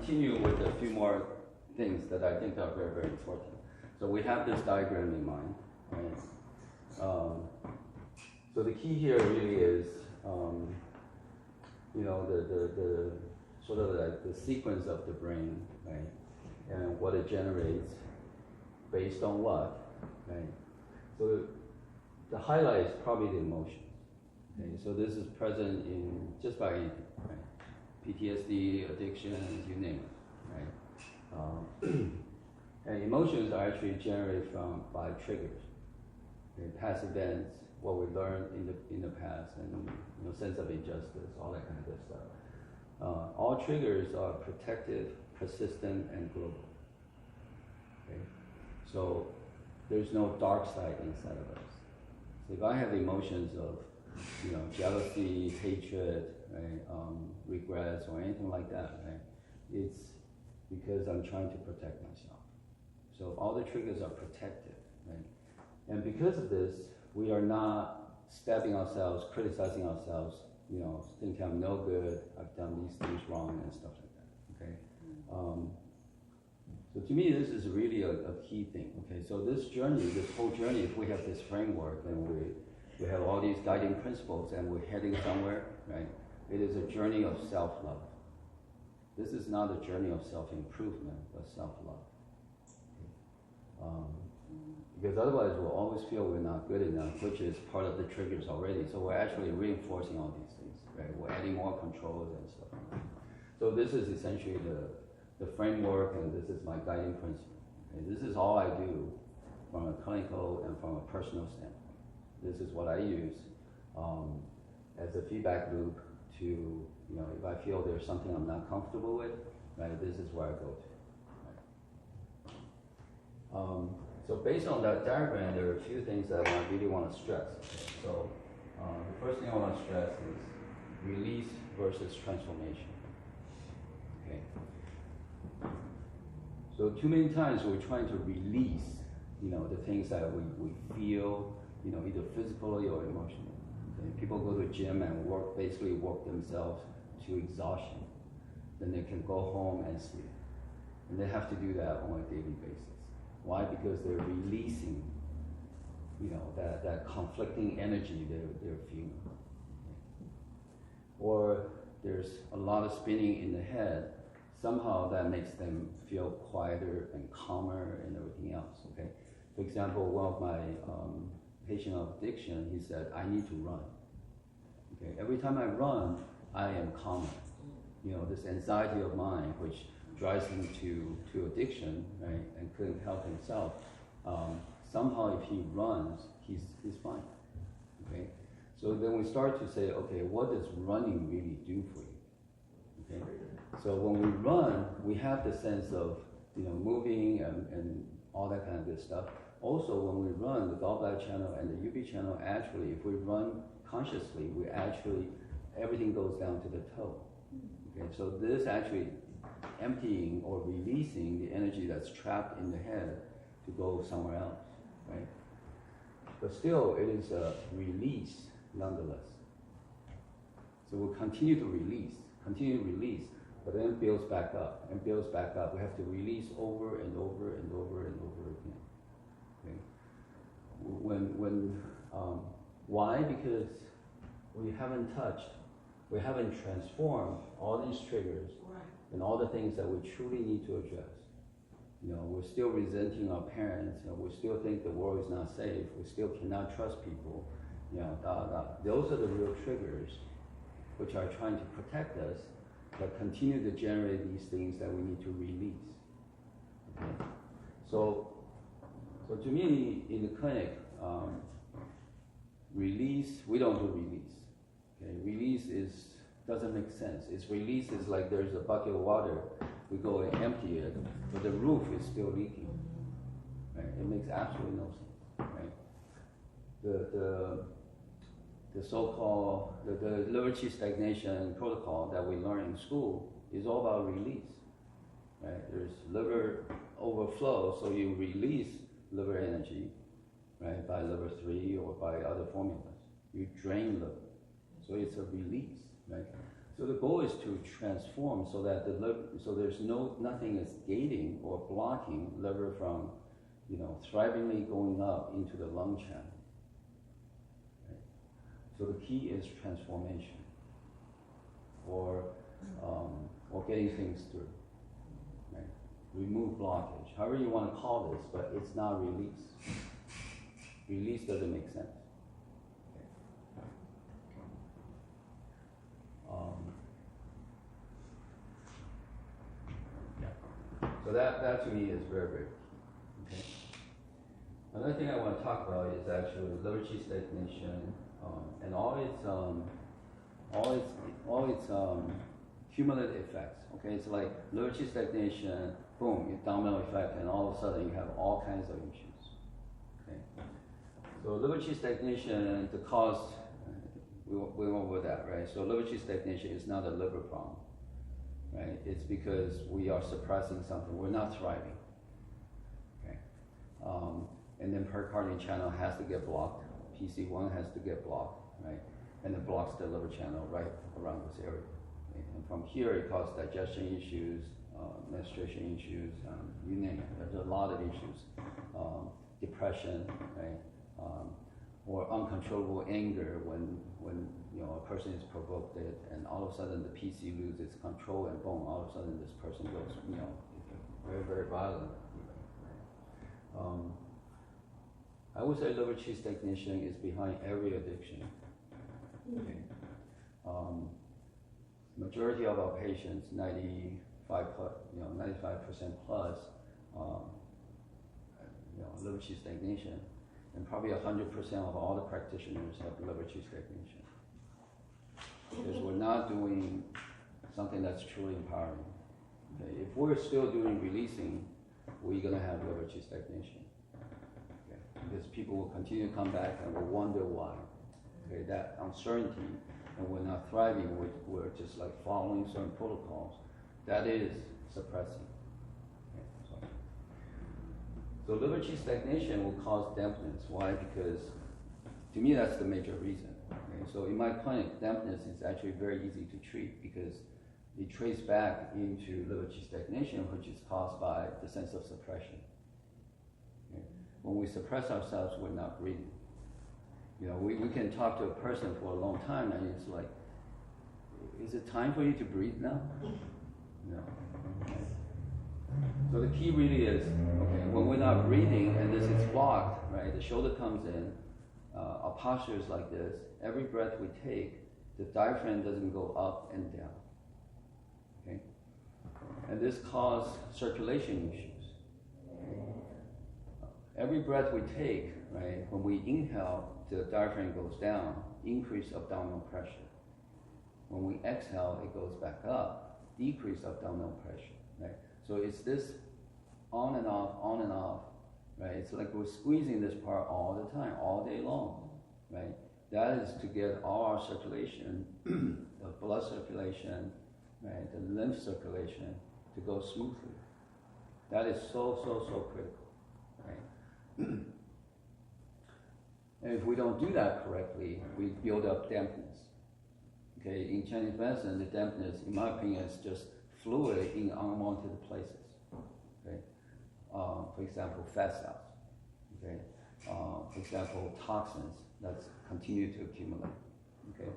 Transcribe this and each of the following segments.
continue with a few more things that I think are very, very important. So we have this diagram in mind, right? So the key here really is, the sort of like the sequence of the brain, right? And what it generates based on what, right? So the highlight is probably the emotions. Okay, so this is present in just about anything, right? PTSD, addictions, you name it, right? And emotions are actually generated by triggers, okay? Past events, what we learned in the past, and sense of injustice, all that kind of good stuff. All triggers are protective, persistent, and global. Okay, so there's no dark side inside of us. So if I have emotions of jealousy, hatred, right, regrets, or anything like that, right, it's because I'm trying to protect myself. So all the triggers are protective, right? And because of this, we are not stabbing ourselves, criticizing ourselves, thinking I'm no good, I've done these things wrong, and stuff like that, okay? So to me, this is really a key thing, okay? So this whole journey, if we have this framework and we have all these guiding principles and we're heading somewhere, right? It is a journey of self-love. This is not a journey of self-improvement, but self-love. Because otherwise we'll always feel we're not good enough, which is part of the triggers already. So we're actually reinforcing all these things, right? We're adding more controls and stuff like that. So this is essentially the framework, and this is my guiding principle. Okay? This is all I do from a clinical and from a personal standpoint. This is what I use as a feedback loop to, if I feel there's something I'm not comfortable with, right, this is where I go to. Right? So based on that diagram, there are a few things that I really want to stress. Okay? So the first thing I want to stress is release versus transformation. Okay. So too many times we're trying to release, the things that we feel, either physically or emotionally. Okay? People go to the gym and basically work themselves to exhaustion. Then they can go home and sleep. And they have to do that on a daily basis. Why? Because they're releasing, that conflicting energy they're feeling. Or there's a lot of spinning in the head. Somehow that makes them feel quieter and calmer and everything else. Okay. For example, one of my patient of addiction, he said, "I need to run. Okay. Every time I run, I am calmer. This anxiety of mine, which drives him to addiction, right, and couldn't help himself. Somehow, if he runs, he's fine. Okay, so then we start to say, okay, what does running really do for you? Okay, so when we run, we have the sense of moving and all that kind of good stuff. Also, when we run, the gallbladder channel and the UB channel actually, if we run consciously, everything goes down to the toe. Okay, so this actually emptying or releasing the energy that's trapped in the head to go somewhere else, right? But still, it is a release nonetheless. So we'll continue to release, but then it builds back up and builds back up. We have to release over and over and over and over again. Okay? Why? Because we haven't transformed all these triggers and all the things that we truly need to address. We're still resenting our parents. We still think the world is not safe. We still cannot trust people. Those are the real triggers which are trying to protect us, but continue to generate these things that we need to release. Okay? So to me, in the clinic, we don't do release. Okay? Release doesn't make sense. Release is like there's a bucket of water, we go and empty it, but the roof is still leaking. Right? It makes absolutely no sense. Right? The so-called the liver qi stagnation protocol that we learn in school is all about release. Right? There's liver overflow, so you release liver energy, right, by liver 3 or by other formulas. You drain liver, so it's a release. Right? So the goal is to transform so that so there's nothing is gating or blocking liver from, thrivingly going up into the lung channel. Right? So the key is transformation, or getting things through. Right? Remove blockage, however you want to call this, but it's not release. Release doesn't make sense. So that to me is very, very key. Okay. Another thing I want to talk about is actually liver qi stagnation and all its cumulative effects. Okay, it's like liver qi stagnation, boom, domino effect, and all of a sudden you have all kinds of issues. Okay. So liver qi stagnation, the cause, we went over that, right? So liver qi stagnation is not a liver problem. Right? It's because we are suppressing something. We're not thriving. Okay, and then pericardial channel has to get blocked. PC1 has to get blocked, right? And it blocks the liver channel right around this area. Okay? And from here, it causes digestion issues, menstruation issues, you name it. There's a lot of issues. Depression, right? Or uncontrollable anger when a person is provoked it, and all of a sudden the PC loses its control, and boom, all of a sudden this person goes, very, very violent. I would say liver qi stagnation is behind every addiction. Okay. Majority of our patients, 95% plus, liver qi stagnation. And probably 100% of all the practitioners have liver qi stagnation. Because we're not doing something that's truly empowering. Okay? If we're still doing releasing, we're going to have liver qi stagnation. Okay? Because people will continue to come back and will wonder why. Okay? That uncertainty, and we're not thriving, we're just like following certain protocols. That is suppressing. So liver qi stagnation will cause dampness. Why? Because to me that's the major reason. Okay? So in my clinic, dampness is actually very easy to treat because it traces back into liver qi stagnation, which is caused by the sense of suppression. Okay? When we suppress ourselves, we're not breathing. We can talk to a person for a long time and it's like, is it time for you to breathe now? No. Okay. So the key really is, okay, when we're not breathing and this is blocked, right, the shoulder comes in, our posture is like this, every breath we take, the diaphragm doesn't go up and down, okay? And this causes circulation issues. Every breath we take, right, when we inhale, the diaphragm goes down, increase abdominal pressure. When we exhale, it goes back up, decrease abdominal pressure, right? So it's this on and off, right? It's like we're squeezing this part all the time, all day long, right? That is to get all our circulation, the blood circulation, right, the lymph circulation to go smoothly. That is so critical, right? And if we don't do that correctly, we build up dampness. Okay, in Chinese medicine, the dampness, in my opinion, is just fluid in unwanted places. Okay, for example, fat cells. Okay, for example, toxins that continue to accumulate. Okay,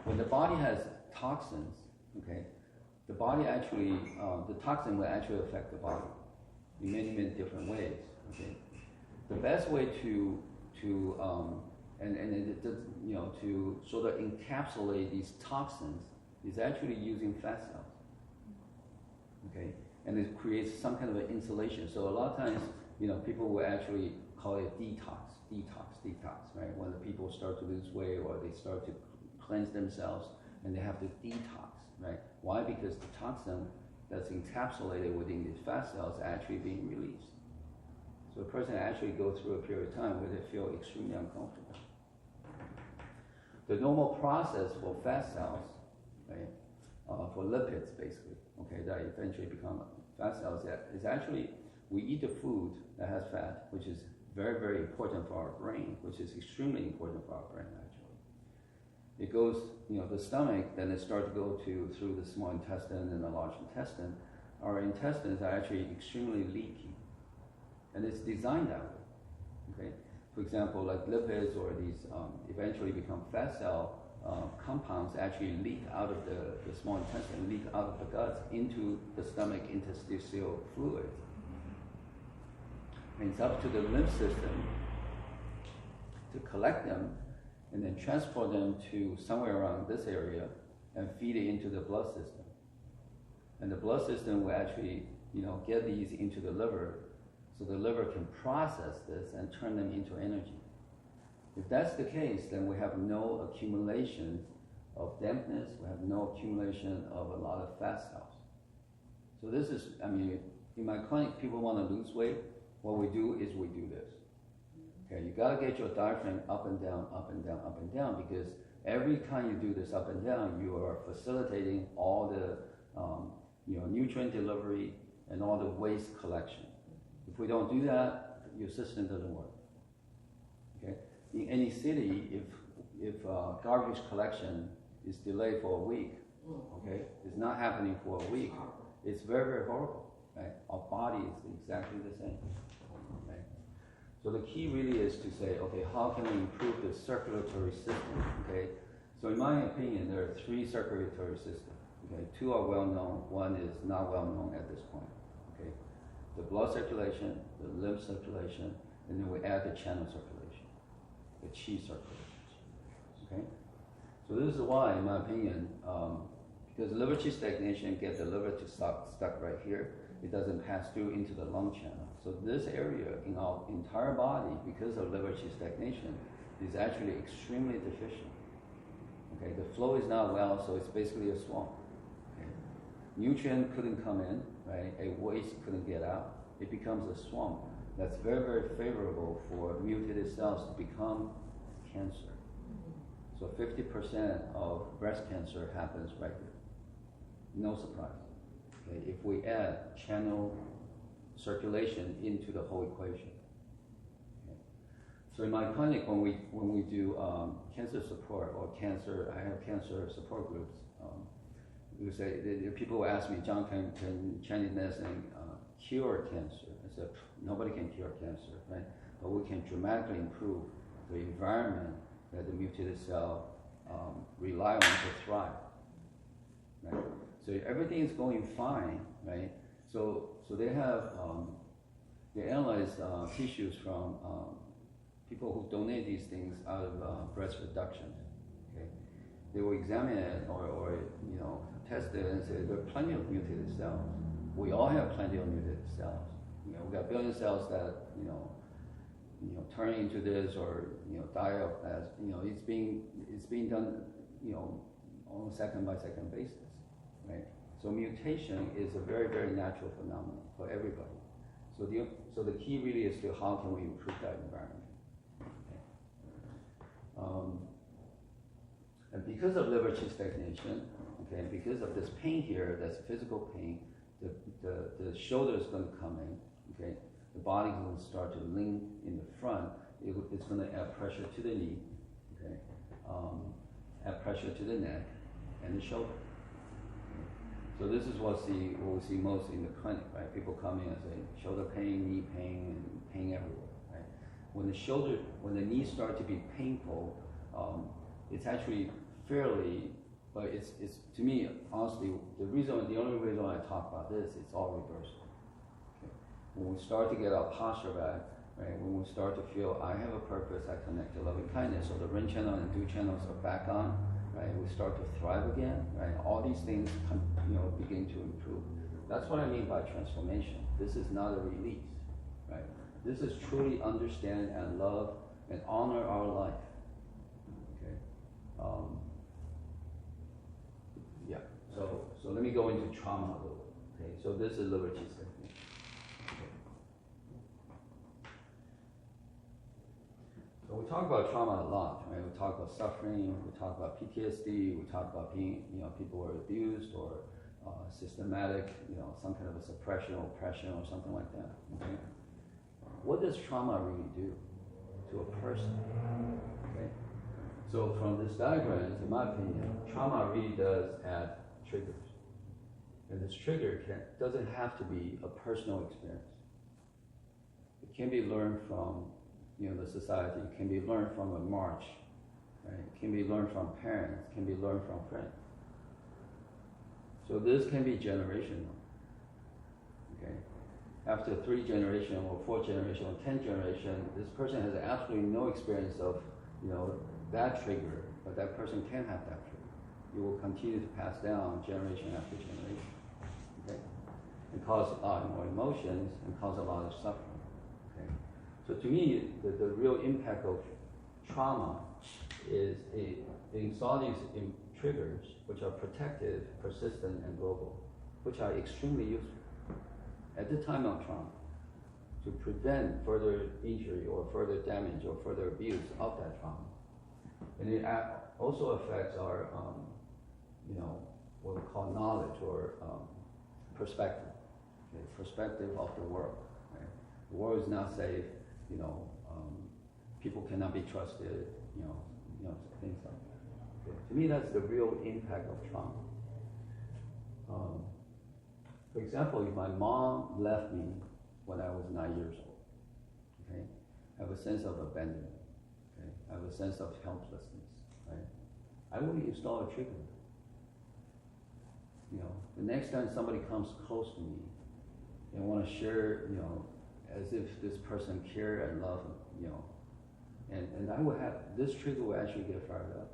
when the body has toxins, okay, the body actually, the toxin will actually affect the body in many different ways. Okay, the best way to sort of encapsulate these toxins is actually using fat cells. Okay, and it creates some kind of an insulation. So a lot of times, people will actually call it detox, right? When the people start to lose weight or they start to cleanse themselves and they have to detox, right? Why? Because the toxin that's encapsulated within these fat cells is actually being released. So a person actually goes through a period of time where they feel extremely uncomfortable. The normal process for fat cells, right, for lipids basically, okay, that eventually become fat cells, is actually we eat the food that has fat, which is very important for our brain, which is extremely important for our brain actually. it goes, the stomach, then it starts to go through the small intestine and the large intestine. Our intestines are actually extremely leaky, and it's designed that way. Okay, for example, like lipids or these eventually become fat cell compounds actually leak out of the small intestine, leak out of the guts into the stomach interstitial fluids. And it's up to the lymph system to collect them and then transport them to somewhere around this area and feed it into the blood system. And the blood system will actually, get these into the liver, so the liver can process this and turn them into energy. If that's the case, then we have no accumulation of dampness, we have no accumulation of a lot of fat cells. So this is, in my clinic, people want to lose weight. What we do is we do this. Okay, you gotta get your diaphragm up and down, up and down, up and down, because every time you do this up and down, you are facilitating all the nutrient delivery and all the waste collection. If we don't do that, your system doesn't work. Okay, in any city, if garbage collection is delayed for a week, okay, it's not happening for a week, it's very, very horrible. Right? Our body is exactly the same. Right? So the key really is to say, okay, how can we improve the circulatory system? Okay, so in my opinion, there are 3 circulatory systems. Okay, 2 are well known, 1 is not well known at this point. Okay, the blood circulation, the lymph circulation, and then we add the channel circulation, the qi circulation. Okay, so this is why, in my opinion, because liver qi stagnation gets the liver to stuck right here. It doesn't pass through into the lung channel. So this area in our entire body, because of liver qi stagnation, is actually extremely deficient. Okay, the flow is not well, so it's basically a swamp. Okay? Nutrient couldn't come in, right? A waste couldn't get out. It becomes a swamp. That's very, very favorable for mutated cells to become cancer. So 50% of breast cancer happens right here. No surprise. Okay, if we add channel circulation into the whole equation. Okay. So in my clinic, when we do cancer support or I have cancer support groups. We say people ask me, John, can Chinese medicine cure cancer? I said nobody can cure cancer, right? But we can dramatically improve the environment that the mutated cell rely on to thrive. Right? So everything is going fine, right? So they have they analyze tissues from people who donate these things out of breast reduction. Okay, they will examine it or test it and say there are plenty of mutated cells. We all have plenty of mutated cells. We got a billion cells that turn into this or die of that. It's being done on a second by second basis. Right? So mutation is a very, very natural phenomenon for everybody. So the key really is to how can we improve that environment. Okay. And because of liver qi stagnation, okay, and because of this pain here, that's physical pain, the shoulder is going to come in, okay, the body is going to start to lean in the front, it's going to add pressure to the knee, okay, add pressure to the neck and the shoulder. So this is what we see most in the clinic, right? People come in and say shoulder pain, knee pain, and pain everywhere, right? When the knees start to be painful, it's actually fairly, but it's to me, honestly, the only reason I talk about this, it's all reversible. Okay? When we start to get our posture back, right? When we start to feel I have a purpose, I connect to loving kindness, so the yin channel and du channels are back on. Right, we start to thrive again. Right, all these things, begin to improve. That's what I mean by transformation. This is not a release. Right, this is truly understand and love and honor our life. Okay, yeah. So let me go into trauma a little. Okay, so this is liver qi stagnation. So we talk about trauma a lot, right? We talk about suffering, we talk about PTSD, we talk about being, people were abused or systematic, some kind of a suppression or oppression or something like that. Okay? What does trauma really do to a person? Okay? So from this diagram, in my opinion, trauma really does add triggers. And this trigger doesn't have to be a personal experience. It can be learned from, the society. It can be learned from a march, right? It can be learned from parents. It can be learned from friends. So this can be generational. Okay, after 3 generations or 4 generations or 10 generations, this person has absolutely no experience of, that trigger, but that person can have that trigger. It will continue to pass down generation after generation. Okay, and cause a lot more emotions and cause a lot of suffering. Okay, so to me, the real impact of trauma is installing these triggers, which are protective, persistent, and global, which are extremely useful at the time of trauma to prevent further injury or further damage or further abuse of that trauma. And it also affects our, what we call knowledge or perspective, okay? Perspective of the world. Right? The world is not safe. People cannot be trusted. Things like that. Okay? To me, that's the real impact of trauma. For example, if my mom left me when I was 9 years old, okay, I have a sense of abandonment. Okay, I have a sense of helplessness. Right, I will install a trigger. The next time somebody comes close to me and want to share, as if this person care and love, and I will have, this trigger will actually get fired up.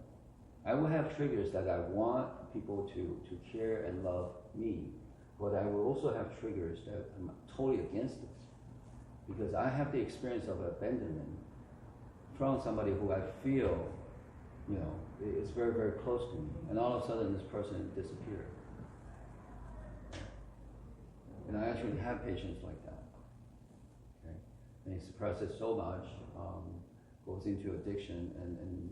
I will have triggers that I want people to care and love me, but I will also have triggers that I'm totally against this, because I have the experience of abandonment from somebody who I feel, is very, very close to me, and all of a sudden this person disappeared. And I actually have patients like that. Okay? And he suppresses so much, goes into addiction, and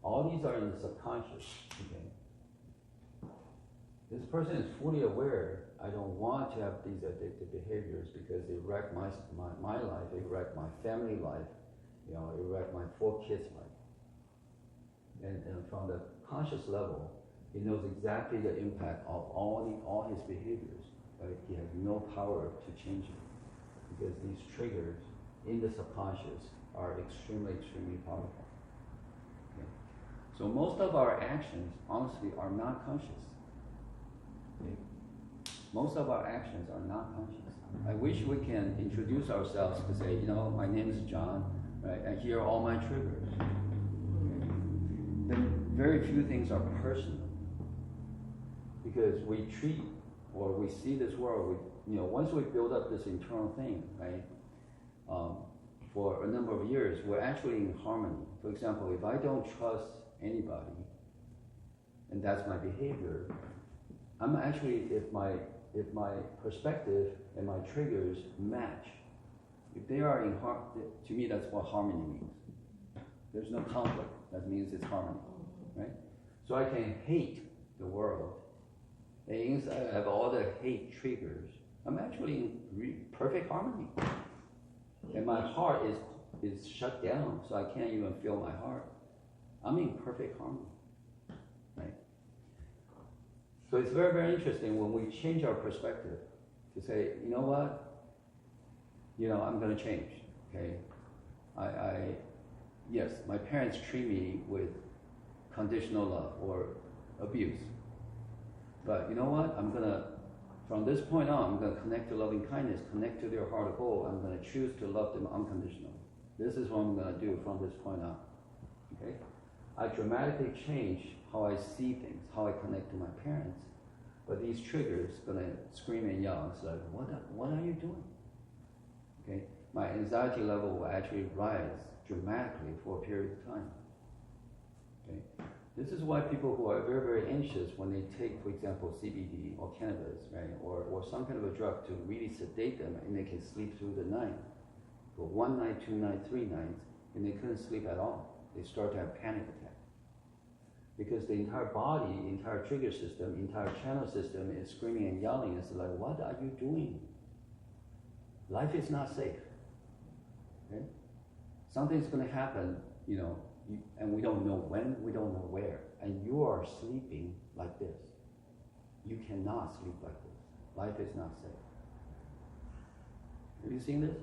all these are in the subconscious. Okay? This person is fully aware, I don't want to have these addictive behaviors because they wreck my life, they wreck my family life, it wreck my 4 kids' life. And from the conscious level, he knows exactly the impact of all his behaviors. Right? He has no power to change it, because these triggers in the subconscious are extremely, extremely powerful. Okay? So most of our actions, honestly, are not conscious. Okay? Most of our actions are not conscious. I wish we can introduce ourselves to say, my name is John, right? And here are all my triggers. Okay? Then very few things are personal, because we treat or we see this world, once we build up this internal thing, right, for a number of years, we're actually in harmony. For example, if I don't trust anybody, and that's my behavior, I'm actually, if my perspective and my triggers match, if they are in to me, that's what harmony means. There's no conflict. That means it's harmony, right? So I can hate the world, and inside I have all the hate triggers. I'm actually in perfect harmony. And my heart is shut down, so I can't even feel my heart. I'm in perfect harmony, right? So it's very, very interesting when we change our perspective to say, you know what? I'm going to change, okay? Yes, my parents treat me with conditional love or abuse. But you know what? From this point on, I'm going to connect to loving kindness, connect to their heart of gold. I'm going to choose to love them unconditionally. This is what I'm going to do from this point on. Okay? I dramatically change how I see things, how I connect to my parents. But these triggers going to scream and yell. It's like, what are you doing? Okay? My anxiety level will actually rise dramatically for a period of time. Okay? This is why people who are very, very anxious, when they take, for example, CBD or cannabis, right, or some kind of a drug to really sedate them, and they can sleep through the night, for 1 night, 2 nights, 3 nights, and they couldn't sleep at all. They start to have panic attacks. Because the entire body, the entire trigger system, the entire channel system is screaming and yelling. It's like, what are you doing? Life is not safe. Okay? Something's going to happen, and we don't know when, we don't know where, and you are sleeping like this. You cannot sleep like this. Life is not safe. Have you seen this?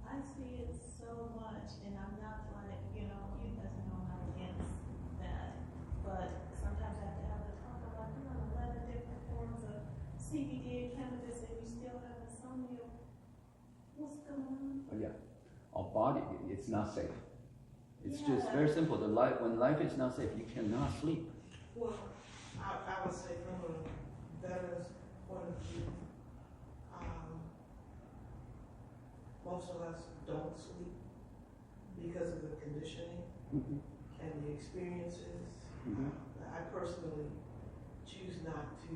I see it so much, and I'm not like, you guys know I'm not against that, but sometimes I have to have the talk about, 11 different forms of CBD and cannabis, and you still have insomnia. What's going on? Oh, yeah. Our body, it's not safe. It's Yeah. just very simple. When life is not safe, you cannot sleep. Well, I would say from a veteran's point of view, most of us don't sleep because of the conditioning Mm-hmm. and the experiences. Mm-hmm. I personally choose not to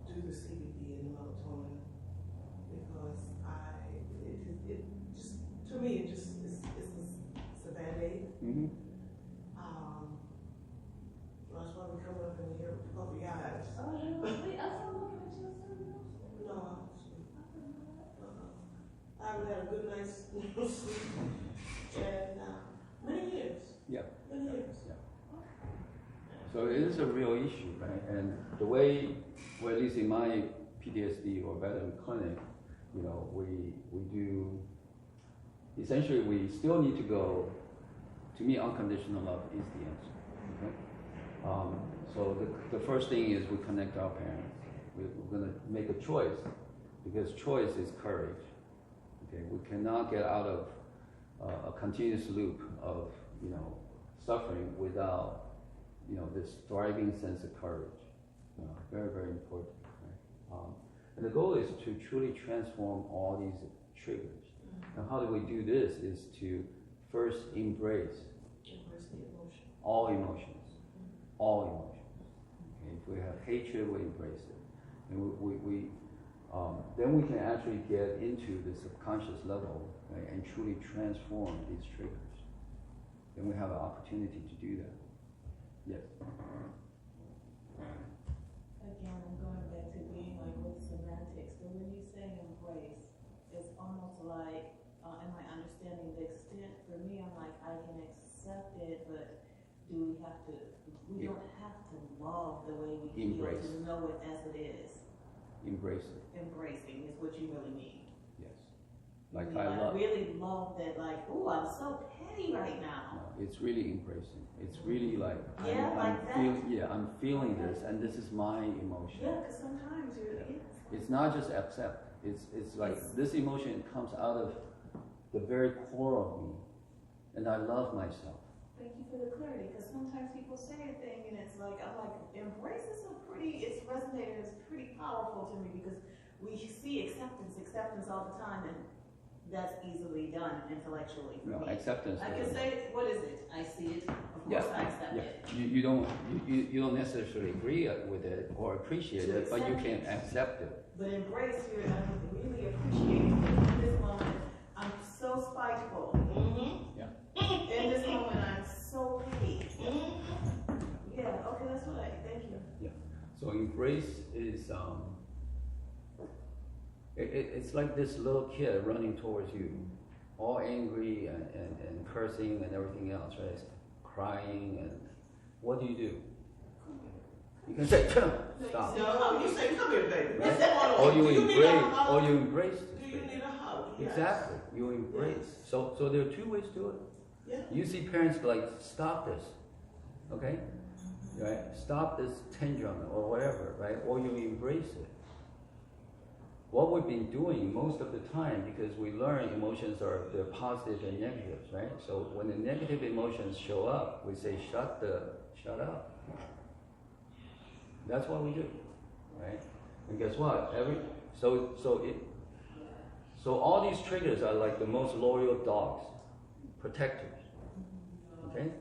do the CBD and the melatonin because it just, to me, it's a Band-Aid. Mm-hmm. That's why we come up in here with puffy eyes. Oh, wait, I'm looking at your son. No, I haven't had a good night's sleep in many years. Yeah. Many years. So it is a real issue, right? And the way, well, at least in my PTSD or veteran clinic, we do, essentially we still need to go, to me, unconditional love is the answer, okay? So the first thing is we connect our parents. We're gonna make a choice, because choice is courage, okay? We cannot get out of a continuous loop of, suffering without, this thriving sense of courage. Very, very important, right? And the goal is to truly transform all these triggers. And how do we do this is to first embrace Embrace the emotion. all emotions, all emotions. Okay? If we have hatred, we embrace it. And then we can actually get into the subconscious level, right, and truly transform these triggers. Then we have an opportunity to do that. Yes. Again, I'm going back to being like with semantics, but when you say embrace, it's almost like, am I understanding the extent? For me, I'm like, I can accept it, but we don't have to love the way we feel to know it as it is. Embrace it. Embracing is what you really mean. Yes. Like I really love that, like, ooh, I'm so petty right now. No, it's really embracing. It's really like, Yeah, I'm feeling this, and this is my emotion. Yeah, because sometimes It's not just accept. It's like this emotion comes out of the very core of me, and I love myself. Thank you for the clarity, because sometimes people say a thing and it's like, I'm like, embrace is it's resonated, it's pretty powerful to me, because we see acceptance all the time, and that's easily done intellectually for me. Acceptance. I can say, what is it? I see it, of course I accept it. You don't necessarily agree with it or appreciate it, but you can accept it. But embrace it, I really appreciate it. In this moment, I'm so spiteful. Mm-hmm. Yeah. In this moment, I'm so petty. Mm-hmm. Yeah, okay, that's what thank you. Yeah. So embrace is, it's like this little kid running towards you, all angry and cursing and everything else, right? Crying, and what do? You can say, stop. No, you say, come here, baby. Right? Or you embrace this Do you need a hug? Exactly. You embrace. So there are two ways to it. Yeah. You see parents like, stop this, okay? Right? Stop this tantrum or whatever, right? Or you embrace it. What we've been doing most of the time, because we learn emotions they're positive and negatives, right? So when the negative emotions show up, we say, shut up. That's what we do, right? And guess what? So all these triggers are like the most loyal dogs, protectors. Okay?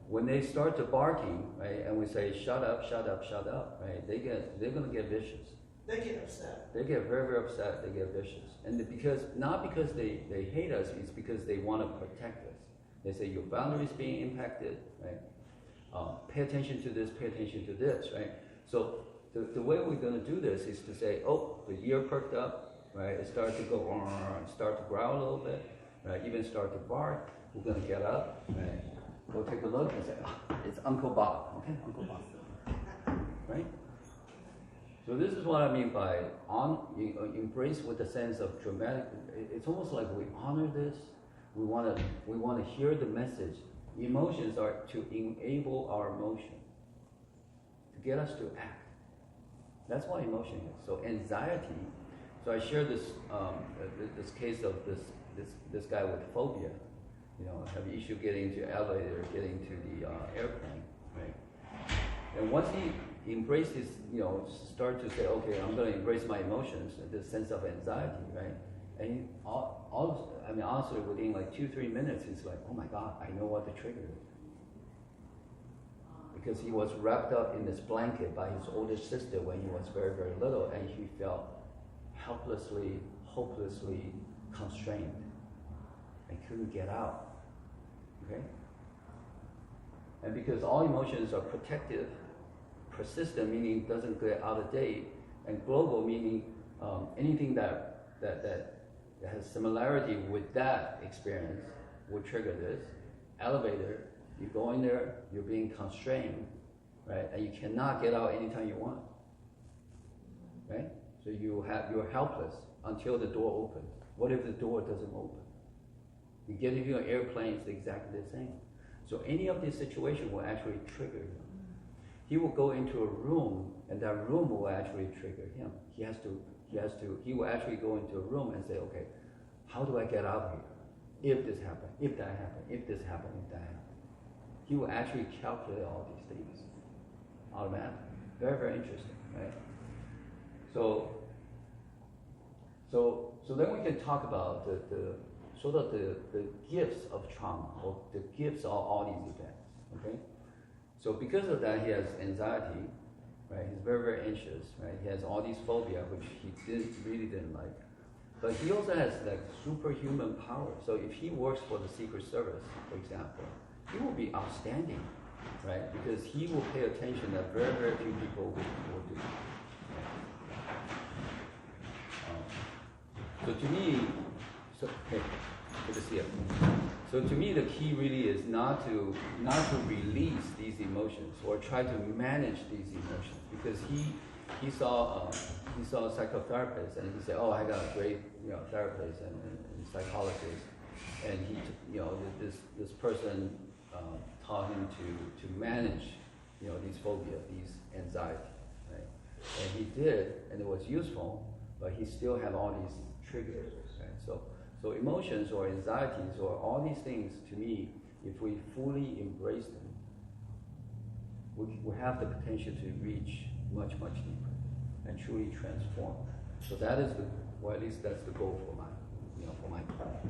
When they start to barking, right, and we say shut up, right? They're gonna get vicious. They get upset. They get very, very upset. They get vicious, and not because they hate us, it's because they want to protect us. They say your boundaries being impacted, right? Pay attention to this. Pay attention to this, right? So the way we're going to do this is to say, oh, the ear perked up, right? It started to go, start to growl a little bit, right? Even start to bark. we're gonna get up, right? Go take a look and say, oh, it's Uncle Bob, okay, Uncle Bob, right? So this is what I mean by embrace with the sense of dramatic. It's almost like we honor this. We want to hear the message. Emotions are to enable our emotion, to get us to act. That's what emotion is. So anxiety. So I shared this this case of this guy with phobia. You know, have issue getting into elevator, getting to the airplane, right? And once he embraces, you know, start to say, okay, I'm going to embrace my emotions, this sense of anxiety, right? And he, I mean, honestly, within like 2-3 minutes, he's like, oh my God, I know what the trigger is. Because he was wrapped up in this blanket by his older sister when he was very, very little, and he felt helplessly, hopelessly constrained and couldn't get out. Okay? And because all emotions are protective, persistent meaning doesn't get out of date, and global meaning anything that has similarity with that experience will trigger this. Elevator, you go in there, you're being constrained, right? And you cannot get out anytime you want, right? So you're helpless until the door opens. What if the door doesn't open? You get into an airplane, it's exactly the same. So any of these situations will actually trigger him. He will go into a room, and that room will actually trigger him. He will actually go into a room and say, okay, how do I get out of here? If this happened, if that happened, if this happened, if that happened. He will actually calculate all these things automatically. Very, very interesting, right? So then we can talk about the gifts of trauma, or the gifts of all these events, okay? So because of that, he has anxiety, right? He's very, very anxious, right? He has all these phobia, which he really didn't like. But he also has like superhuman power. So if he works for the Secret Service, for example, he will be outstanding, right? Because he will pay attention that very, very few people will do. So to me, hey, good to see you. So to me, the key really is not to release these emotions or try to manage these emotions, because he saw a psychotherapist, and he said, oh, I got a great therapist and psychologist, and this person taught him to manage these phobia, these anxiety, right? And he did, and it was useful, but he still had all these triggers, right? So emotions or anxieties or all these things, to me, if we fully embrace them, we have the potential to reach much, much deeper and truly transform. So that is or at least that's the goal for my class.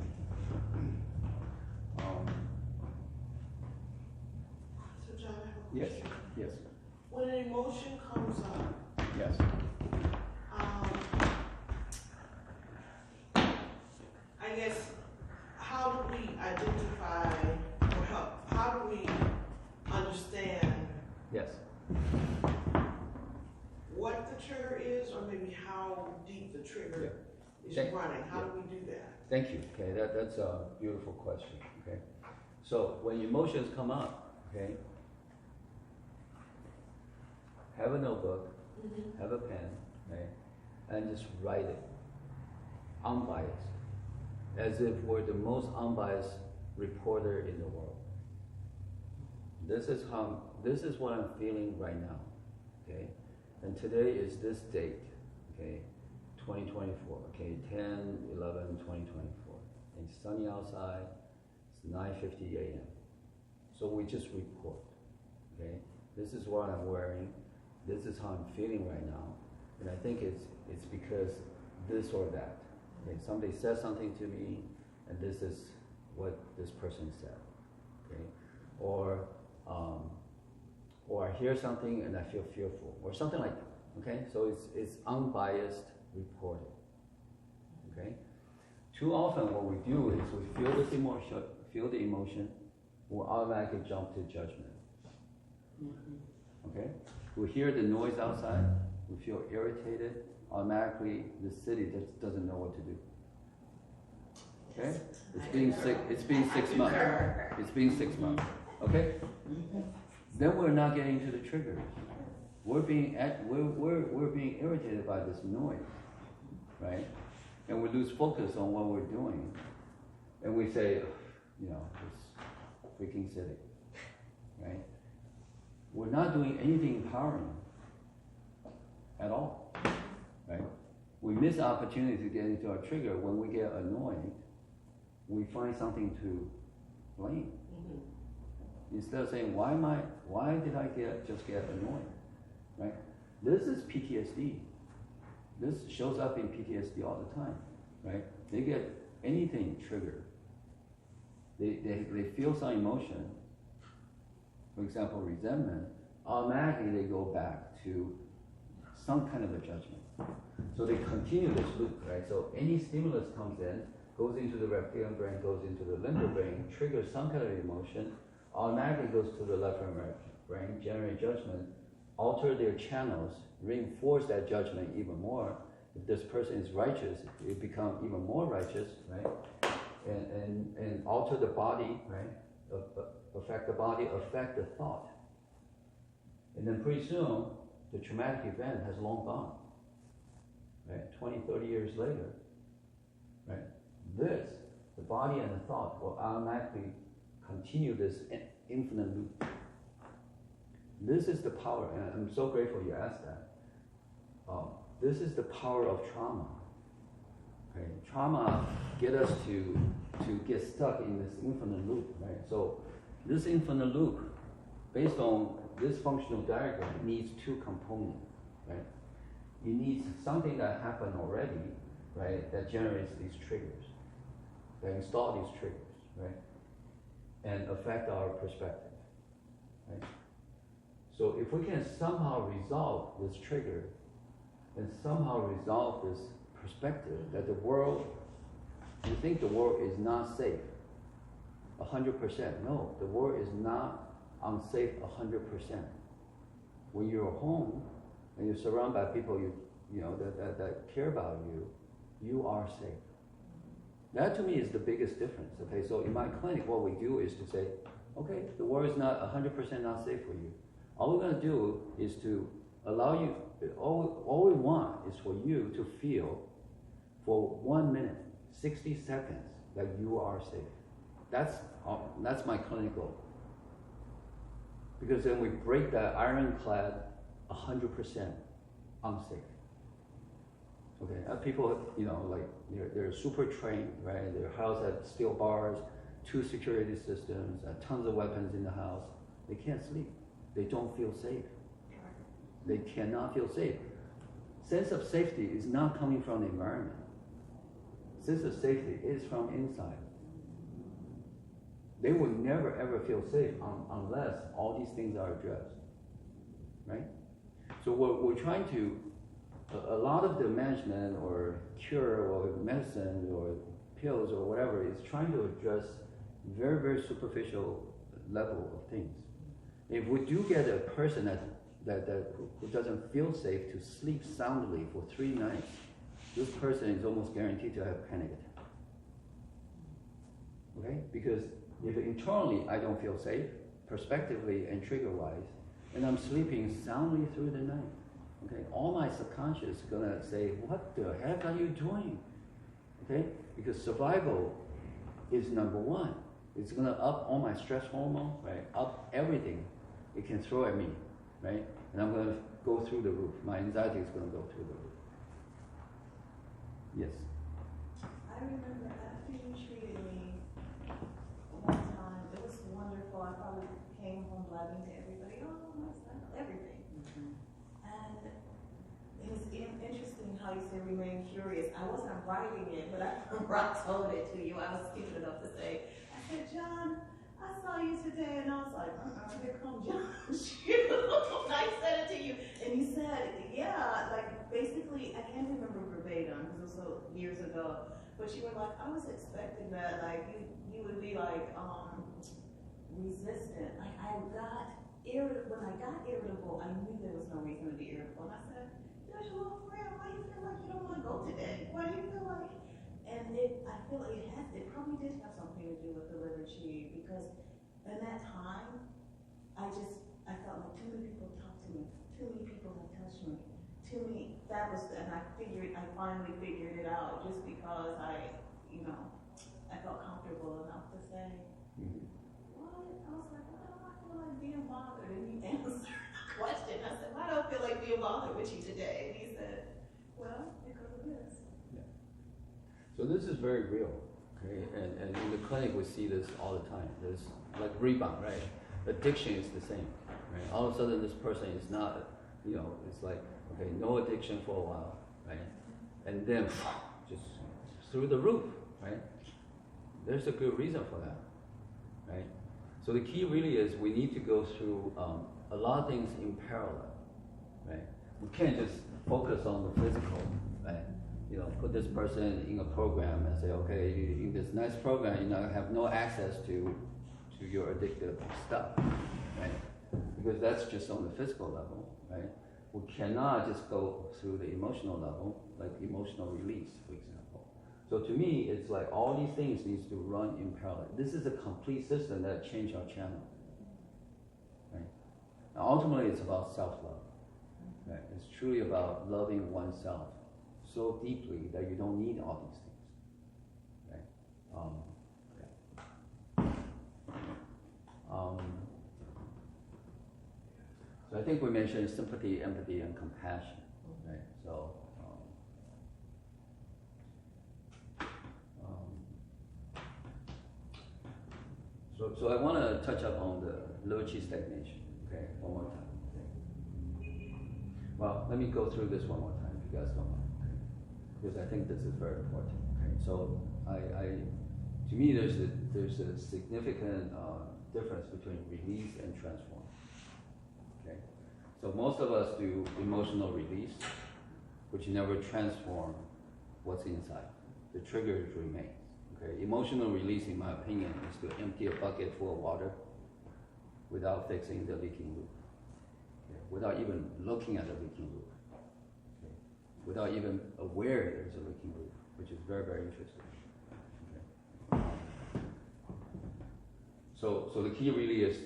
So John, I have a Yes, question. yes, When an emotion comes up, yes. I guess, how do we identify, or how do we understand Yes. what the trigger is, or maybe how deep the trigger is running? How do we do that? Thank you. Okay, that's a beautiful question. Okay, so when emotions come up, okay, have a notebook, have a pen, okay, and just write it, unbiased, as if we're the most unbiased reporter in the world. This is what I'm feeling right now, okay, and today is this date, okay, 2024, okay, 10/11/2024. It's sunny outside. It's 9:50 a.m. So we just report, okay. This is what I'm wearing. This is how I'm feeling right now, and I think it's because this or that. Okay, somebody says something to me, and this is what this person said. Okay, or I hear something and I feel fearful, or something like that. Okay, so it's unbiased reporting. Okay, too often what we do is we feel the emotion, we'll automatically jump to judgment. Okay, we hear the noise outside, we feel irritated, automatically the city just doesn't know what to do. Okay? It's been 6 months. It's been 6 months. Okay? Then we're not getting to the triggers. We're being irritated by this noise, right? And we lose focus on what we're doing. And we say, you know, it's freaking silly, right? We're not doing anything empowering at all, right? We miss the opportunity to get into our trigger. When we get annoyed, we find something to blame. Instead of saying, why did I just get annoyed, right? This is PTSD. This shows up in PTSD all the time, right? They get anything triggered. They feel some emotion, for example, resentment, automatically they go back to some kind of a judgment. So they continue this loop, right? So any stimulus comes in, goes into the reptilian brain, goes into the limbic brain, triggers some kind of emotion, automatically goes to the left brain, generate judgment, alter their channels, reinforce that judgment even more. If this person is righteous, it becomes even more righteous, right? And alter the body, right? Affect the body, affect the thought. And then pretty soon, the traumatic event has long gone, right? 20, 30 years later, right? The body and the thought will automatically continue this infinite loop. This is the power, and I'm so grateful you asked that. This is the power of trauma. Okay? Trauma get us to get stuck in this infinite loop, right? So this infinite loop, based on this functional diagram, needs two components, right? You need something that happened already, right, that generates these triggers, that install these triggers, right, and affect our perspective, right? So if we can somehow resolve this trigger and somehow resolve this perspective that the world, you think the world is not safe 100%. No, the world is not unsafe 100%. When you're home and you're surrounded by people you know that care about you, you are safe. That to me is the biggest difference. Okay, so in my clinic, what we do is to say, okay, the world is not 100% not safe for you. All we're going to do is to allow you, all we want is for you to feel for 1 minute, 60 seconds that you are safe. That's my clinical. Because then we break that ironclad 100% unsafe. Okay, people, you know, like they're super trained, right? Their house has steel bars, 2 security systems, tons of weapons in the house. They can't sleep. They don't feel safe. They cannot feel safe. Sense of safety is not coming from the environment. Sense of safety is from inside. They will never ever feel safe unless all these things are addressed, right? So we're trying to, a lot of the management or cure or medicine or pills or whatever is trying to address very, very superficial level of things. If we do get a person who doesn't feel safe to sleep soundly for 3 nights, this person is almost guaranteed to have a panic attack. Okay? Because if internally I don't feel safe, prospectively and trigger-wise, and I'm sleeping soundly through the night, okay, all my subconscious is gonna say, what the heck are you doing? Okay? Because survival is number one. It's gonna up all my stress hormone, right? Up everything it can throw at me, right? And I'm gonna go through the roof. My anxiety is gonna go through the roof. Yes. I remember after you treated me one time, it was wonderful. I probably came home blabbing to everybody, oh, my son, everything. And it was interesting how you said remain curious. I wasn't writing it, but I told it to you. I was stupid enough to say, I said, John, I saw you today, and I was like, here come John. I said it to you, and you said, yeah, like basically, I can't remember verbatim because it was so years ago, but you were like, I was expecting that, like you would be like resistant. Like I got irritable. When I got irritable, I knew there was no reason to be irritable, and I said, there's your little friend. Why do you feel like you don't want to go today? Why do you feel like? And I feel like it probably did have something to do with the liver chi, because in that time, I felt like too many people talked to me, too many people have touched me, and I finally figured it out just because I felt comfortable enough to say, what? I was like, why don't I feel like being bothered? And he answered the question. I said, why do I feel like being bothered with you today? And he said, well, because of this. So this is very real, okay? And in the clinic we see this all the time. There's like rebound, right? Addiction is the same, right? All of a sudden this person is not, it's like, okay, no addiction for a while, right? And then just through the roof, right? There's a good reason for that, right? So the key really is we need to go through a lot of things in parallel, right? We can't just focus on the physical, right? Put this person in a program and say, okay, in this nice program, have no access to your addictive stuff, right? Because that's just on the physical level, right? We cannot just go through the emotional level, like emotional release, for example. So to me, it's like all these things needs to run in parallel. This is a complete system that changed our channel, right? Now, ultimately, it's about self-love, right? It's truly about loving oneself so deeply that you don't need all these things, right? So I think we mentioned sympathy, empathy, and compassion, right? So I want to touch up on the liver chi stagnation, okay, one more time. Okay. Well, let me go through this one more time, if you guys don't mind, okay? Because I think this is very important. Okay, so to me, there's a significant difference between release and transform. Okay, so most of us do emotional release, which never transform what's inside. The trigger remains. Okay, emotional release, in my opinion, is to empty a bucket full of water without fixing the leaking roof. Okay, without even looking at the leaking roof. Okay, without even aware there's a leaking roof, which is very, very interesting. Okay. So the key really is,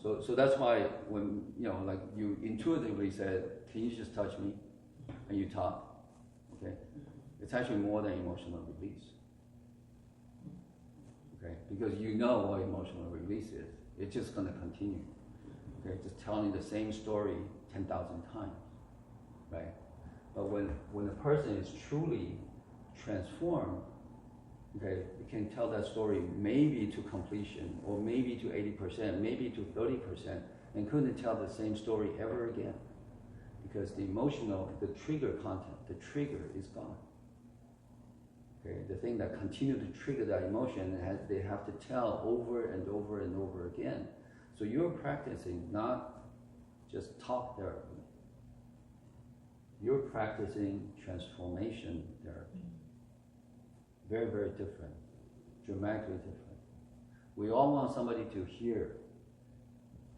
so that's why when, like you intuitively said, can you just touch me? And you talk, okay? It's actually more than emotional release. Okay, because you know what emotional release is. It's just going to continue. Okay, just telling the same story 10,000 times, right? But when a person is truly transformed, okay, you can tell that story maybe to completion, or maybe to 80%, maybe to 30%, and couldn't tell the same story ever again. Because the trigger content, the trigger is gone. Okay, the thing that continues to trigger that emotion, they have to tell over and over and over again. So you're practicing not just talk therapy. You're practicing transformation therapy. Very, very different, dramatically different. We all want somebody to hear,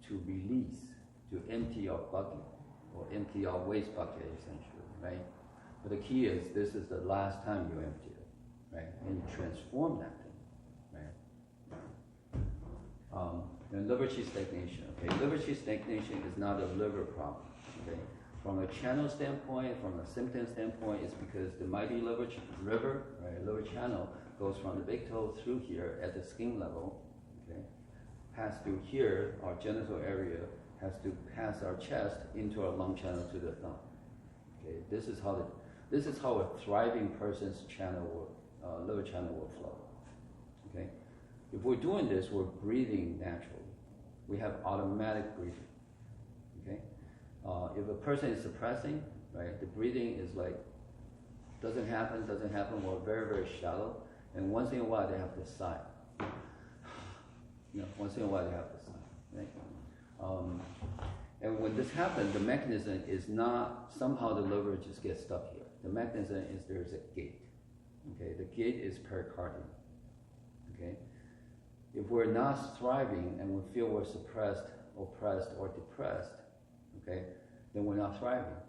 to release, to empty our bucket, or empty our waste bucket, essentially, right? But the key is, this is the last time you empty it, right? And you transform that thing, right? And liver chi stagnation, okay? Liver chi stagnation is not a liver problem, okay? From a channel standpoint, from a symptom standpoint, it's because the mighty liver channel goes from the big toe through here at the skin level, okay? Pass through here, our genital area, has to pass our chest into our lung channel to the thumb. Okay, this is how a thriving person's liver channel will flow. Okay, if we're doing this, we're breathing naturally. We have automatic breathing. Okay, if a person is suppressing, right, the breathing is like doesn't happen. We're very, very shallow, and once in a while they have to sigh. Once in a while they have to sigh. Right? And when this happens, the mechanism is not somehow the liver just gets stuck here. The mechanism is there's a gate. Okay, the gate is pericardium. Okay, if we're not thriving and we feel we're suppressed, oppressed, or depressed, okay, then we're not thriving.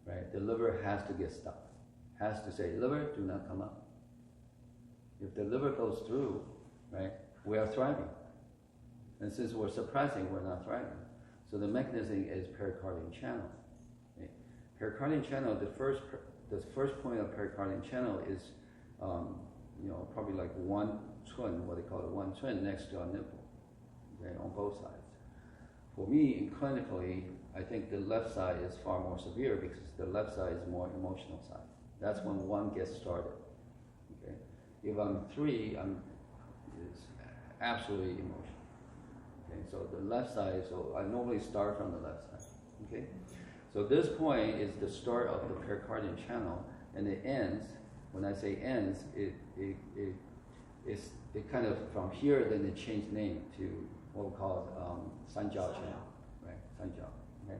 Right? The liver has to get stuck. has to say, liver, do not come up. If the liver goes through, right, we are thriving. And since we're suppressing, we're not thriving. So the mechanism is pericardial channel. Okay? Pericardial channel, the first point of pericardial channel is, probably like one twin, what they call it, one twin next to a nipple, okay, on both sides. For me, clinically, I think the left side is far more severe because the left side is more emotional side. That's when one gets started. Okay, if I'm 3, it's absolutely emotional. Okay, so the left side. So I normally start from the left side. Okay, so this point is the start of the pericardial channel, and it ends. When I say ends, it kind of from here, then it changed name to what we call Sanjiao channel, right? Sanjiao. Okay.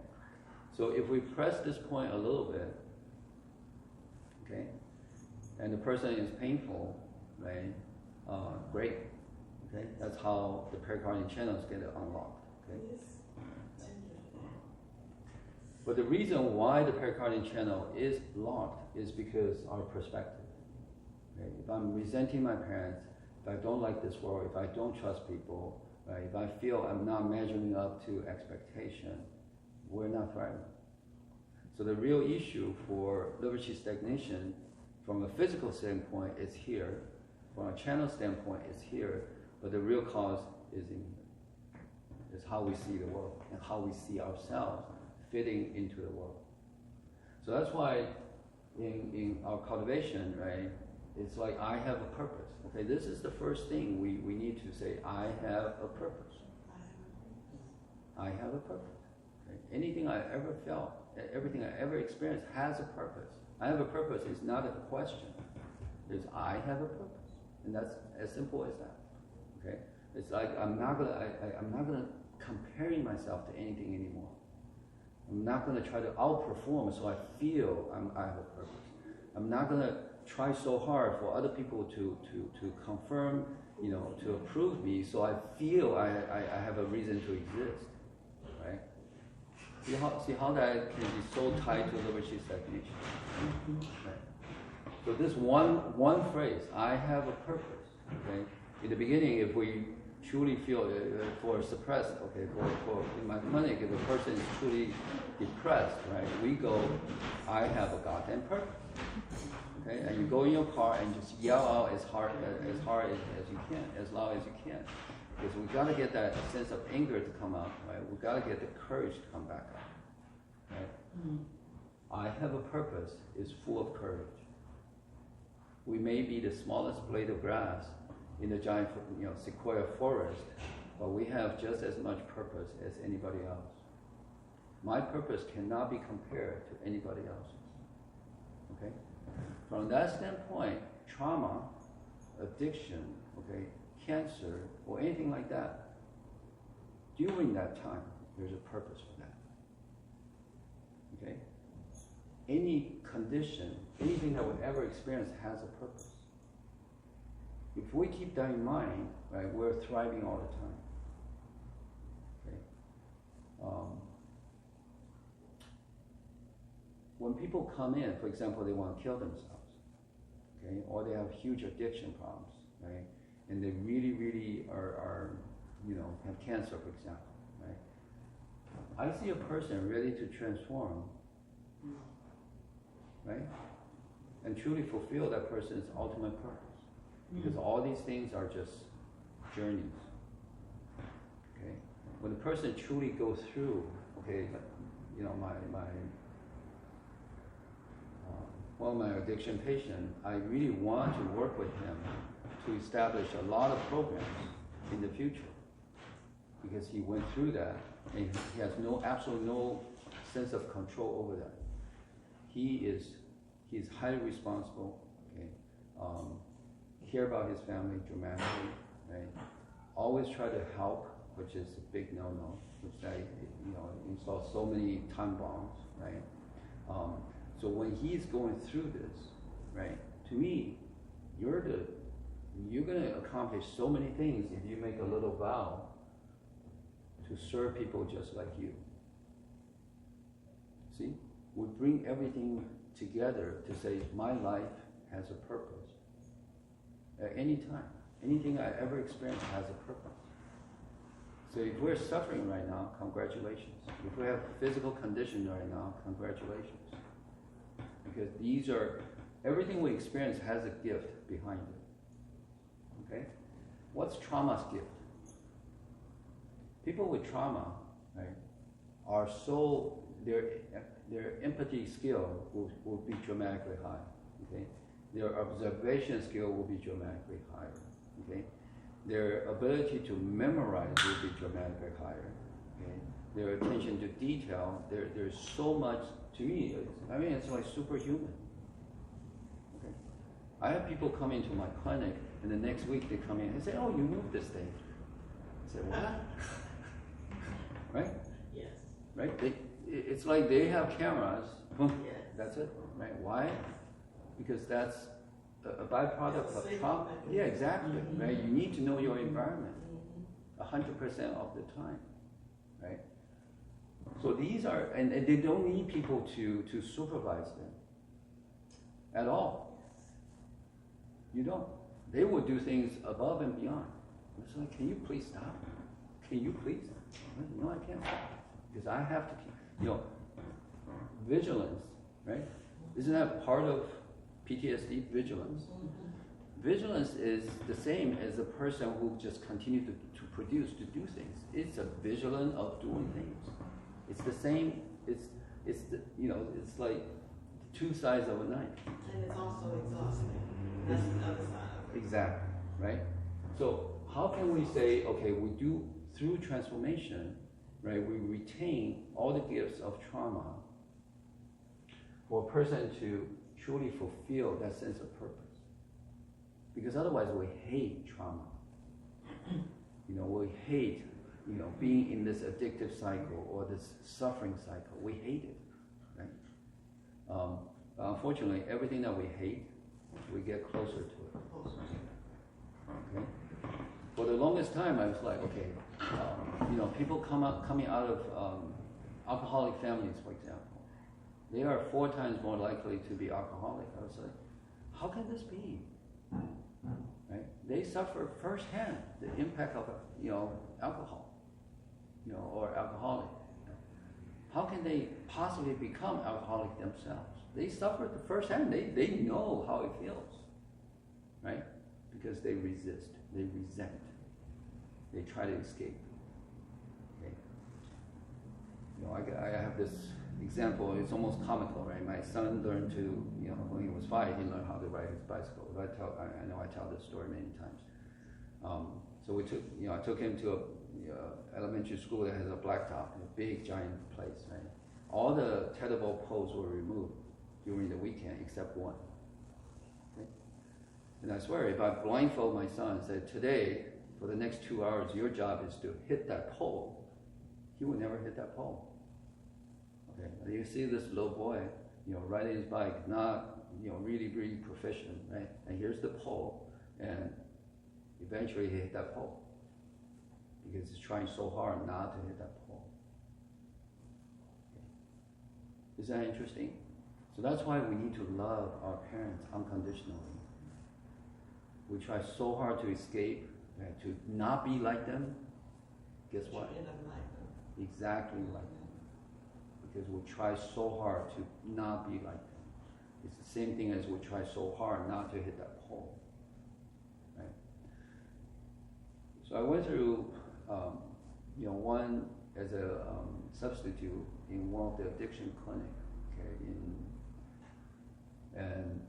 So if we press this point a little bit, okay, and the person is painful, right? Great. Okay, that's how the pericardial channels get unlocked. Okay. But the reason why the pericardial channel is locked is because our perspective. Okay? If I'm resenting my parents, if I don't like this world, if I don't trust people, right? If I feel I'm not measuring up to expectation, we're not thriving. So the real issue for liver qi stagnation, from a physical standpoint, is here. From a channel standpoint, it's here. But the real cause is in here. It's how we see the world and how we see ourselves fitting into the world. So that's why in our cultivation, right, it's like I have a purpose. Okay, this is the first thing we need to say, I have a purpose. I have a purpose. Okay? Anything I ever felt, everything I ever experienced has a purpose. I have a purpose is not a question. It's I have a purpose. And that's as simple as that. Okay? It's like I'm not gonna comparing myself to anything anymore. I'm not gonna try to outperform so I feel I have a purpose. I'm not gonna try so hard for other people to confirm, to approve me so I feel I have a reason to exist. Right? See how that can be so tied to liver qi stagnation. Right? So this one phrase, I have a purpose. Okay? In the beginning, if we truly feel for suppressed, okay, for in my clinic, if a person is truly depressed, right, we go, I have a goddamn purpose. Okay? And you go in your car and just yell out as hard as you can, as loud as you can. Because we gotta get that sense of anger to come out, right? We gotta get the courage to come back up. Right? Mm-hmm. I have a purpose is full of courage. We may be the smallest blade of grass in the giant, sequoia forest, but we have just as much purpose as anybody else. My purpose cannot be compared to anybody else's. Okay? From that standpoint, trauma, addiction, okay, cancer, or anything like that, during that time, there's a purpose for that. Okay? Any condition, anything that we ever experience has a purpose. If we keep that in mind, right, we're thriving all the time. Okay? When people come in, for example, they want to kill themselves, okay, or they have huge addiction problems, right, and they really, really are have cancer, for example, right. I see a person ready to transform, right, and truly fulfill that person's ultimate purpose. Because all these things are just journeys. Okay, when the person truly goes through, okay, my addiction patient, I really want to work with him to establish a lot of programs in the future, because he went through that and he has absolutely no sense of control over that. He's highly responsible. Okay. Care about his family dramatically, right? Always try to help, which is a big no-no, which I, install so many time bombs, right? So when he's going through this, right? To me, you're gonna accomplish so many things if you make a little vow to serve people just like you. See, we bring everything together to say my life has a purpose. At any time, anything I ever experienced has a purpose. So if we're suffering right now, congratulations. If we have physical condition right now, congratulations. Because these are, everything we experience has a gift behind it. Okay? What's trauma's gift? People with trauma, right, are so, their empathy skill will be dramatically high. Okay? Their observation skill will be dramatically higher. Okay? Their ability to memorize will be dramatically higher. Okay? Their attention to detail, there's so much, to me, it's like superhuman. Okay? I have people come into my clinic, and the next week they come in and say, oh, you moved this thing. I say, what? Right? Yes. Right? It's like they have cameras. Yes. That's it. Right? Why? Because that's a byproduct of trauma. Yeah, exactly. Right? You need to know your environment 100% of the time. Right? So these are, and they don't need people to supervise them at all. You don't. They will do things above and beyond. It's like, can you please stop? Can you please? No, I can't stop. Because I have to keep, vigilance, right? Isn't that part of PTSD? Vigilance. Vigilance is the same as a person who just continues to produce, to do things. It's a vigilant of doing things. It's the same, it's like two sides of a knife. And it's also exhausting. That's the other side of it. Exactly, right? So how can we say, okay, we do, through transformation, right, we retain all the gifts of trauma for a person to truly fulfill that sense of purpose. Because otherwise we hate trauma. We hate, being in this addictive cycle or this suffering cycle. We hate it, right? Unfortunately, everything that we hate, we get closer to it. Okay? For the longest time, I was like, okay, people coming out of alcoholic families, for example, they are 4 times more likely to be alcoholic. I was like, how can this be? Right? They suffer firsthand the impact of alcohol, or alcoholic. How can they possibly become alcoholic themselves? They suffer the firsthand. They know how it feels, right? Because they resist, they resent, they try to escape. Okay. I have this example. It's almost comical, right? My son learned to, when he was 5, he learned how to ride his bicycle. I know I tell this story many times. So I took him to a elementary school that has a blacktop, a big giant place, right? All the tetherball poles were removed during the weekend except one. Okay? And I swear, if I blindfold my son and said, today, for the next 2 hours, your job is to hit that pole, he would never hit that pole. Okay? And you see this little boy, riding his bike, not, really, really proficient, right? And here's the pole, and eventually he hit that pole because he's trying so hard not to hit that pole. Okay. Is that interesting? So that's why we need to love our parents unconditionally. We try so hard to escape, right, to not be like them. Guess what? You end up like them. Exactly like them. Because we try so hard to not be like them. It's the same thing as we try so hard not to hit that pole. Right? So I went through, one as a substitute in one of the addiction clinic, okay, and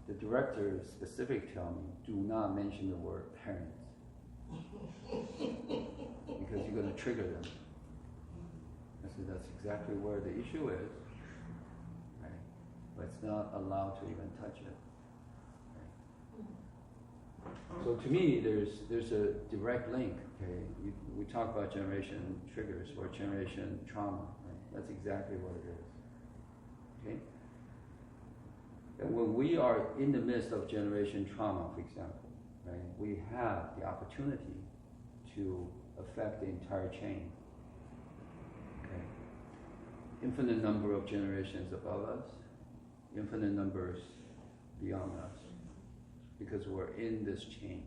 the director specifically tell me, do not mention the word parents. Because you're going to trigger them. I said, that's exactly where the issue is. Right? But it's not allowed to even touch it. Right? So to me, there's a direct link. Okay, we talk about generation triggers or generation trauma. Right? That's exactly what it is. Okay. And when we are in the midst of generation trauma, for example, right, we have the opportunity to affect the entire chain. Okay. Infinite number of generations above us, infinite numbers beyond us, because we're in this chain.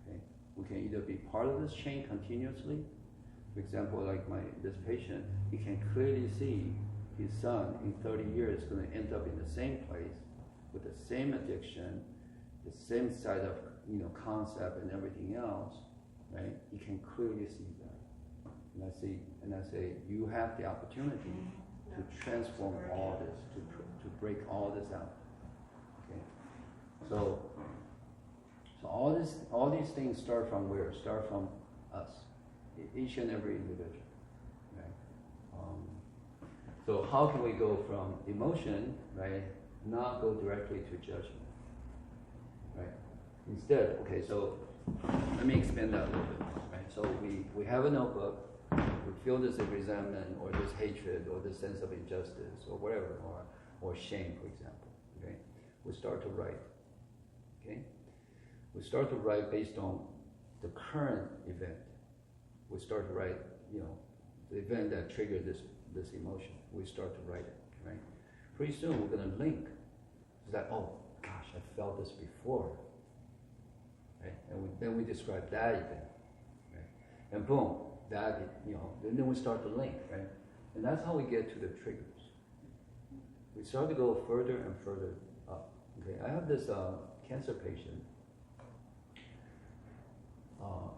Okay, we can either be part of this chain continuously. For example, like this patient, he can clearly see his son in 30 years is going to end up in the same place with the same addiction, the same side of concept and everything else, right? He can clearly see that. And I say, you have the opportunity to transform all this, to break all this out. Okay. So all these things start from where? Start from us, each and every individual. Right? So how can we go from emotion, right, not go directly to judgment, right? Instead, okay, so let me expand that a little bit, right? So we have a notebook, we feel this resentment or this hatred or this sense of injustice or whatever, or shame, for example, okay? We start to write, okay? We start to write based on the current event. We start to write, the event that triggered this emotion. We start to write it, right? Pretty soon we're going to link. It's like, oh gosh, I felt this before, right? And then we describe that event, right? And boom, then we start to link, right? And that's how we get to the triggers. We start to go further and further up. Okay, I have this cancer patient,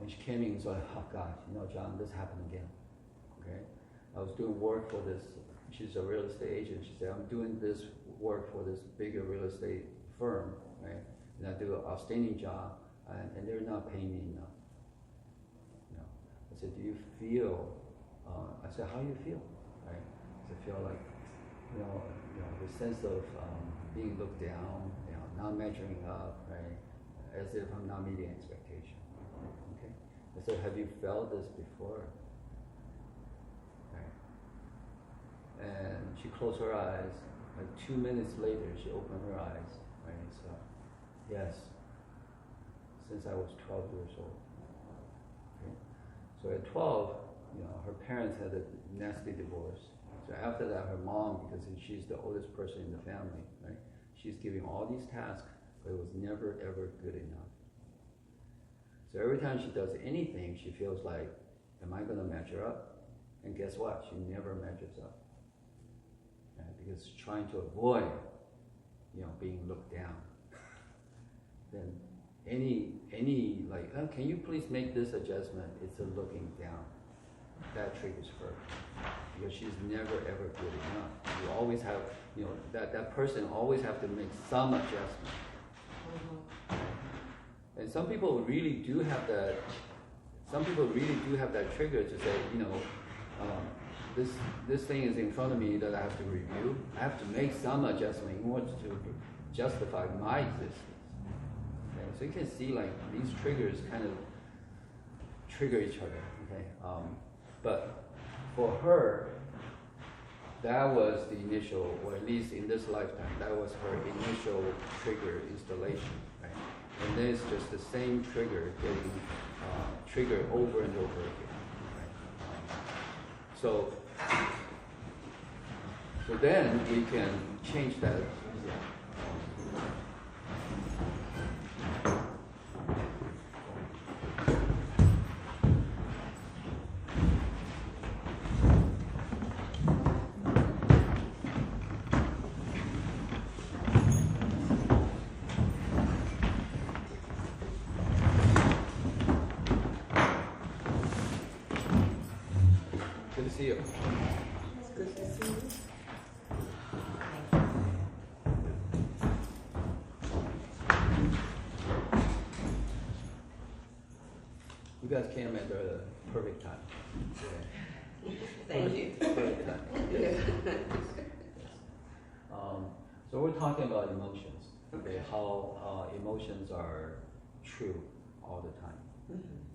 and she came in and said, oh gosh, John, this happened again. Okay, I was doing work for this. She's a real estate agent. She said, I'm doing this work for this bigger real estate firm, right? And I do an outstanding job, and they're not paying me enough. I said, do you feel? I said, how do you feel? Right? Does it feel like, the sense of being looked down, not measuring up, right? As if I'm not meeting expectation. Okay. I said, have you felt this before? Right. And she closed her eyes. Like 2 minutes later, she opened her eyes. Right. So, yes. Since I was 12 years old. Okay. So at 12, her parents had a nasty divorce. So after that, her mom, because she's the oldest person in the family, right? She's giving all these tasks, but it was never ever good enough. So every time she does anything, she feels like, am I going to measure up? And guess what? She never measures up. Right? Because she's trying to avoid, being looked down. Then any like, oh, can you please make this adjustment? It's a looking down. That triggers her. Because she's never ever good enough. You always have, that person always have to make some adjustment. And some people really do have that. Some people really do have that trigger to say, this thing is in front of me that I have to review. I have to make some adjustment in order to justify my existence. Okay? So you can see like these triggers kind of trigger each other. Okay, but for her, that was the initial, or at least in this lifetime, that was her initial trigger installation. Right? And then it's just the same trigger getting triggered over and over again. Right? So then we can change that. Good to see you. It's good to see you. You guys came at the perfect time. Thank you. Perfect time. Yes. Yes. So we're talking about emotions. Okay, how emotions are true all the time,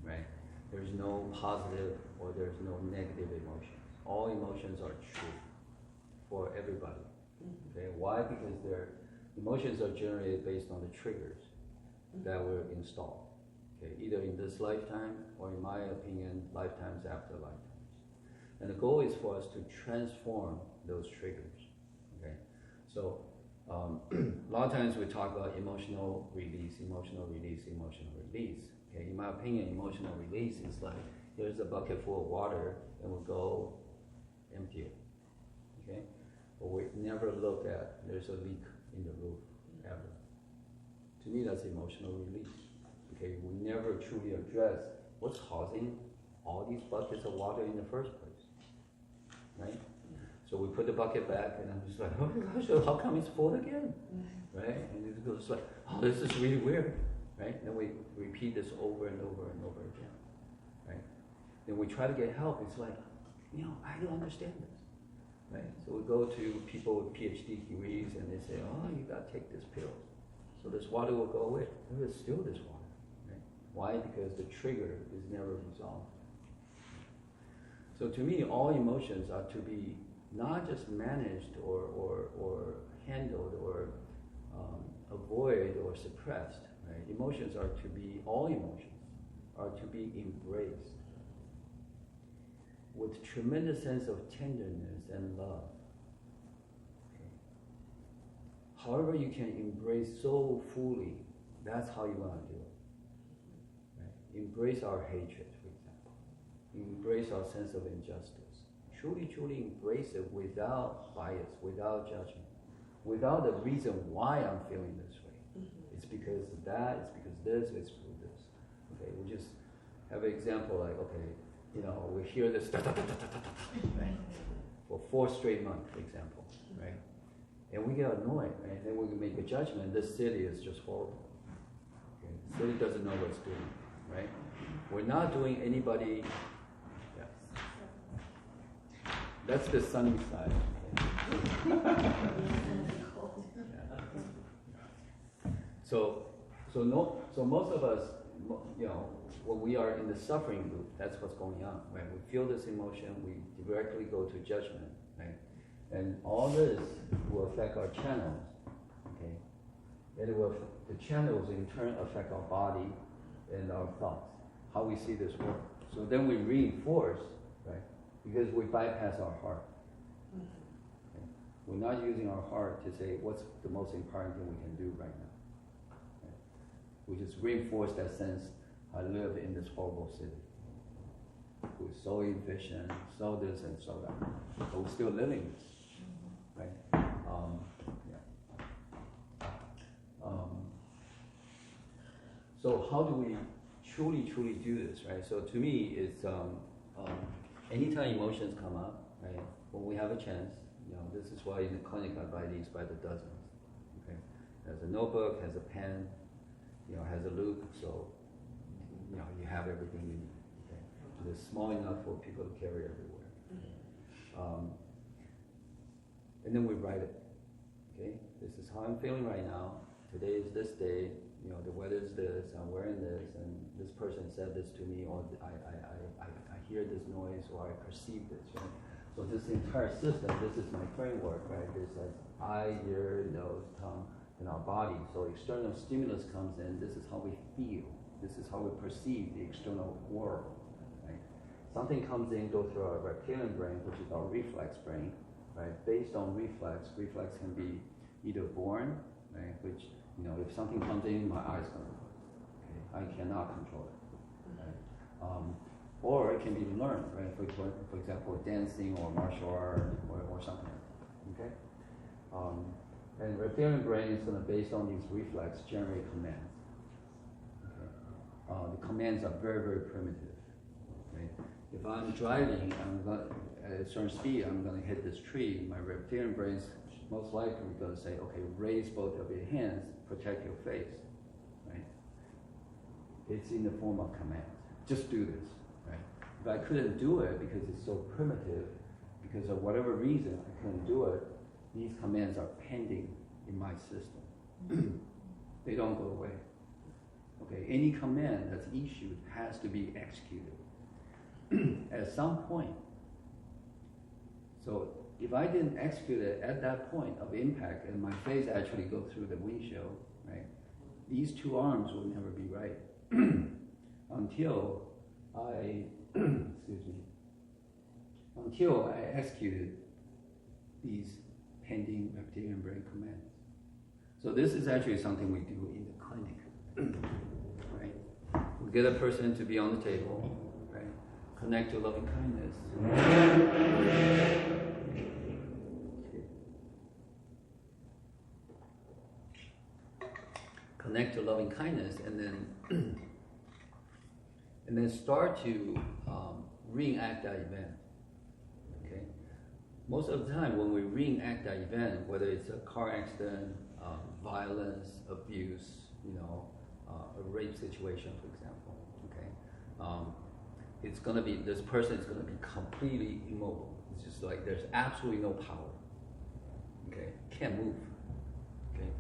right? There's no positive or there's no negative emotions. All emotions are true for everybody. Okay, why? Because emotions are generated based on the triggers that were installed. Okay, either in this lifetime or, in my opinion, lifetimes after lifetimes. And the goal is for us to transform those triggers. Okay, So a lot of times we talk about emotional release, emotional release, emotional release. Okay, in my opinion, emotional release is like here's a bucket full of water and we'll go empty it. Okay, but we never look at there's a leak in the roof ever. To me, that's emotional release. Okay, we never truly address what's causing all these buckets of water in the first place, right? So we put the bucket back, and I'm just like, oh my gosh, how come it's full again, right? And it goes like, oh, this is really weird, right? Then we repeat this over and over and over again, right? Then we try to get help. It's like, I don't understand this, right? So we go to people with PhD degrees, and they say, oh, you got to take this pill, so this water will go away. There is still this water, right? Why? Because the trigger is never resolved. So to me, all emotions are to be not just managed or handled or avoided or suppressed. Right? Emotions are to be, all emotions are to be embraced with tremendous sense of tenderness and love. Okay. However you can embrace so fully, that's how you want to do it. Right? Embrace our hatred, for example. Embrace our sense of injustice. Truly embrace it without bias, without judgment, without the reason why I'm feeling this way. It's because of that, it's because this, it's for this. Okay, we just have an example like, okay, we hear this right? For 4 straight months, for example, right? And we get annoyed, right? Then we can make a judgment, this city is just horrible. Okay? The city doesn't know what it's doing, right? We're not doing anybody. That's the sunny side. So most of us, when we are in the suffering loop, that's what's going on, right? We feel this emotion, we directly go to judgment, right? And all this will affect our channels, okay? And the channels in turn affect our body and our thoughts, how we see this world. So then we reinforce, right? Because we bypass our heart. Okay? We're not using our heart to say what's the most important thing we can do right now. Okay? We just reinforce that sense, I live in this horrible city. We're so inefficient, so this and so that. But we're still living this. Right? So how do we truly do this, right? So to me, it's anytime emotions come up, right? When we have a chance, this is why in the clinic I buy these by the dozens. Okay, has a notebook, has a pen, has a loop, so you have everything you need. Okay, and it's small enough for people to carry everywhere. And then we write it. Okay, this is how I'm feeling right now. Today is this day. The weather is this. I'm wearing this, and this person said this to me, or I hear this noise, or I perceive this. Right? So this entire system, this is my framework, right? This is eye, ear, nose, tongue, and our body. So external stimulus comes in. This is how we feel. This is how we perceive the external world. Right? Something comes in, goes through our reptilian brain, which is our reflex brain. Right? Based on reflex can be either born, right? Which if something comes in, my eyes come. Okay, I cannot control it. Right? Or it can be learned, right? For example, dancing or martial art or something. Okay. And reptilian brain is going to, based on these reflex, generate commands. Okay. The commands are very, very primitive. Okay. If I'm driving, at a certain speed, I'm going to hit this tree. My reptilian brain is most likely going to say, okay, raise both of your hands, protect your face, right? It's in the form of commands. Just do this, right? If I couldn't do it because it's so primitive, because of whatever reason I couldn't do it, these commands are pending in my system. They don't go away. Okay, any command that's issued has to be executed at some point. So if I didn't execute it at that point of impact and my face actually go through the windshield, right, these two arms will never be right until I, until I executed these pending reptilian brain commands. So this is actually something we do in the clinic, right? We get a person to be on the table, right? Connect to loving kindness. Connect to loving kindness, and then start to reenact that event. Okay. Most of the time, when we reenact that event, whether it's a car accident, violence, abuse, a rape situation, for example. Okay. It's gonna be, this person is gonna be completely immobile. It's just like there's absolutely no power. Okay. Can't move. Okay.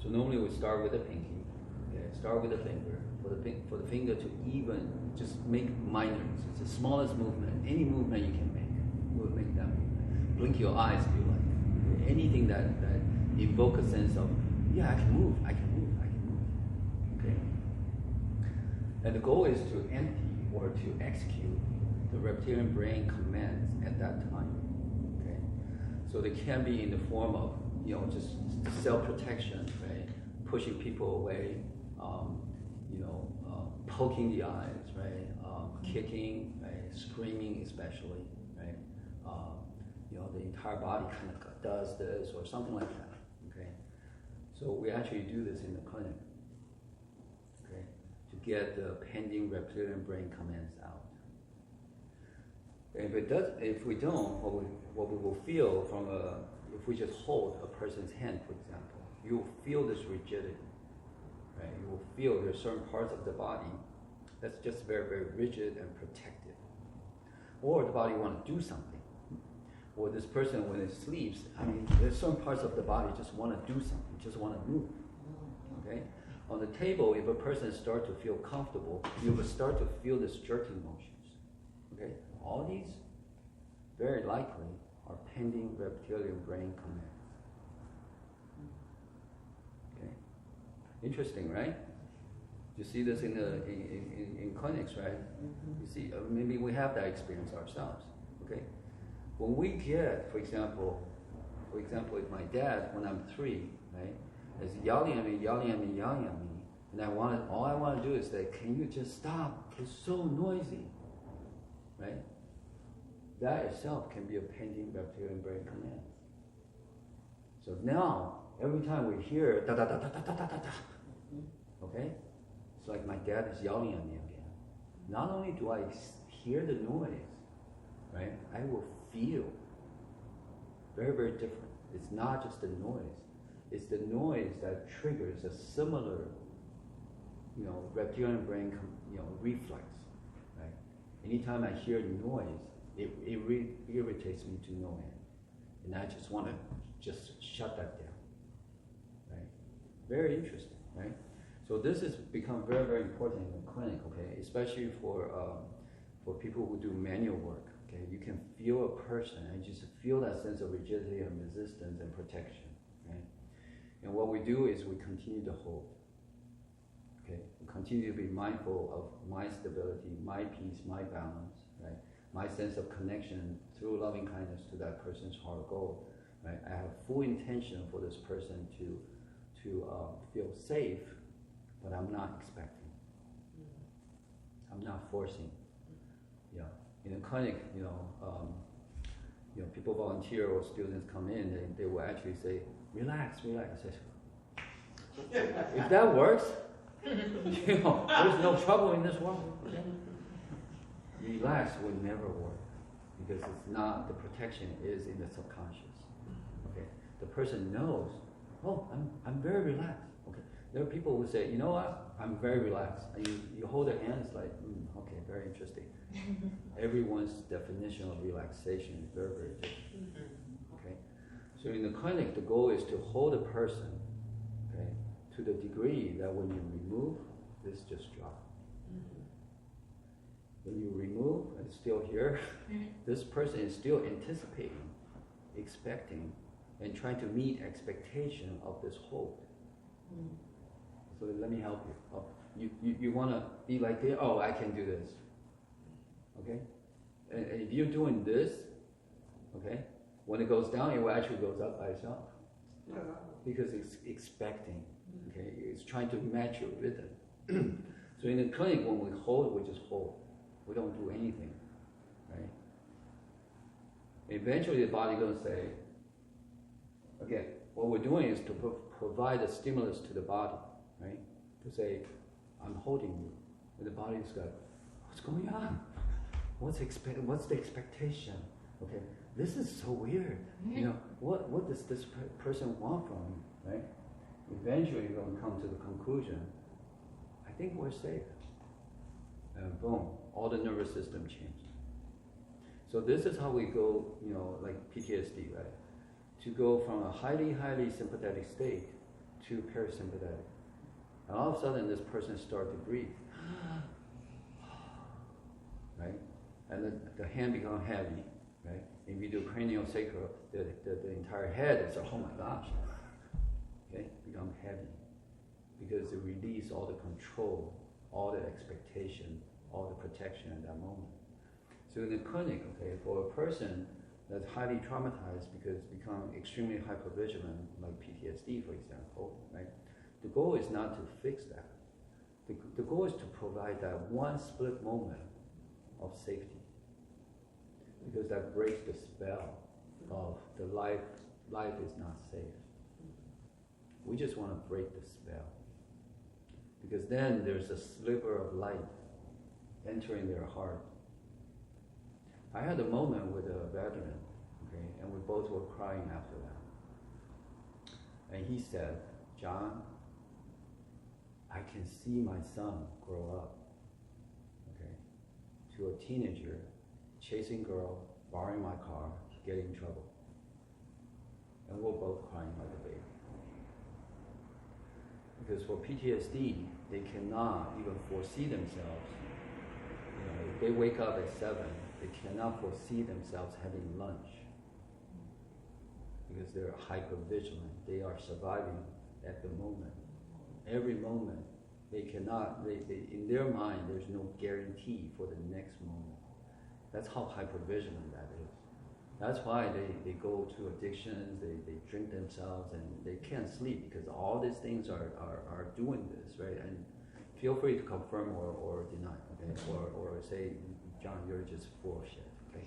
So normally we start with the pinky. Okay. Start with the finger. For the finger to even just make minor, it's the smallest movement. Any movement you can make, will make that movement. Blink your eyes if you like. Anything that evoke a sense of, yeah, I can move. Okay. And the goal is to empty or to execute the reptilian brain commands at that time. Okay. So they can be in the form of, just self-protection, right? Pushing people away. Poking the eyes, right? Kicking, right? Screaming, especially, right? The entire body kind of does this or something like that. Okay, so we actually do this in the clinic. Okay, to get the pending reptilian brain commands out. If we don't, what we will feel if we just hold a person's hand, for example, you will feel this rigidity. Right? You will feel there's certain parts of the body that's just very, very rigid and protective. Or the body want to do something. Or this person, when it sleeps, there's certain parts of the body just want to do something, just want to move. Okay? On the table, if a person starts to feel comfortable, you will start to feel this jerking motions. Okay? All these, very likely, are pending reptilian brain commands. Interesting, right? You see this in clinics, right? Mm-hmm. You see, maybe we have that experience ourselves. Okay, when we get, for example, with my dad when I'm 3, right, is yelling at me, and all I want to do is say, "Can you just stop? It's so noisy," right? That itself can be a pending reptilian brain command. So now, every time we hear da da da da da da da da. Okay? It's like my dad is yelling at me again. Not only do I hear the noise, right? I will feel very, very different. It's not just the noise. It's the noise that triggers a similar, reptilian brain, reflex, right? Anytime I hear noise, it irritates me to no end. And I just want to just shut that down, right? Very interesting, right? So this has become very, very important in the clinic, okay? Especially for people who do manual work, okay? You can feel a person and just feel that sense of rigidity and resistance and protection, right? And what we do is we continue to hold, okay? We continue to be mindful of my stability, my peace, my balance, right? My sense of connection through loving kindness to that person's heart goal, right? I have full intention for this person to feel safe, but I'm not expecting. I'm not forcing. Yeah. In a clinic, people volunteer or students come in, they will actually say, relax. I say, if that works, there's no trouble in this world. Okay? Relax would never work because it's not, the protection is in the subconscious. Okay? The person knows, I'm very relaxed. Okay? There are people who say, you know what, I'm very relaxed. And you hold their hands like, okay, very interesting. Everyone's definition of relaxation is very, very different. Okay? So in the clinic, the goal is to hold a person, okay, to the degree that when you remove, this just drops. When you remove and it's still here, this person is still anticipating, expecting, and trying to meet expectation of this hold. So let me help you. You want to be like this? Oh, I can do this. Okay? And if you're doing this, okay, When it goes down, it will actually goes up by itself Yeah. because it's expecting. Okay, it's trying to match your rhythm. So in the clinic, when we hold, we just hold. We don't do anything, right? Eventually, the body going to say, again, what we're doing is to provide a stimulus to the body, right? To say, I'm holding you. And the body is like, what's going on? What's the expectation? Okay, this is so weird. You know, what does this person want from me, right? Eventually, you're going to come to the conclusion, I think we're safe. And boom, all the nervous system changed. So this is how we go, you know, like PTSD, right? To go from a highly, highly sympathetic state to parasympathetic. And all of a sudden, this person starts to breathe. Right? And then the hand becomes heavy, right? If you do cranial sacral, the entire head is, oh my gosh, okay, become heavy. Because it releases all the control, all the expectation, all the protection at that moment. So in the clinic, okay, for a person that's highly traumatized because become extremely hypervigilant, like PTSD, for example, right? The goal is not to fix that. The goal is to provide that one split moment of safety, because that breaks the spell of the life is not safe. We just want to break the spell, because then there's a sliver of light entering their heart. I had a moment with a veteran, okay, and we both were crying after that. And he said, John, I can see my son grow up, okay, to a teenager, chasing girl, borrowing my car, getting in trouble. And we're both crying like a baby. Because for PTSD, they cannot even foresee themselves. You know, if they wake up at 7, they cannot foresee themselves having lunch. Because they're hyper vigilant. They are surviving at the moment. Every moment, they cannot, in their mind, there's no guarantee for the next moment. That's how hyper vigilant that is. That's why they go to addictions, they drink themselves, and they can't sleep because all these things are doing this, right? And feel free to confirm or deny, okay? Or say, John, you're just full of shit, okay?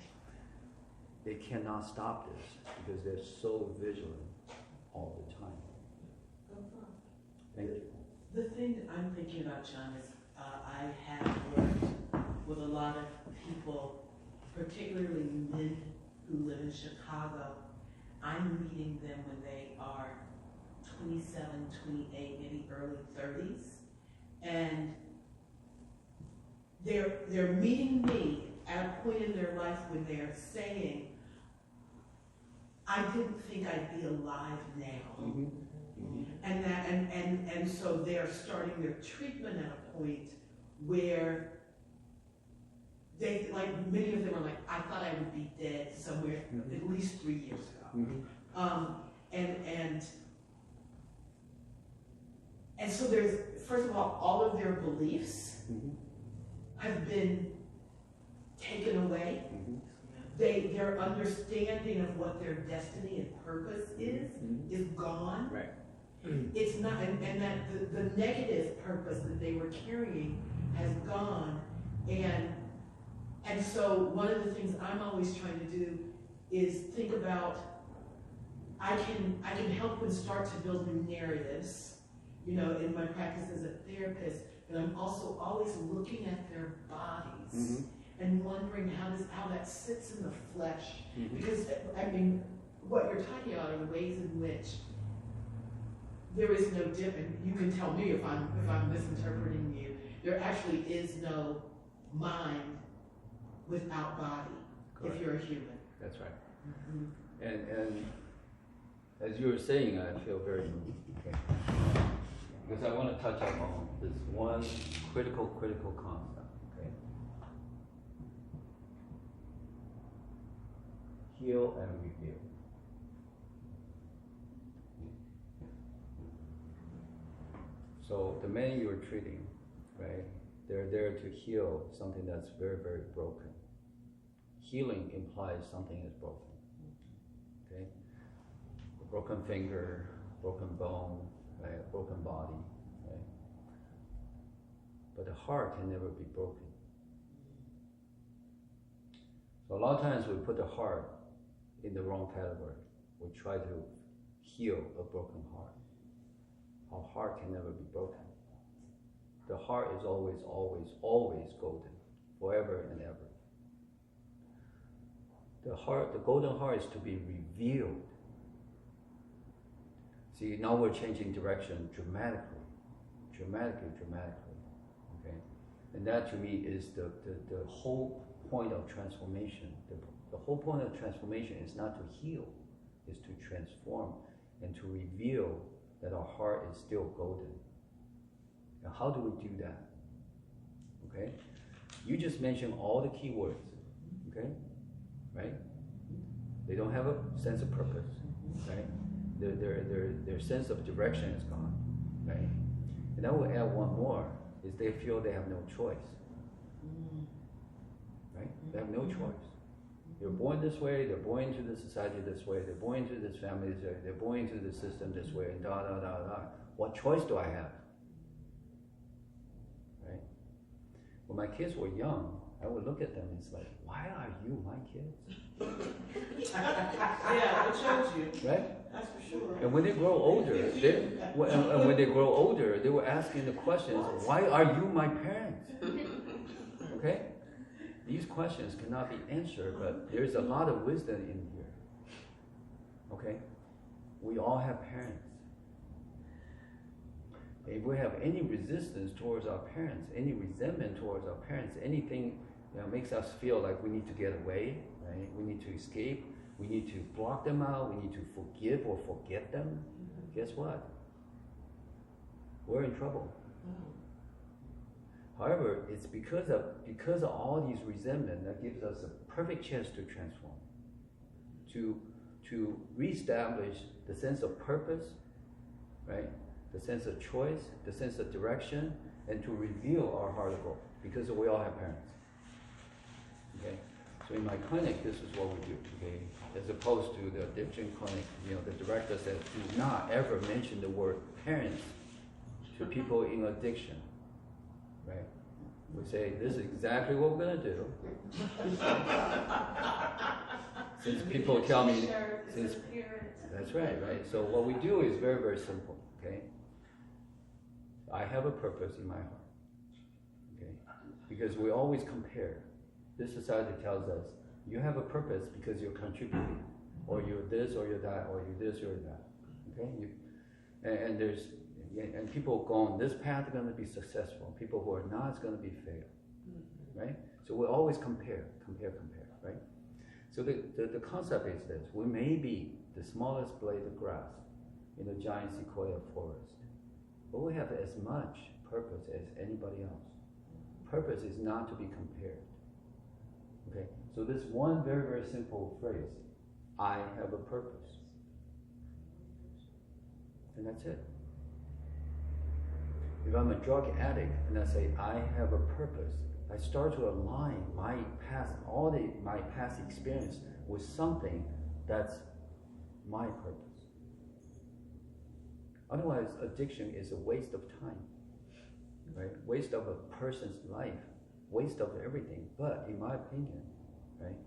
They cannot stop this because they're so vigilant all the time. Thank you. The thing that I'm thinking about, John, is I have worked with a lot of people, particularly men who live in Chicago. I'm meeting them when they are 27, 28, maybe early 30s. And they're meeting me at a point in their life when they're saying, I didn't think I'd be alive now. Mm-hmm. And so they're starting their treatment at a point where they, like, many of them are like, I thought I would be dead somewhere at least 3 years ago. Mm-hmm. And so there's, first of all of their beliefs have been taken away. Their understanding of what their destiny and purpose is gone. Right. It's not, and that the negative purpose that they were carrying has gone. And so one of the things I'm always trying to do is think about, I can help them start to build new narratives, you know, in my practice as a therapist, but I'm also always looking at their bodies and wondering how that sits in the flesh. Because, I mean, what you're talking about are the ways in which there is no difference. You can tell me if I'm misinterpreting you. There actually is no mind without body. Correct. If you're a human. That's right. And as you were saying, I feel very moved. Okay. Because I want to touch on this one critical concept. Okay. Heal and reveal. So the men you're treating, right, they're there to heal something that's very, very broken. Healing implies something is broken. broken finger, broken bone, right? Broken body, right? But the heart can never be broken. So a lot of times we put the heart in the wrong category. We try to heal a broken heart. Our heart can never be broken. The heart is always, always, always golden, forever and ever. The heart, the golden heart is to be revealed. See, now we're changing direction dramatically, okay? And that to me is the whole point of transformation. The whole point of transformation is not to heal, is to transform and to reveal that our heart is still golden. Now, how do we do that? Okay? You just mentioned all the key words, okay? Right? They don't have a sense of purpose, right? Their sense of direction is gone, right? And I will add one more, is they feel they have no choice, right? They have no choice. They're born this way, they're born into the society this way, they're born into this family this way, they're born into the system this way, and da da da da. What choice do I have? Right? When my kids were young, I would look at them and it's like, why are you my kids? Yeah, it shows you. Right? That's for sure. And when they grow older, when they grow older, they were asking the questions, why are you my parents? Okay? These questions cannot be answered, but there's a lot of wisdom in here. Okay? We all have parents. If we have any resistance towards our parents, any resentment towards our parents, anything makes us feel like we need to get away, right? We need to escape, we need to block them out, we need to forgive or forget them, guess what? We're in trouble. However, it's because of all these resentment that gives us a perfect chance to transform, to reestablish the sense of purpose, right? The sense of choice, the sense of direction, and to reveal our heart of gold, because we all have parents. Okay, so in my clinic, this is what we do. Okay, as opposed to the addiction clinic, the director said, do not ever mention the word parents to people in addiction. Right? We say, this is exactly what we're going to do. Since people tell me, that's right, right? So what we do is very, very simple, okay? I have a purpose in my heart, okay? Because we always compare. This society tells us, you have a purpose because you're contributing, or you're this, or you're that, or you're this, or you're that, okay? And people go on this path are going to be successful. People who are not is going to be fail, right? So we always compare, right? So the concept is this: we may be the smallest blade of grass in a giant sequoia forest, but we have as much purpose as anybody else. Purpose is not to be compared. Okay. So this one very, very simple phrase: I have a purpose, and that's it. If I'm a drug addict and I say, I have a purpose, I start to align my past, my past experience with something that's my purpose. Otherwise, addiction is a waste of time, right? Waste of a person's life, waste of everything. But in my opinion, right,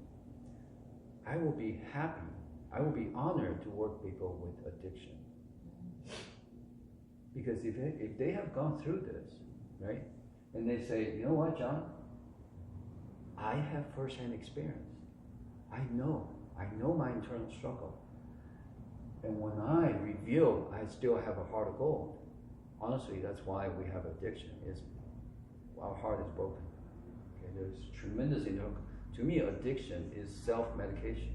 I will be happy, I will be honored to work with people with addiction. Because if they have gone through this, right, and they say, you know what, John, I have first-hand experience. I know my internal struggle. And when I reveal I still have a heart of gold, honestly, that's why we have addiction, is our heart is broken. Okay, there's tremendous to me, addiction is self-medication,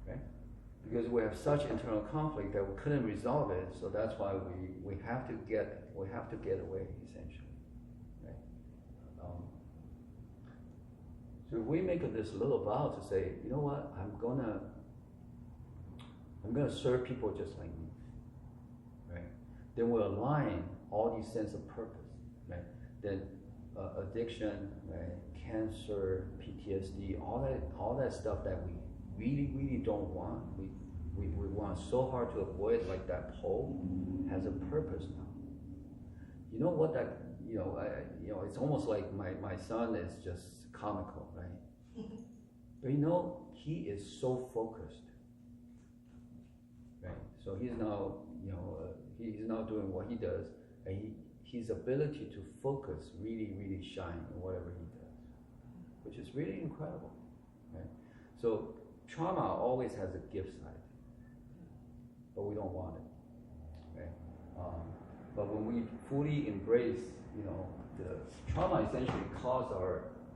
right? Because we have such internal conflict that we couldn't resolve it, so that's why we have to get away, essentially, right? So if we make this little vow to say, you know what, I'm gonna serve people just like me, right? Then we'll align all these sense of purpose, right? Then addiction, right? Cancer, PTSD, all that stuff that we really, really don't want, we want so hard to avoid, like that pole has a purpose now. You know what that, it's almost like my son is just comical, right? But he is so focused, right? So he's now, he's now doing what he does, and his ability to focus really, really shine in whatever he does, which is really incredible, right? So trauma always has a gift side, but we don't want it, right? But when we fully embrace, the trauma essentially caused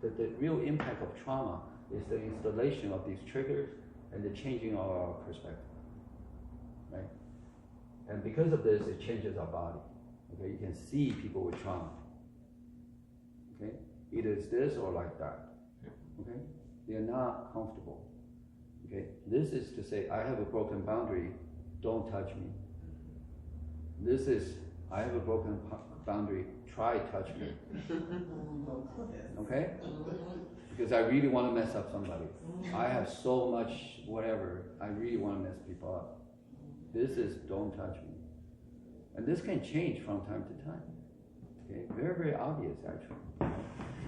the real impact of trauma is the installation of these triggers and the changing of our perspective, right? And because of this, it changes our body. Okay, you can see people with trauma. Okay, either it's this or like that. Okay, they are not comfortable. Okay, this is to say, I have a broken boundary, don't touch me. This is, I have a broken boundary, try touch me. Okay? Because I really want to mess up somebody. I have so much whatever, I really want to mess people up. This is, don't touch me. And this can change from time to time. Okay? Very, very obvious actually.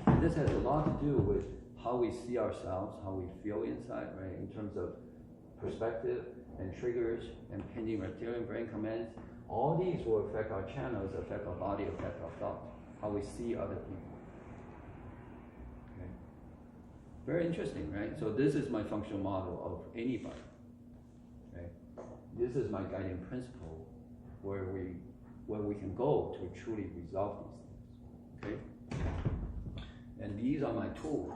And this has a lot to do with how we see ourselves, how we feel inside, right? In terms of perspective and triggers and pending reptilian brain commands. All these will affect our channels, affect our body, affect our thoughts, how we see other people. Okay. Very interesting, right? So this is my functional model of anybody. Okay. This is my guiding principle where we can go to truly resolve these things. Okay? And these are my tools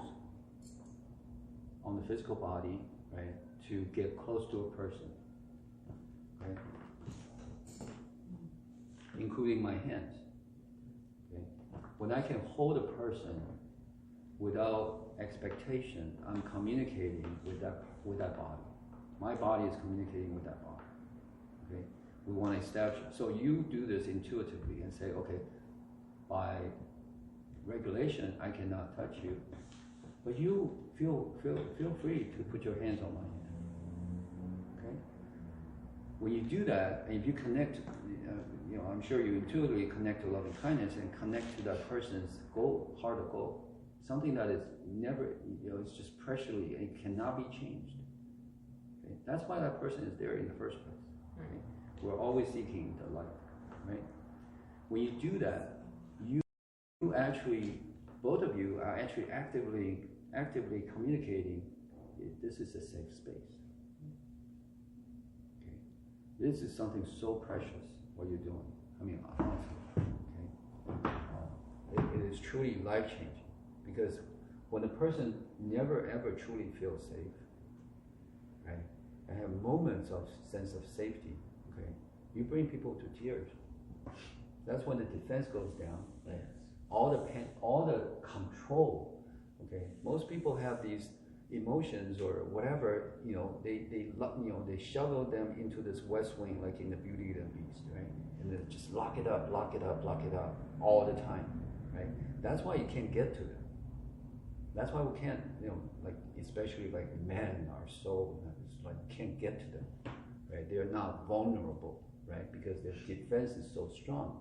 on the physical body, right, to get close to a person. Okay? Including my hands. Okay? When I can hold a person without expectation, I'm communicating with that body. My body is communicating with that body. Okay? We want to establish. So you do this intuitively and say, okay, by regulation, I cannot touch you, but you feel free to put your hands on my hand. Okay? When you do that, and if you connect, I'm sure you intuitively connect to loving kindness and connect to that person's goal, heart of goal, something that is never, it's just pressurely and it cannot be changed. Okay? That's why that person is there in the first place. Okay? We're always seeking the light, right? When you do that, you actually, both of you are actually actively communicating. This is a safe space. Okay? This is something so precious. What you're doing. I mean, honestly, okay? It is truly life-changing because when a person never ever truly feels safe, right, and have moments of sense of safety, okay, you bring people to tears. That's when the defense goes down. Right? Yes. All the pain, all the control. Okay, most people have these emotions or whatever, they shovel them into this West Wing like in the Beauty and the Beast, right? And then just lock it up all the time, right? That's why you can't get to them. That's why we can't, like especially like men are so like can't get to them, right? They're not vulnerable, right? Because their defense is so strong,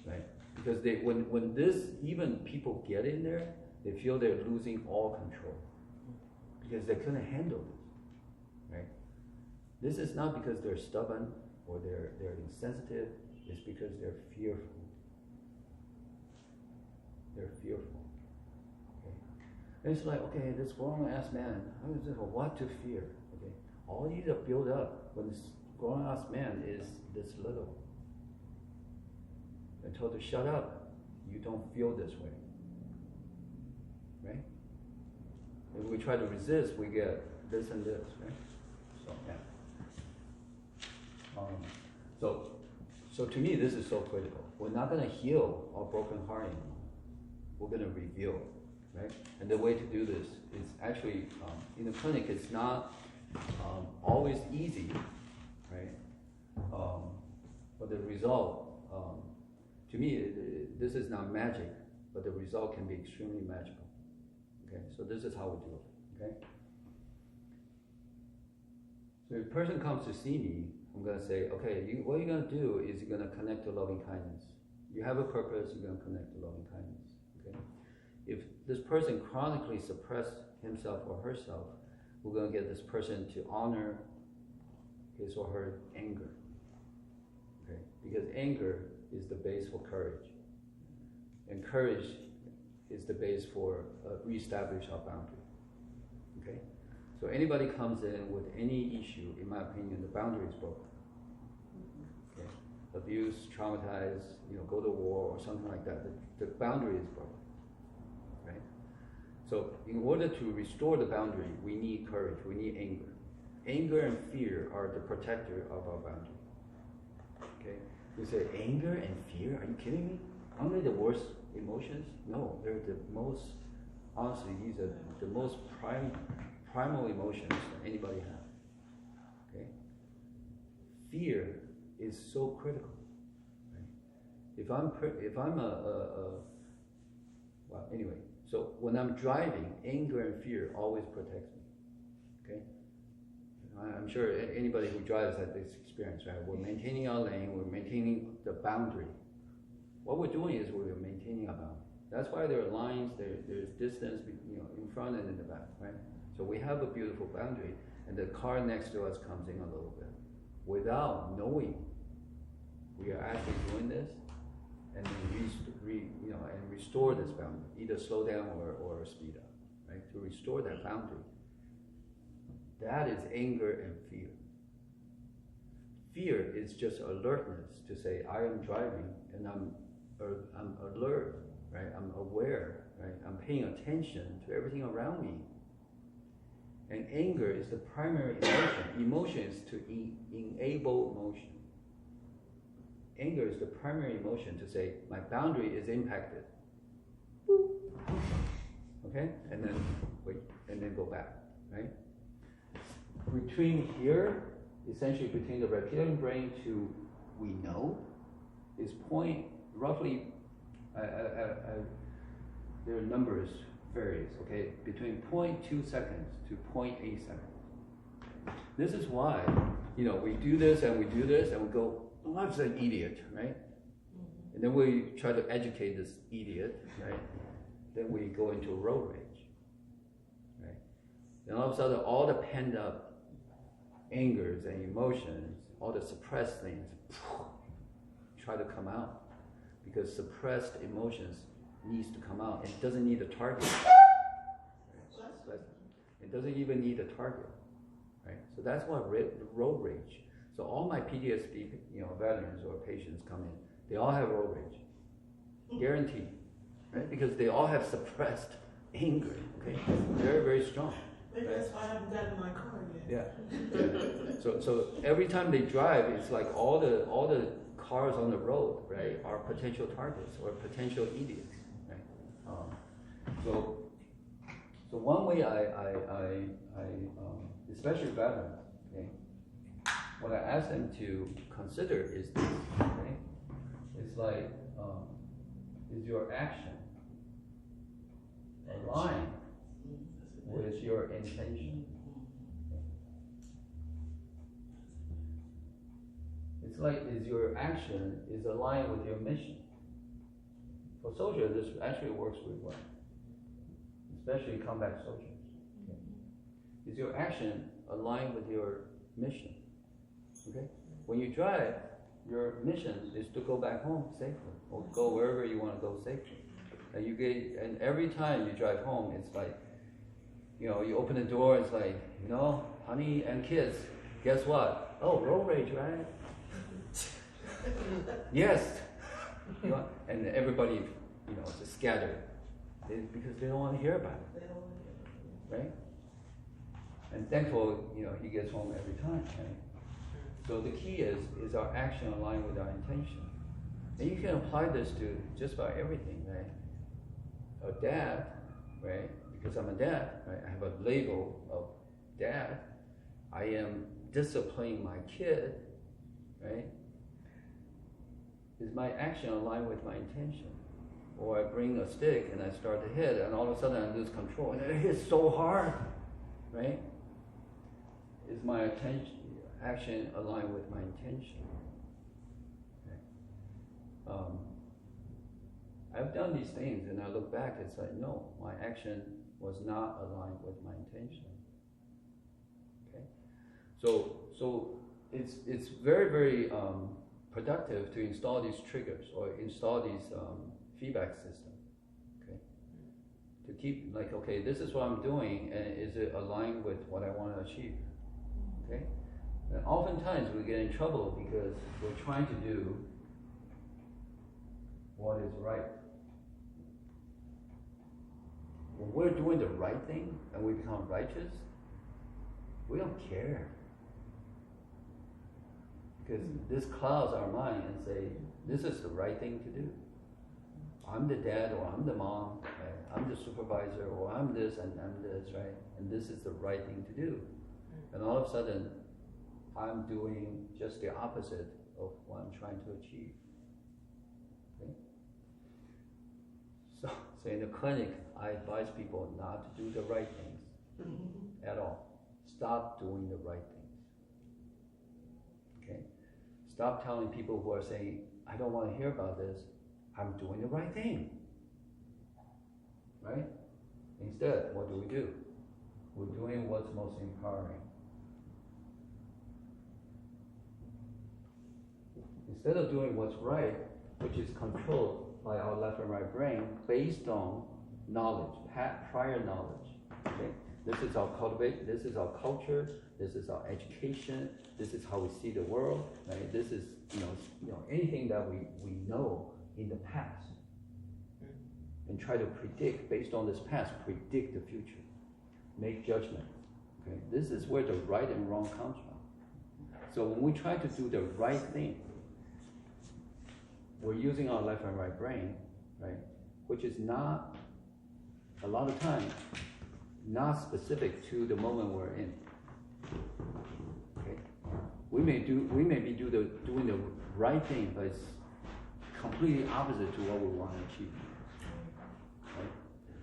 right? Because when this even people get in there, they feel they're losing all control. Because they couldn't handle this, right? This is not because they're stubborn or they're insensitive. It's because they're fearful. They're fearful. Okay? And it's like, okay, this grown-ass man, what to fear? Okay, all these are built up when this grown-ass man is this little. They're told to shut up. You don't feel this way, right? When we try to resist, we get this and this, right? So, yeah. So to me, this is so critical. We're not going to heal our broken heart anymore. We're going to reveal it, right? And the way to do this is actually, in the clinic, it's not always easy, right? But the result, to me, this is not magic, but the result can be extremely magical. Okay, so this is how we do it, okay? So if a person comes to see me, I'm going to say, okay, what you're going to do is you're going to connect to loving kindness. You have a purpose, you're going to connect to loving kindness. Okay? If this person chronically suppressed himself or herself, we're going to get this person to honor his or her anger. Okay? Because anger is the base for courage. And courage is the base for reestablish our boundary. Okay? So anybody comes in with any issue, in my opinion, the boundary is broken. Okay? Abuse, traumatized, go to war or something like that. The boundary is broken. Right? So in order to restore the boundary, we need courage, we need anger. Anger and fear are the protector of our boundary. Okay? You say, anger and fear? Are you kidding me? Aren't they the worst emotions? No, they're the most, honestly, these are the most primal emotions that anybody has. Okay? Fear is so critical. Right? If I'm well, anyway, so when I'm driving, anger and fear always protects me. Okay? I'm sure anybody who drives has this experience, right? We're maintaining our lane, we're maintaining the boundary. What we're doing is we're maintaining our boundary. That's why there are lines, there's distance, in front and in the back, right? So we have a beautiful boundary, and the car next to us comes in a little bit. Without knowing, we are actually doing this, and then and restore this boundary, either slow down or speed up, right? To restore that boundary. That is anger and fear. Fear is just alertness to say, I am driving and I'm alert, right? I'm aware, right? I'm paying attention to everything around me. And anger is the primary emotion. Emotion is to enable motion. Anger is the primary emotion to say, my boundary is impacted. Okay? And then wait, and then go back, right? Between here, essentially between the reptilian brain to we know, is roughly, there are numbers, varies, okay, between 0.2 seconds to 0.8 seconds. This is why, we do this and we go, oh, I'm an idiot, right? And then we try to educate this idiot, right? Then we go into road rage, right? Then all of a sudden, all the pent up angers and emotions, all the suppressed things, try to come out. Because suppressed emotions needs to come out. It doesn't need a target. Right? It doesn't even need a target. Right? So that's why road rage. So all my PTSD, veterans or patients come in, they all have road rage. Guaranteed. Right? Because they all have suppressed anger. Okay? Very, very strong. Maybe that's why I haven't gotten my car yet. Yeah. So every time they drive, it's like all the cars on the road, right, are potential targets or potential idiots, right? So one way I especially veterans, okay, what I ask them to consider is this, okay? It's like, is your action aligned with your intention? It's like, is your action is aligned with your mission? For soldiers, this actually works really well, especially combat soldiers. Okay? Is your action aligned with your mission? Okay? When you drive, your mission is to go back home safely, or go wherever you want to go safely. And every time you drive home, it's like, you open the door, it's like, honey and kids, guess what? Oh, road rage, right? Yes. And everybody, just scattered because they don't want to hear about it, right? And thankfully, he gets home every time, right? So the key is our action aligned with our intention. And you can apply this to just about everything, right? A dad, right? Because I'm a dad, right? I have a label of dad. I am disciplining my kid, right? Is my action aligned with my intention? Or I bring a stick and I start to hit, and all of a sudden I lose control, and it hits so hard, right? Is my attention, action align with my intention? Okay. I've done these things and I look back, it's like, no, my action was not aligned with my intention. Okay? So it's very, very productive to install these triggers or install these feedback system. Okay? To keep like, okay, this is what I'm doing, and is it aligned with what I want to achieve? Okay? And oftentimes we get in trouble because we're trying to do what is right. When we're doing the right thing and we become righteous, we don't care. Because this clouds our mind and say, this is the right thing to do. I'm the dad, or I'm the mom, right? I'm the supervisor, or I'm this and I'm this, right? And this is the right thing to do. And all of a sudden, I'm doing just the opposite of what I'm trying to achieve. Okay? So in the clinic, I advise people not to do the right things at all. Stop doing the right things. Okay? Stop telling people who are saying, I don't want to hear about this, I'm doing the right thing. Right? Instead, what do? We're doing what's most empowering. Instead of doing what's right, which is controlled by our left and right brain based on knowledge, prior knowledge. Okay? This is our cultivate, this is our culture, this is our education, this is how we see the world, right? This is, anything that we know in the past. And try to predict, based on this past, predict the future. Make judgment. Okay? This is where the right and wrong comes from. So when we try to do the right thing, we're using our left and right brain, right? Which is not, a lot of times, not specific to the moment we're in. Okay? We may be doing the right thing, but it's completely opposite to what we want to achieve. Right?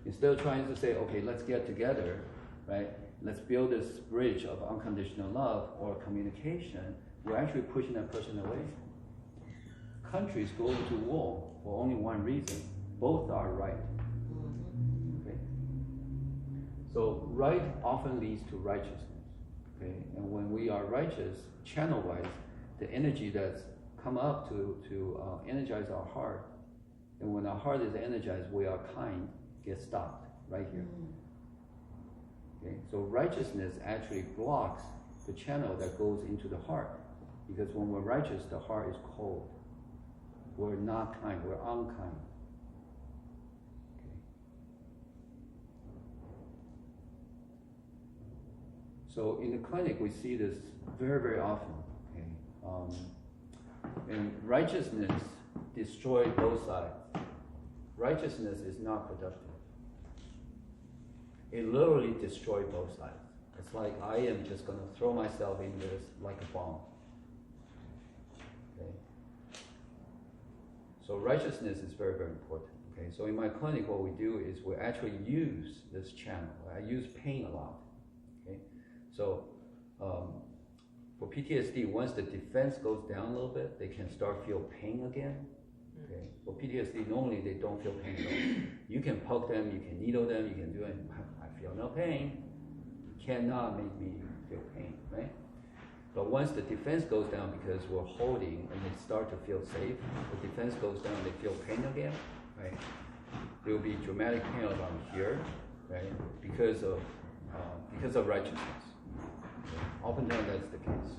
Instead of trying to say, okay, let's get together, right? Let's build this bridge of unconditional love or communication, we're actually pushing that person away. Countries go into war for only one reason. Both are right. Okay? So right often leads to righteousness. Okay? And when we are righteous, channel-wise, the energy that's come up to energize our heart, and when our heart is energized, we are kind, gets stopped right here. Okay? So righteousness actually blocks the channel that goes into the heart, because when we're righteous, the heart is cold. We're not kind, we're unkind. Okay. So in the clinic, we see this very, very often. Okay? And righteousness destroys both sides. Righteousness is not productive. It literally destroys both sides. It's like I am just going to throw myself in this like a bomb. Okay? So righteousness is very, very important. Okay? So in my clinic, what we do is we actually use this channel. I use pain a lot. Okay? So for PTSD, once the defense goes down a little bit, they can start feel pain again. Okay? For PTSD, normally they don't feel pain at all. You can poke them, you can needle them, you can do it. I feel no pain. You cannot make me feel pain, right? But once the defense goes down, because we're holding and they start to feel safe, the defense goes down, they feel pain again, right? There will be dramatic pain around here, right? Because of righteousness. Okay? Oftentimes that's the case.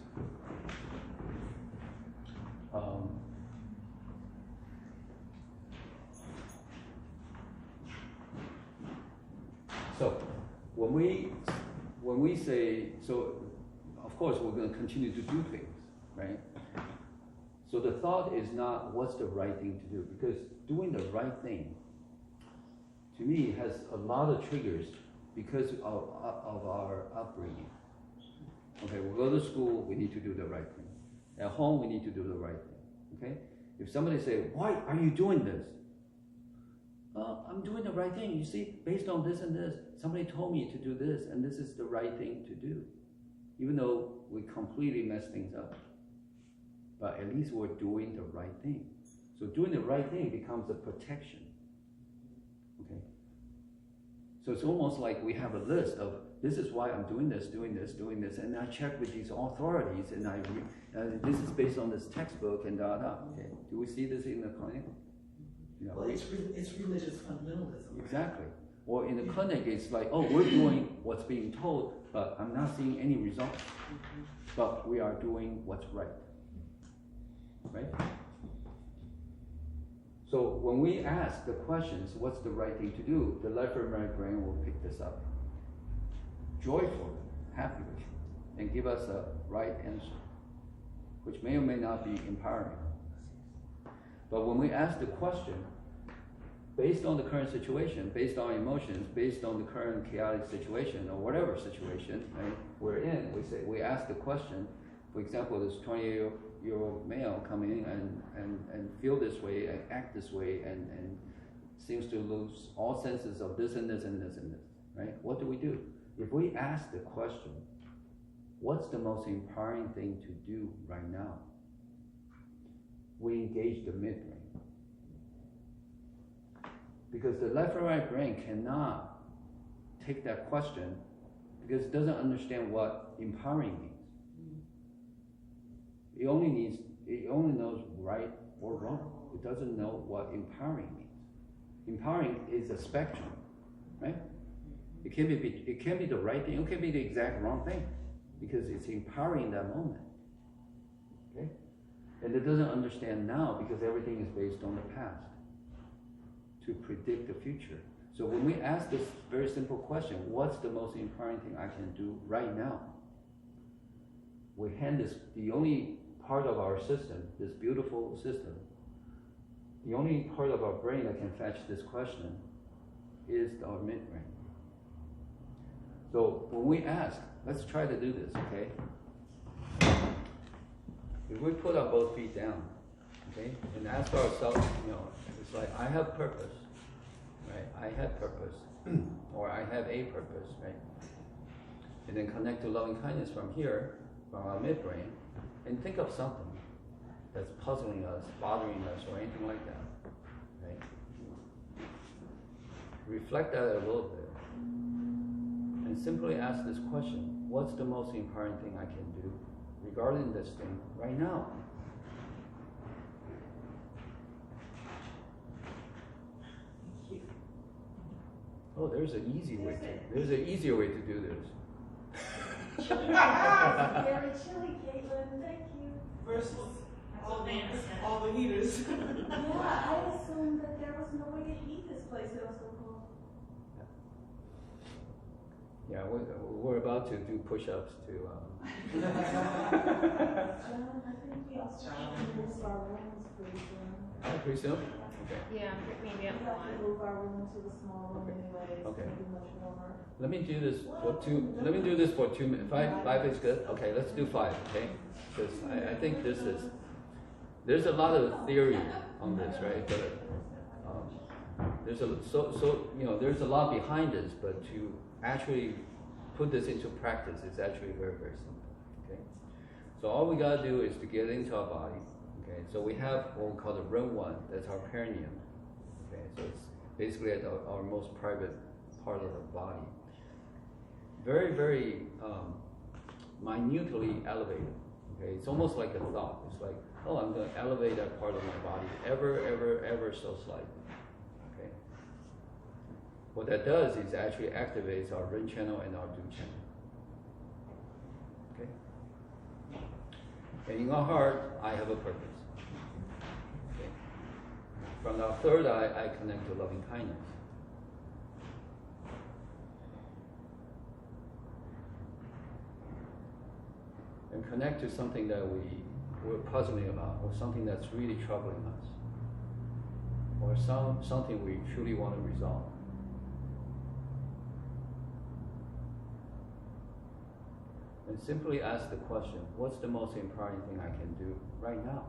So when we say, so of course we're going to continue to do things, right? So the thought is not what's the right thing to do, because doing the right thing, to me, has a lot of triggers because of our upbringing. Okay, we go to school, we need to do the right thing. At home, we need to do the right thing. Okay? If somebody say, why are you doing this? I'm doing the right thing. You see, based on this and this, somebody told me to do this, and this is the right thing to do. Even though we completely mess things up. But at least we're doing the right thing. So doing the right thing becomes a protection. Okay? So it's almost like we have a list of, this is why I'm doing this, and I check with these authorities, and this is based on this textbook, and da. Okay? Do we see this in the clinic? You know, Well, it's religious fundamentalism. Exactly. Or in the clinic, it's like, oh, we're doing what's being told, but I'm not seeing any results. But we are doing what's right. Right? So when we ask the questions, what's the right thing to do, the left and right brain will pick this up joyfully, happily, and give us a right answer, which may or may not be empowering. But when we ask the question, based on the current situation, based on emotions, based on the current chaotic situation, or whatever situation, right, we're in, we ask the question. For example, this 20-year-old male come in and feel this way, and act this way, and seems to lose all senses of this and this and this and this, right? What do we do? If we ask the question, what's the most empowering thing to do right now? We engage the midbrain. Because the left and right brain cannot take that question because it doesn't understand what empowering means. It only knows right or wrong. It doesn't know what empowering means. Empowering is a spectrum, right? It can be the right thing, it can be the exact wrong thing, because it's empowering that moment. Okay? And it doesn't understand now because everything is based on the past to predict the future. So when we ask this very simple question, what's the most empowering thing I can do right now? We hand this, the only part of our system, this beautiful system, the only part of our brain that can fetch this question is our midbrain. So when we ask, let's try to do this, okay? If we put our both feet down, okay, and ask ourselves, it's like, I have purpose, right? I have purpose, or I have a purpose, right? And then connect to loving kindness from here, from our midbrain, and think of something that's puzzling us, bothering us, or anything like that, right? Reflect that a little bit, and simply ask this question, what's the most empowering thing I can do regarding this thing right now? Oh, there's an easier way to do this. Very chilly, Caitlin. Thank you. Versus all the heaters. Yeah, I assumed that there was no way to heat this place. It was so cold. Yeah, we're about to do push-ups to. I think we also have to move our rooms pretty soon. Pretty soon? Okay. Yeah, maybe We at have to 1. move our room to the small room anyway. It's Okay. gonna be much warmer. Let me do this for 2 minutes. Five is good? Okay, let's do 5, okay? Because I think there's a lot of theory on this, right? But there's there's a lot behind this, but to actually put this into practice is actually very, very simple, okay? So all we gotta do is to get into our body, okay? So we have what we call the room 1, that's our perineum, okay? So it's basically at our most private part of the body. Very, very minutely elevated, okay? It's almost like a thought. It's like, oh, I'm gonna elevate that part of my body ever so slightly, okay? What that does is actually activates our Ren channel and our Du channel. Okay? And in our heart, I have a purpose. Okay? From our third eye, I connect to loving kindness. And connect to something that we're puzzling about, or something that's really troubling us, or something we truly want to resolve. And simply ask the question, what's the most empowering thing I can do right now?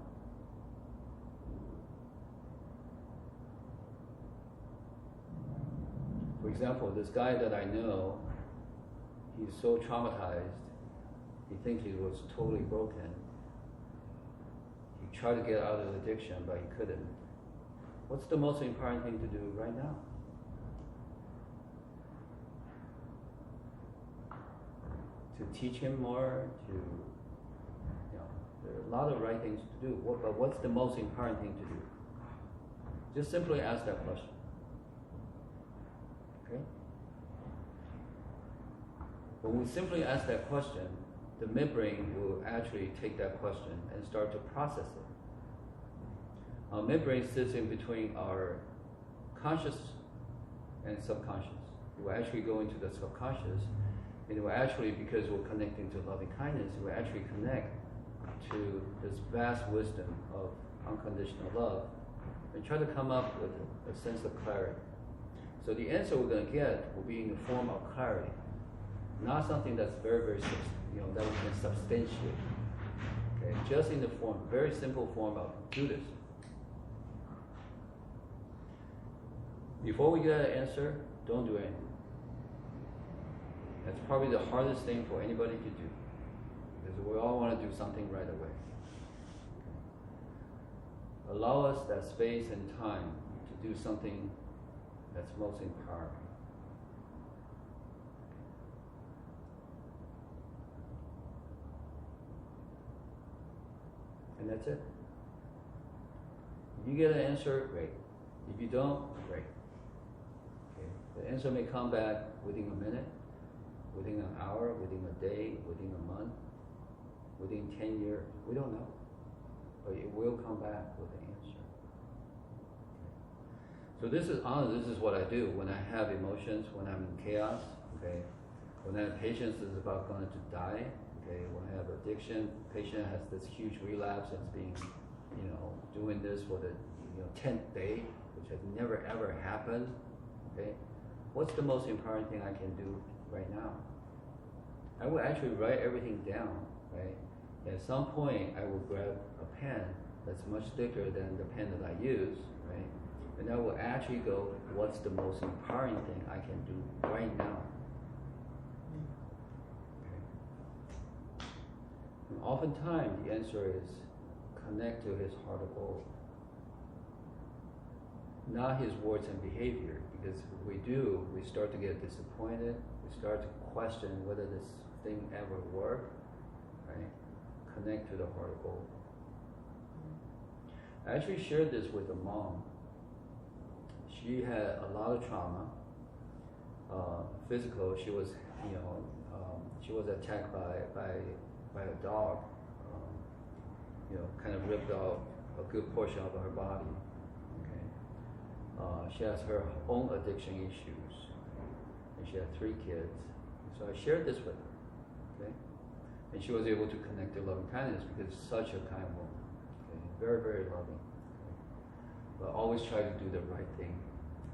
For example, this guy that I know, he's so traumatized He thinks he was totally broken. He tried to get out of the addiction, but he couldn't. What's the most important thing to do right now? To teach him more, there are a lot of right things to do, but what's the most important thing to do? Just simply ask that question. Okay? When we simply ask that question, the midbrain will actually take that question and start to process it. Our midbrain sits in between our conscious and subconscious. It will actually go into the subconscious, and it will actually, because we're connecting to loving kindness, it will actually connect to this vast wisdom of unconditional love and try to come up with a sense of clarity. So the answer we're going to get will be in the form of clarity, not something that's very, very, that we can substantiate. Okay, just in the form, very simple form of do this. Before we get an answer, don't do anything. That's probably the hardest thing for anybody to do, because we all want to do something right away. Allow us that space and time to do something that's most empowering. And that's it. If you get an answer, great. If you don't, great. Okay. The answer may come back within a minute, within an hour, within a day, within a month, within 10 years. We don't know. But it will come back with an answer. So this is what I do when I have emotions, when I'm in chaos, okay? When I have patients that's about going to die, okay? When I have addiction, patient has this huge relapse and it's being, doing this for the 10th day, which has never ever happened, okay? What's the most important thing I can do right now? I will actually write everything down, right? At some point, I will grab a pen that's much thicker than the pen that I use, right? And I will actually go, what's the most empowering thing I can do right now? Okay. And oftentimes, the answer is connect to his heart of gold. Not his words and behavior, because if we do, we start to get disappointed, we start to question whether this thing ever worked, right? Connect to the heart of gold. I actually shared this with a mom. She had a lot of trauma, physical. She was, she was attacked by a dog, kind of ripped out a good portion of her body. Okay, she has her own addiction issues, and she had 3 kids. So I shared this with her. Okay, and she was able to connect to loving kindness because it's such a kind woman. Okay? Very, very loving. Okay? But always try to do the right thing.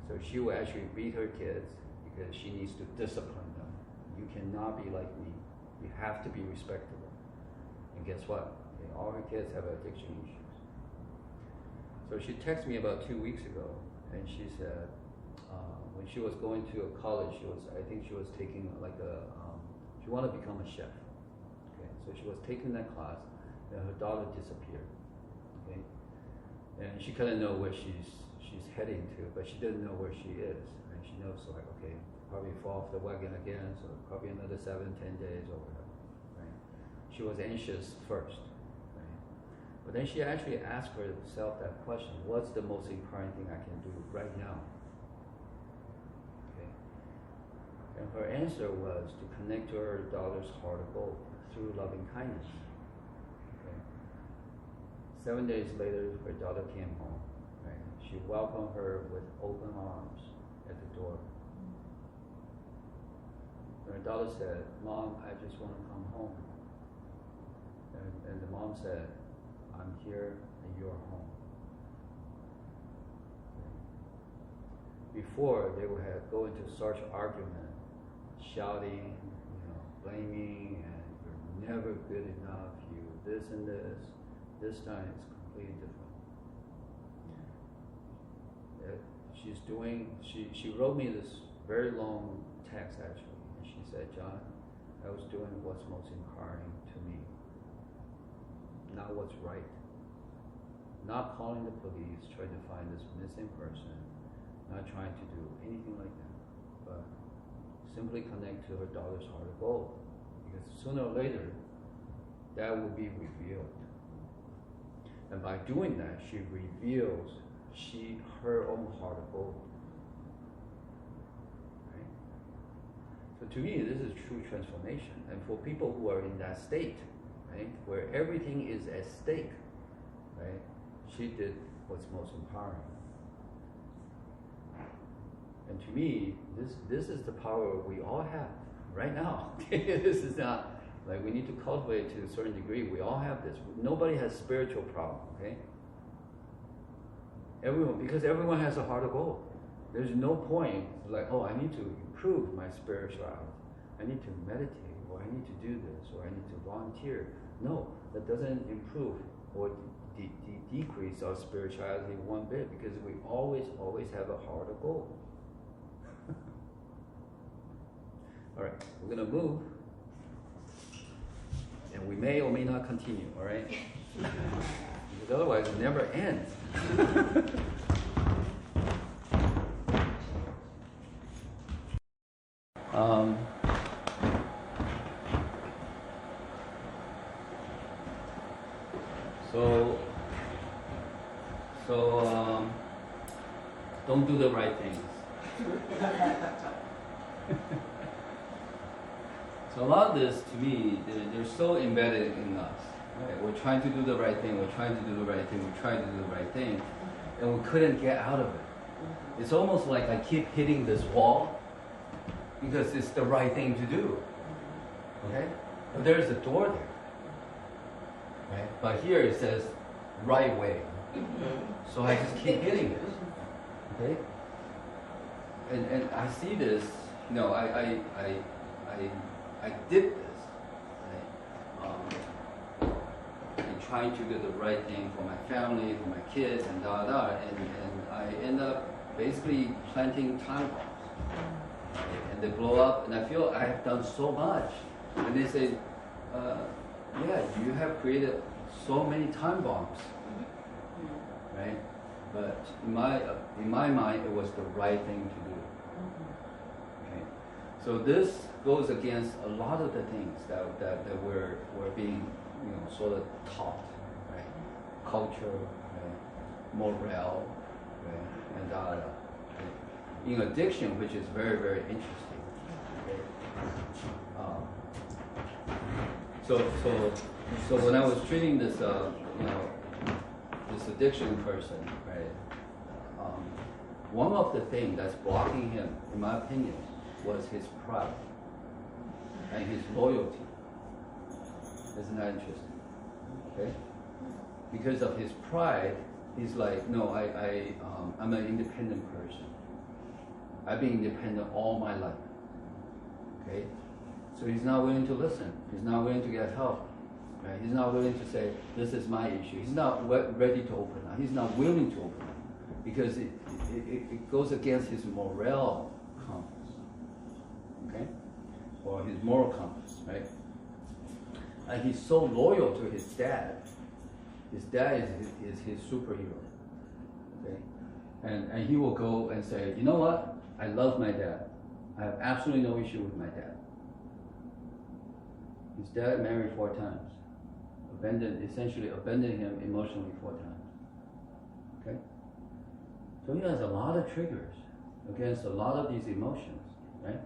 So she will actually beat her kids because she needs to discipline them. You cannot be like me. You have to be respectable. And guess what? Okay, all her kids have addiction issues. So she texted me about 2 weeks ago, and she said, when she was going to a college, I think she was taking she wanted to become a chef. Okay, so she was taking that class, and her daughter disappeared. Okay, and she couldn't know where she's heading to, but she didn't know where she is. And she knows, like, okay, probably fall off the wagon again, so probably another 7-10 days or whatever. Right? She was anxious first. Right? But then she actually asked herself that question: what's the most important thing I can do right now? And her answer was to connect to her daughter's heart of gold through loving kindness. Okay. 7 days later, her daughter came home. Right. She welcomed her with open arms at the door. And her daughter said, "Mom, I just want to come home." And the mom said, "I'm here and you're home." Okay. Before, they would have go into such argument, shouting, blaming, and you're never good enough, you this and this. This time it's completely different. She wrote me this very long text actually, and she said, "John, I was doing what's most empowering to me, not what's right. Not calling the police, trying to find this missing person, not trying to do anything like that, but simply connect to her daughter's heart of gold. Because sooner or later, that will be revealed. And by doing that, she reveals her own heart of gold. Right? So to me, this is true transformation. And for people who are in that state, right, where everything is at stake, right, she did what's most empowering. And to me, this is the power we all have right now. This is not like we need to cultivate to a certain degree. We all have this. Nobody has spiritual problem, okay? Because everyone has a heart of gold. There's no point like, oh, I need to improve my spirituality. I need to meditate, or I need to do this, or I need to volunteer. No, that doesn't improve or decrease our spirituality one bit, because we always have a heart of gold. All right, we're gonna move, and we may or may not continue. All right, because otherwise it never ends. So don't do the right things. So a lot of this, to me, they're so embedded in us. Right? We're trying to do the right thing, we're trying to do the right thing, we're trying to do the right thing, and we couldn't get out of it. It's almost like I keep hitting this wall because it's the right thing to do. Okay? But there's a door there. Right? But here it says right way. So I just keep hitting it. Okay? And I see this, you know, I did this, right? In trying to do the right thing for my family, for my kids, and and I end up basically planting time bombs, right? And they blow up, and I feel I have done so much. And they say, yeah, you have created so many time bombs, right? But in my mind, it was the right thing to do. Okay, so this goes against a lot of the things that we're being, you know, sort of taught, right? Culture, right? Morale, right? And right? In addiction, which is very, very interesting. Okay? So when I was treating this, you know, this addiction person, right? One of the things that's blocking him, in my opinion, was his pride and his loyalty. Isn't that interesting? Okay? Because of his pride, he's like, no, I'm an independent person. I've been independent all my life. Okay? So he's not willing to listen. He's not willing to get help. Right? He's not willing to say, this is my issue. He's not ready to open up. He's not willing to open up because it goes against his morale compass. Okay? Or his moral compass, right? And he's so loyal to his dad. His dad is his superhero. Okay? And he will go and say, you know what? I love my dad. I have absolutely no issue with my dad. His dad married 4 times. Essentially abandoned him emotionally 4 times. Okay? So he has a lot of triggers against a lot of these emotions, right?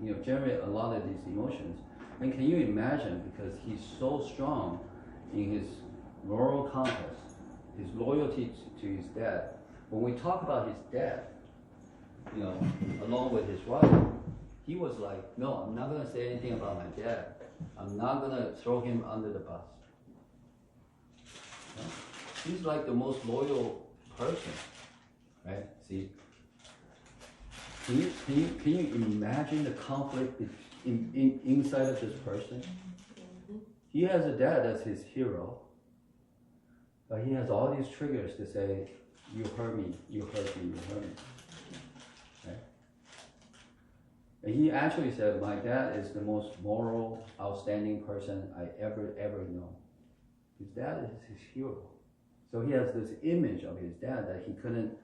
You know, generate a lot of these emotions. And can you imagine, because he's so strong in his moral compass, his loyalty to his dad. When we talk about his dad, you know, along with his wife, he was like, no, I'm not going to say anything about my dad. I'm not going to throw him under the bus. Yeah? He's like the most loyal person, right? See? Can you imagine the conflict inside of this person? He has a dad that's his hero, but he has all these triggers to say, you hurt me, you hurt me, you hurt me. Right? And he actually said, my dad is the most moral, outstanding person I ever know. His dad is his hero. So he has this image of his dad that he couldn't,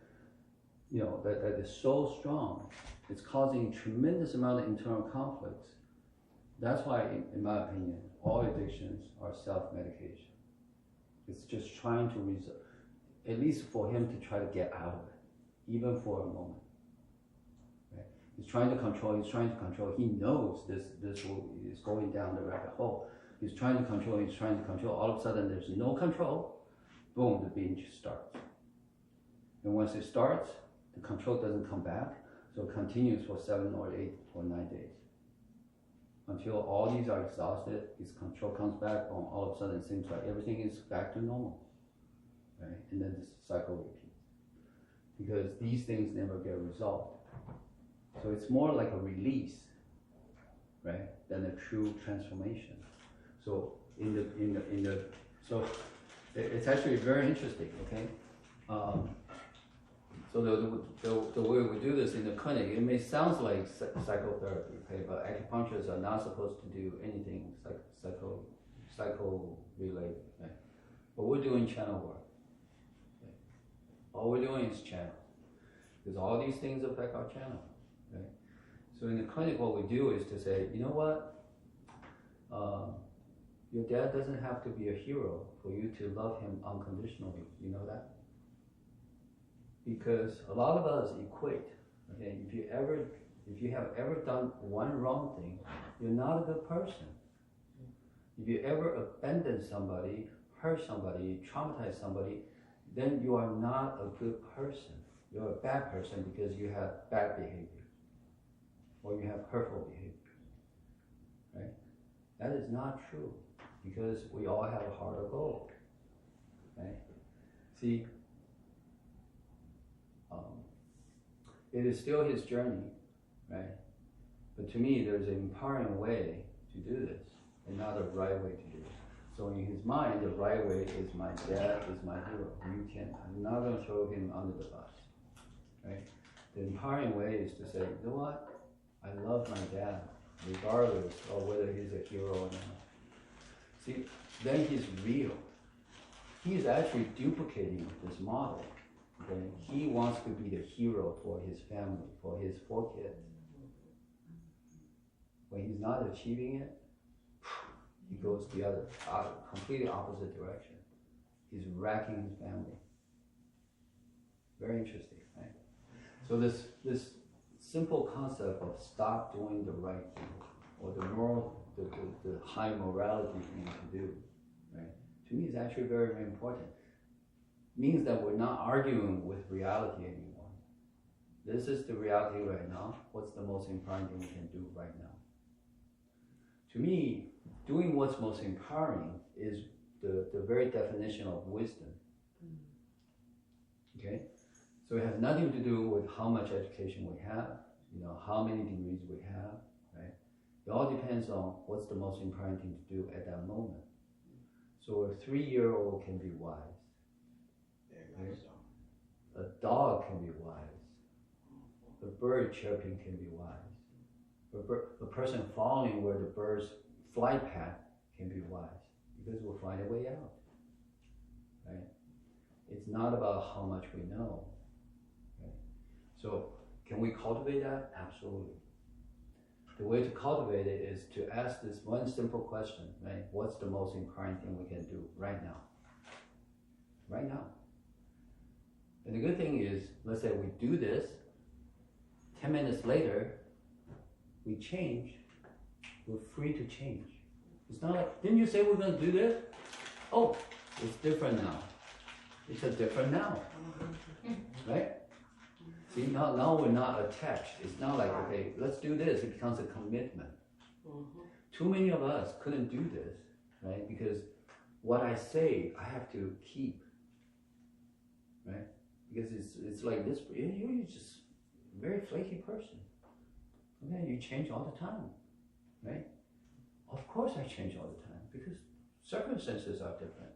that is so strong. It's causing tremendous amount of internal conflicts. That's why, in my opinion, all addictions are self-medication. It's just trying to resolve, at least for him to try to get out of it, even for a moment. Right? He's trying to control. He knows this is going down the rabbit hole. He's trying to control. All of a sudden, there's no control. Boom, the binge starts. And once it starts, the control doesn't come back, so it continues for 7 or 8 or 9 days. Until all these are exhausted, his control comes back, boom, all of a sudden it seems like everything is back to normal. Right? And then this cycle repeats. Because these things never get resolved. So it's more like a release, right, than a true transformation. So so it's actually very interesting, okay? So the way we do this in the clinic, it may sound like psychotherapy, okay? But acupuncturists are not supposed to do anything psycho related, right? But we're doing channel work. Okay? All we're doing is channel, because all these things affect our channel, right? So in the clinic, what we do is to say, you know what? Your dad doesn't have to be a hero for you to love him unconditionally. You know that? Because a lot of us equate. Okay, if you have ever done one wrong thing, you're not a good person. If you ever abandon somebody, hurt somebody, traumatize somebody, then you are not a good person. You're a bad person because you have bad behavior, or you have hurtful behavior. Right? That is not true, because we all have a heart of gold. Right? See, it is still his journey, right? But to me, there's an empowering way to do this, and not a right way to do it. So in his mind, the right way is my dad is my hero. I'm not going to throw him under the bus, right? The empowering way is to say, you know what? I love my dad, regardless of whether he's a hero or not. See, then he's real. He's actually duplicating this model. Okay? He wants to be the hero for his family, for his 4 kids. When he's not achieving it, he goes the other, completely opposite direction. He's wrecking his family. Very interesting, right? So this simple concept of stop doing the right thing, or the high morality thing to do, right? To me, is actually very, very important. Means that we're not arguing with reality anymore. This is the reality right now. What's the most empowering thing we can do right now? To me, doing what's most empowering is the very definition of wisdom. Okay? So it has nothing to do with how much education we have, how many degrees we have, right? It all depends on what's the most empowering thing to do at that moment. So a 3-year-old can be wise. Right? A dog can be wise. A bird chirping can be wise. A person following where the bird's flight path can be wise, because we'll find a way out. Right? It's not about how much we know. Right? So can we cultivate that? Absolutely. The way to cultivate it is to ask this one simple question, right? What's the most empowering thing we can do right now? Right now. And the good thing is, let's say we do this, 10 minutes later, we change, we're free to change. It's not like, didn't you say we're going to do this? Oh, it's different now. It's a different now. Right? See, now we're not attached. It's not like, okay, let's do this. It becomes a commitment. Too many of us couldn't do this, right? Because what I say, I have to keep, right? Because it's like this, you're just a very flaky person. Okay, you change all the time, right? Of course I change all the time, because circumstances are different.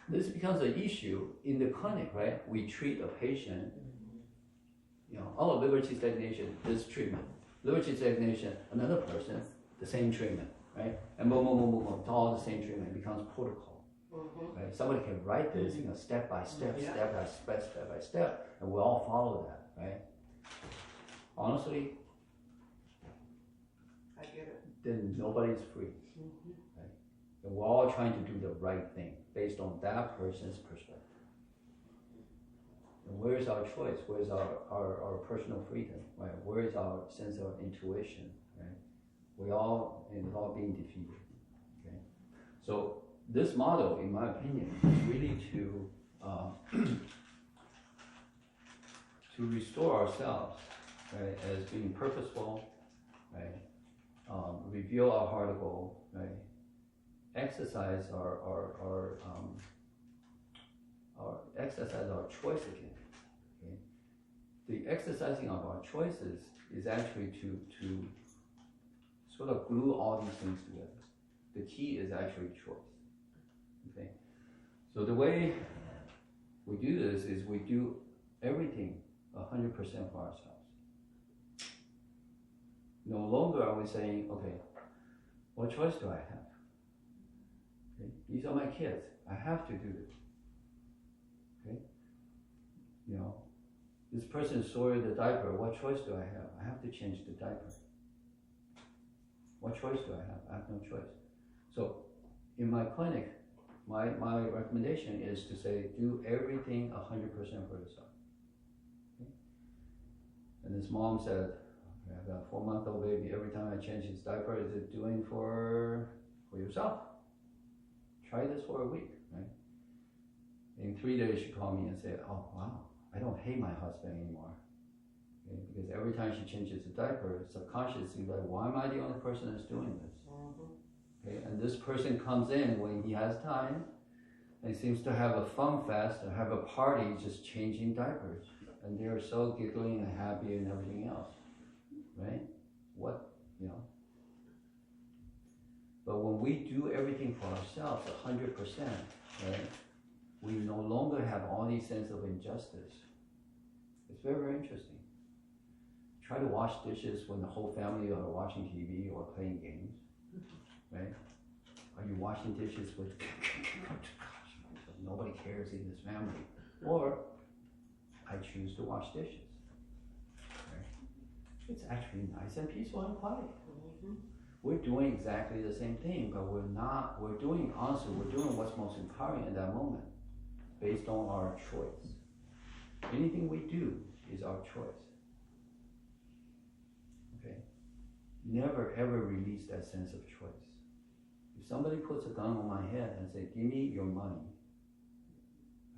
This becomes an issue in the clinic, right? We treat a patient, oh, liver stagnation, this treatment. Literature designation, another person, the same treatment, right? And boom, boom, boom, boom, boom, it's all the same treatment. It becomes protocol. Right? Somebody can write this, step by step, Yeah. step by step, and we all follow that, right? Honestly, I get it. then nobody's free. Right? And we're all trying to do the right thing based on that person's perspective. And where's our choice? Where's our personal freedom? Right? Where is our sense of intuition? Right? It's all being defeated. Okay? So this model, in my opinion, is really to restore ourselves, right, as being purposeful, right, reveal our heart goal, right, exercise exercise our choice again. Okay? The exercising of our choices is actually to sort of glue all these things together. The key is actually choice. Okay? So the way we do this is we do everything 100% for ourselves. No longer are we saying, okay, what choice do I have? Okay? These are my kids. I have to do this. Okay? This person soiled the diaper. What choice do I have? I have to change the diaper. What choice do I have? I have no choice. So in my clinic, my recommendation is to say, do everything 100% for yourself. Okay? And this mom said, okay, I've got a 4-month-old baby. Every time I change his diaper, is it doing for yourself? Try this for a week, right? In 3 days, she called me and said, oh, wow, I don't hate my husband anymore. Okay? Because every time she changes the diaper, subconsciously, like, why am I the only person that's doing this? Okay? And this person comes in when he has time and seems to have a fun fest or have a party just changing diapers. And they're so giggling and happy and everything else, right? But when we do everything for ourselves 100%, right, we no longer have all these sense of injustice. It's very, very interesting. Try to wash dishes when the whole family are watching TV or playing games, right? Are you washing dishes with, nobody cares in this family? Or, I choose to wash dishes. Right? It's actually nice and peaceful and quiet. We're doing exactly the same thing, but we're doing what's most empowering in that moment, based on our choice. Anything we do is our choice. Okay? Never ever release that sense of choice. If somebody puts a gun on my head and say, give me your money,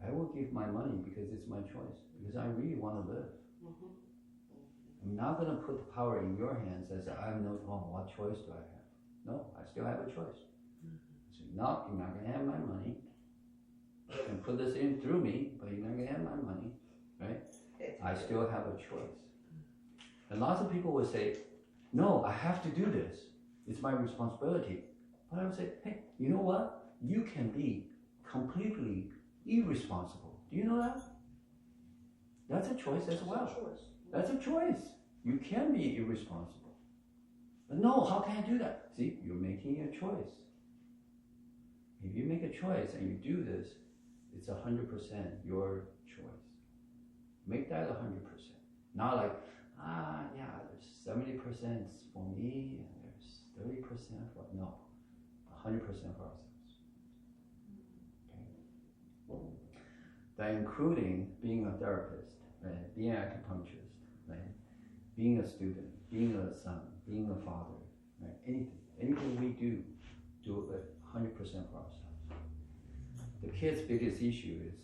I will give my money because it's my choice, because I really want to live. I'm not going to put the power in your hands as I know, oh, what choice do I have? No, I still have a choice. So, no, you're not going to have my money. You can put this in through me, but you're not going to have my money, right? I still have a choice. And lots of people will say, no, I have to do this. It's my responsibility. But I would say, hey, you know what? You can be completely irresponsible. Do you know that? That's a choice as well. That's a choice. You can be irresponsible. But no, how can I do that? See, you're making a choice. If you make a choice and you do this, it's 100% your choice. Make that 100%. Not like, there's 70% for me and there's 30% for, no. 100% for ourselves. Okay? That including being a therapist, right? Being an acupuncturist, right? Being a student, being a son, being a father, right? Anything we do it 100% for ourselves. The kid's biggest issue is,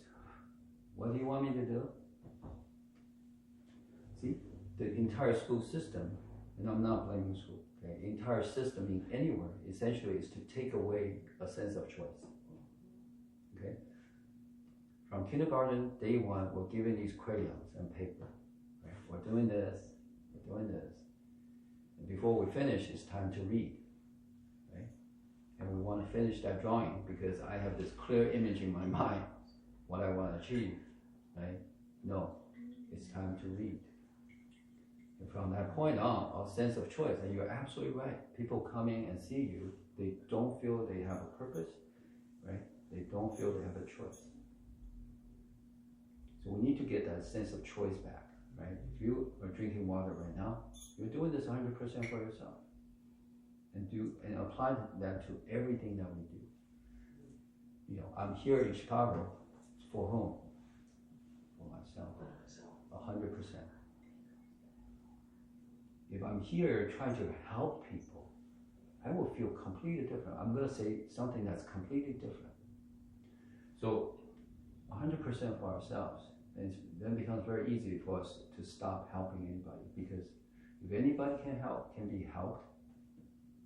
what do you want me to do? See, the entire school system, and I'm not blaming school, okay? The entire system in anywhere essentially is to take away a sense of choice. Okay? From kindergarten, day one, we're given these crayons and paper. Right? We're doing this, we're doing this. And before we finish, it's time to read. Right? And we want to finish that drawing because I have this clear image in my mind, what I want to achieve. Right? No, it's time to read. And from that point on, our sense of choice, and you're absolutely right. People coming and see you, they don't feel they have a purpose, right? They don't feel they have a choice. So we need to get that sense of choice back, right? If you are drinking water right now, you're doing this 100% for yourself. And apply that to everything that we do. You know, I'm here in Chicago for whom? For myself. 100%. If I'm here trying to help people, I will feel completely different. I'm going to say something that's completely different. So 100% for ourselves. And then it becomes very easy for us to stop helping anybody, because if anybody can help, can be helped,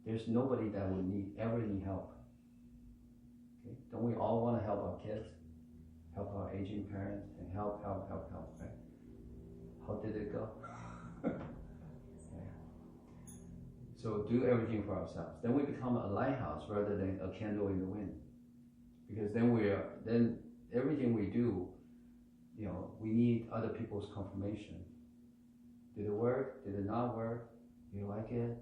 there's nobody that will ever need help. Okay? Don't we all want to help our kids, help our aging parents, and help, right? How did it go? Okay. So do everything for ourselves. Then we become a lighthouse rather than a candle in the wind. Because then everything we do, you know, we need other people's confirmation. Did it work? Did it not work? You like it?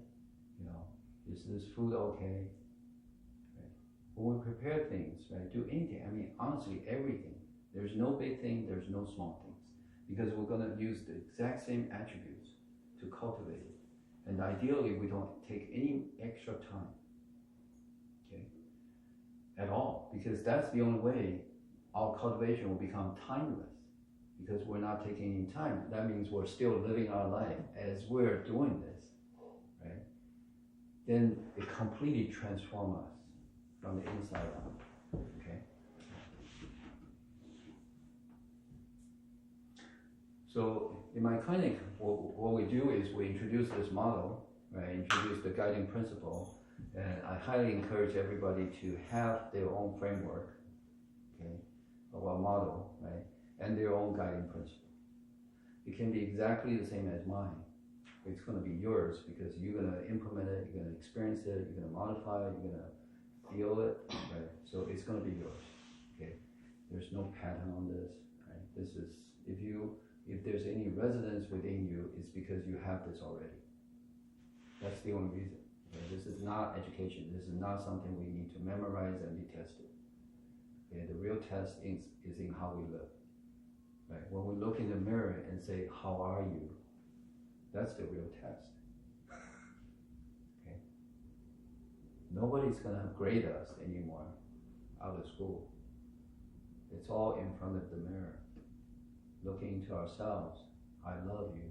You know, is this food okay? Right? When we prepare things, right, do anything, I mean, honestly, everything. There's no big thing, there's no small things. Because we're going to use the exact same attributes to cultivate it. And ideally, we don't take any extra time, okay, at all. Because that's the only way our cultivation will become timeless. Because we're not taking any time. That means we're still living our life as we're doing this, right? Then it completely transforms us from the inside out, okay? So in my clinic, what we do is we introduce this model, right? Introduce the guiding principle, and I highly encourage everybody to have their own framework, okay, of our model, right? And their own guiding principle. It can be exactly the same as mine. It's going to be yours because you're going to implement it, you're going to experience it, you're going to modify it, you're going to feel it, right? So it's going to be yours, okay? There's no pattern on this, right? This is, if there's any resonance within you, it's because you have this already. That's the only reason. Okay? This is not education. This is not something we need to memorize and be tested. Okay? The real test is in how we live. Right? When we look in the mirror and say, how are you? That's the real test. Okay? Nobody's going to grade us anymore out of school. It's all in front of the mirror. Looking into ourselves. I love you.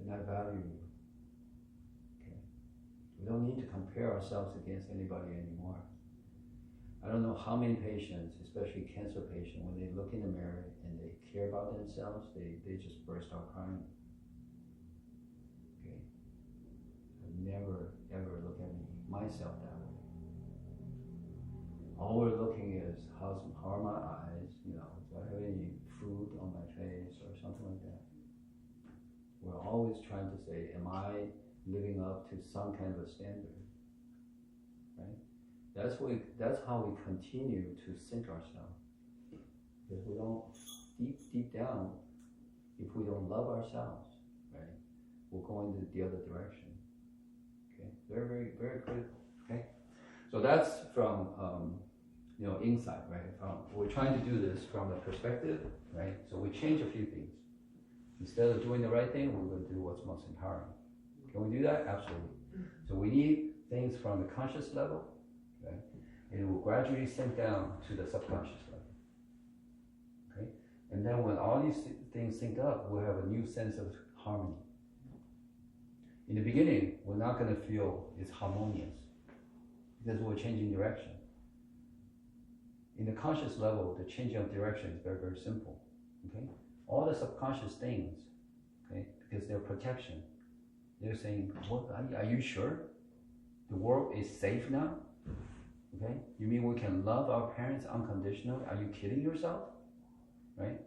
And I value you. Okay? We don't need to compare ourselves against anybody anymore. I don't know how many patients, especially cancer patients, when they look in the mirror and they care about themselves, they just burst out crying. Okay? I never, ever look at myself that way. All we're looking is, how are my eyes, you know, do I have any food on my face or something like that. We're always trying to say, am I living up to some kind of a standard? Right? That's how we continue to sink ourselves. Because we don't, deep down, if we don't love ourselves, right, we'll go into the other direction. Okay, very, very, very critical. Okay, so that's from insight, right? We're trying to do this from the perspective, right? So we change a few things. Instead of doing the right thing, we're going to do what's most empowering. Can we do that? Absolutely. So we need things from the conscious level. Okay? And it will gradually sink down to the subconscious level. Okay? And then when all these things sync up, we'll have a new sense of harmony. In the beginning, we're not going to feel it's harmonious because we're changing direction. In the conscious level, the changing of direction is very, very simple. Okay? All the subconscious things, okay, because they're protection, they're saying, "What? Are you sure the world is safe now? Okay, you mean we can love our parents unconditionally? Are you kidding yourself? Right?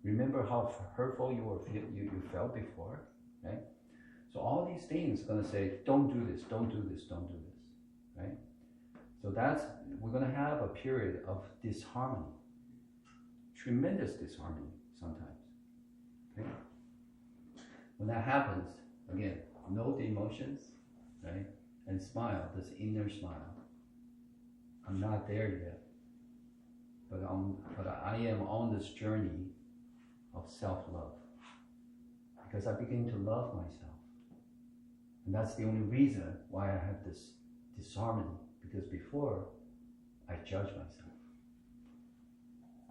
Remember how hurtful you felt before, right? So all these things are going to say, don't do this, don't do this, don't do this, right? So we're going to have a period of disharmony, tremendous disharmony. sometimes. Okay? When that happens, again, note the emotions, right? And smile, this inner smile. I'm not there yet, but I am on this journey of self-love because I begin to love myself. And that's the only reason why I have this disharmony, because before I judge myself,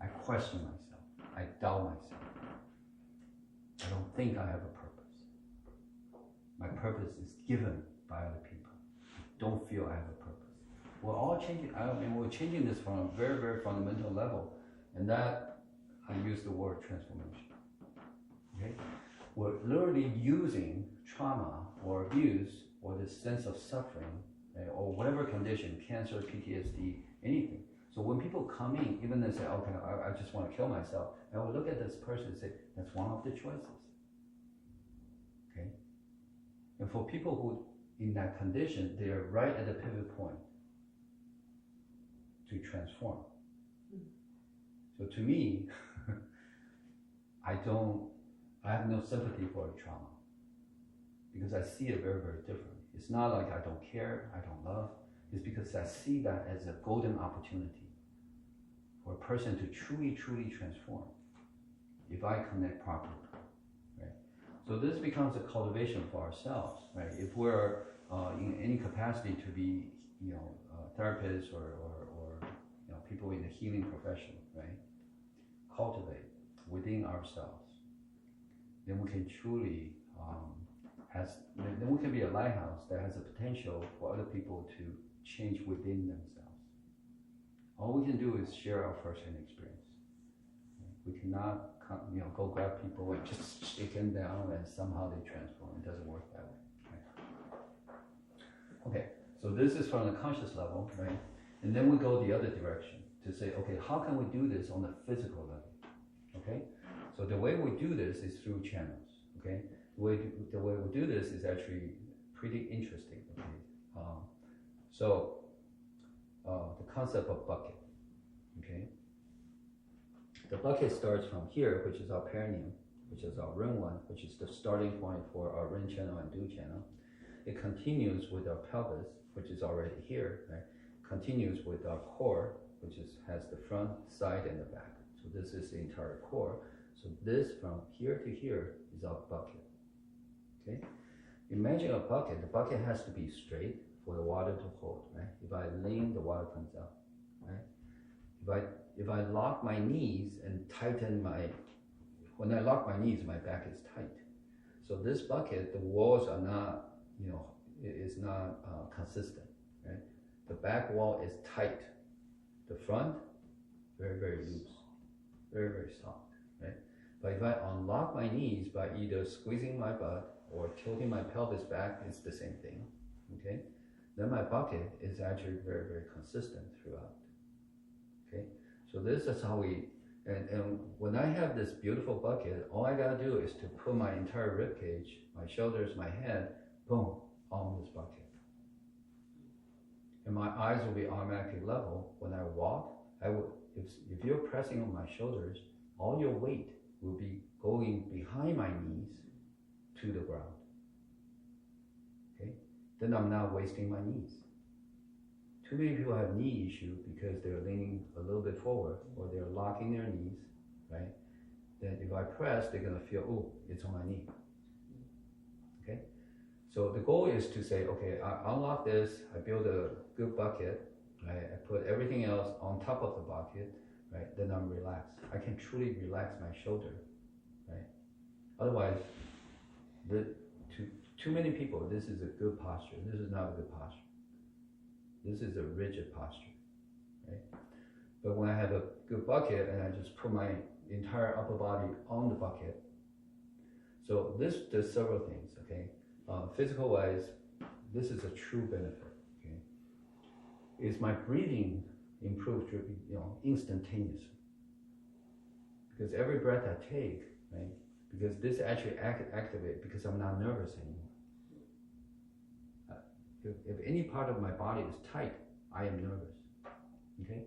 I question myself, I doubt myself. I don't think I have a purpose. My purpose is given by other people. I don't feel I have a purpose. We're all changing, we're changing this from a very, very fundamental level, and that, I use the word transformation. Okay? We're literally using trauma or abuse or this sense of suffering, or whatever condition, cancer, PTSD, anything. So when people come in, even they say, okay, I just want to kill myself, I will look at this person and say, that's one of the choices. Okay? And for people who, in that condition, they are right at the pivot point to transform. So to me, I have no sympathy for the trauma because I see it very, very differently. It's not like I don't care, I don't love. It's because I see that as a golden opportunity for a person to truly, truly transform if I connect properly, right? So this becomes a cultivation for ourselves, right? If we're in any capacity to be, therapists or people in the healing profession, right? Cultivate within ourselves, then we can truly then we can be a lighthouse that has the potential for other people to change within themselves. All we can do is share our first-hand experience. We cannot, go grab people and just shake them down and somehow they transform. It doesn't work that way. Right? Okay, so this is from the conscious level, right? And then we go the other direction to say, okay, how can we do this on the physical level? Okay, so the way we do this is through channels. Okay, the way we do this is actually pretty interesting. Okay, so the concept of bucket. Okay, the bucket starts from here, which is our perineum, which is our ring one, which is the starting point for our ring channel and du channel. It continues with our pelvis, which is already here, right? Continues with our core, which has the front, side, and the back. So this is the entire core. So this from here to here is our bucket. Okay? Imagine a bucket. The bucket has to be straight for the water to hold, right? If I lean, the water comes out, right? If I lock my knees and tighten when I lock my knees, my back is tight. So this bucket, the walls are not, it is not consistent, right? The back wall is tight. The front, very, very loose, very, very soft, right? But if I unlock my knees by either squeezing my butt or tilting my pelvis back, it's the same thing, okay? Then my bucket is actually very, very consistent throughout, okay? So this is how and when I have this beautiful bucket, all I gotta do is to put my entire rib cage, my shoulders, my head, boom, on this bucket. And my eyes will be automatically level. When I walk, if you're pressing on my shoulders, all your weight will be going behind my knees to the ground. Okay? Then I'm not wasting my knees. Too many people have knee issue because they're leaning a little bit forward or they're locking their knees, right? Then if I press, they're gonna feel, oh, it's on my knee. Okay? So the goal is to say, okay, I unlock this, I build a good bucket, right? I put everything else on top of the bucket, right? Then I'm relaxed. I can truly relax my shoulder, right? Otherwise, too many people, this is a good posture. This is not a good posture. This is a rigid posture, right? But when I have a good bucket and I just put my entire upper body on the bucket, so this does several things, okay? Physical wise, this is a true benefit, okay? Is my breathing improved, instantaneously? Because every breath I take, right? Because this actually activates because I'm not nervous anymore. If any part of my body is tight, I am nervous, okay?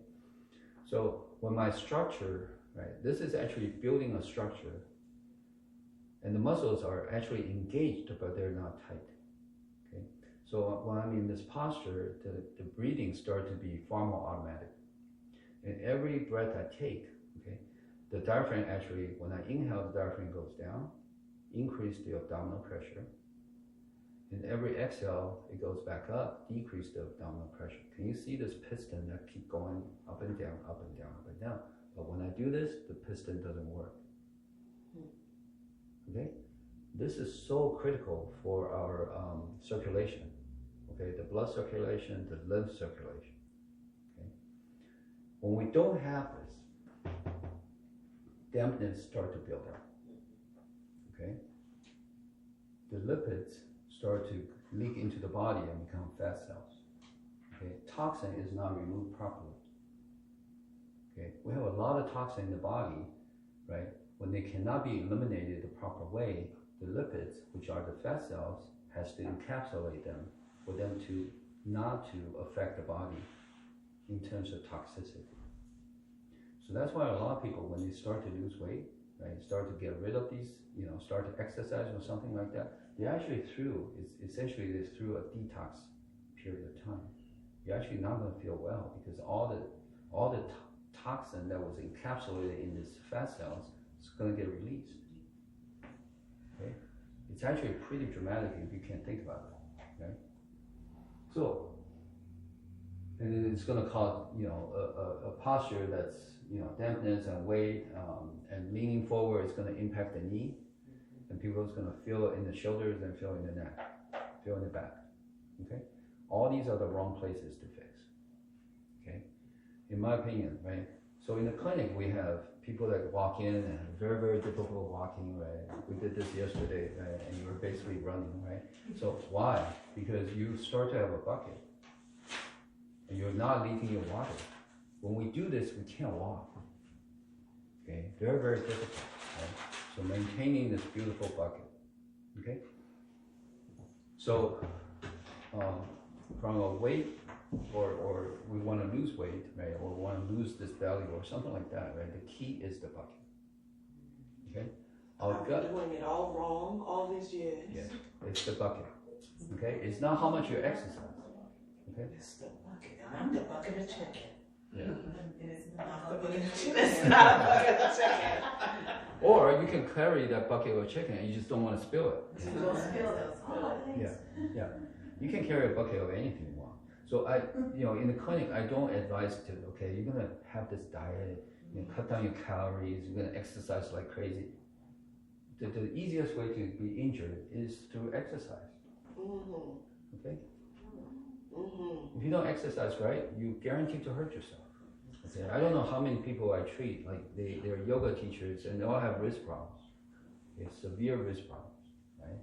So when my structure right? This is actually building a structure, and the muscles are actually engaged, but they're not tight. Okay, so when I'm in this posture, the breathing starts to be far more automatic. And every breath I take, okay, the diaphragm actually, when I inhale, the diaphragm goes down, increase the abdominal pressure. And every exhale, it goes back up, decrease the abdominal pressure. Can you see this piston that keep going up and down, up and down, up and down? But when I do this, the piston doesn't work. Okay? This is so critical for our circulation. Okay, the blood circulation, the lymph circulation. Okay? When we don't have this, dampness start to build up. Okay? The lipids start to leak into the body and become fat cells. Okay, toxin is not removed properly. Okay, we have a lot of toxin in the body, right? When they cannot be eliminated the proper way, the lipids, which are the fat cells, has to encapsulate them for them to not to affect the body in terms of toxicity. So that's why a lot of people, when they start to lose weight, right, start to get rid of these, start to exercise or something like that, they actually essentially they're through a detox period of time. You're actually not going to feel well because all the toxin that was encapsulated in these fat cells is going to get released. Okay, it's actually pretty dramatic if you can't think about it. Okay, so and it's going to cause a posture that's dampness and weight and leaning forward is going to impact the knee. And people is going to feel it in the shoulders and feel it in the neck, feel in the back. Okay, all these are the wrong places to fix. Okay, in my opinion, right? So in the clinic we have people that walk in and have very, very difficult walking, right? We did this yesterday, right? And you were basically running, right? So why? Because you start to have a bucket and you're not leaking your water. When we do this, we can't walk. Okay, very, very difficult. Right? So maintaining this beautiful bucket, okay? So from a weight, or we want to lose weight, right? Or want to lose this belly or something like that, right? The key is the bucket, okay? I've been doing it all wrong all these years. Yes, it's the bucket, okay? It's not how much you exercise, okay? It's the bucket. I'm the bucket of chicken. Yeah. It's Not not the bucket of chicken. It's It's not a bucket of chicken. Or you can carry that bucket of chicken and you just don't want to spill it. Don't spill it. Oh, Yeah, thanks. yeah. You can carry a bucket of anything you want. So in the clinic, I don't advise to, okay, you're gonna have this diet, cut down your calories, you're gonna exercise like crazy. The easiest way to be injured is through exercise, okay? If you don't exercise right, you're guaranteed to hurt yourself. Okay? I don't know how many people I treat, like they're yoga teachers and they all have wrist problems. Okay? Severe wrist problems, right?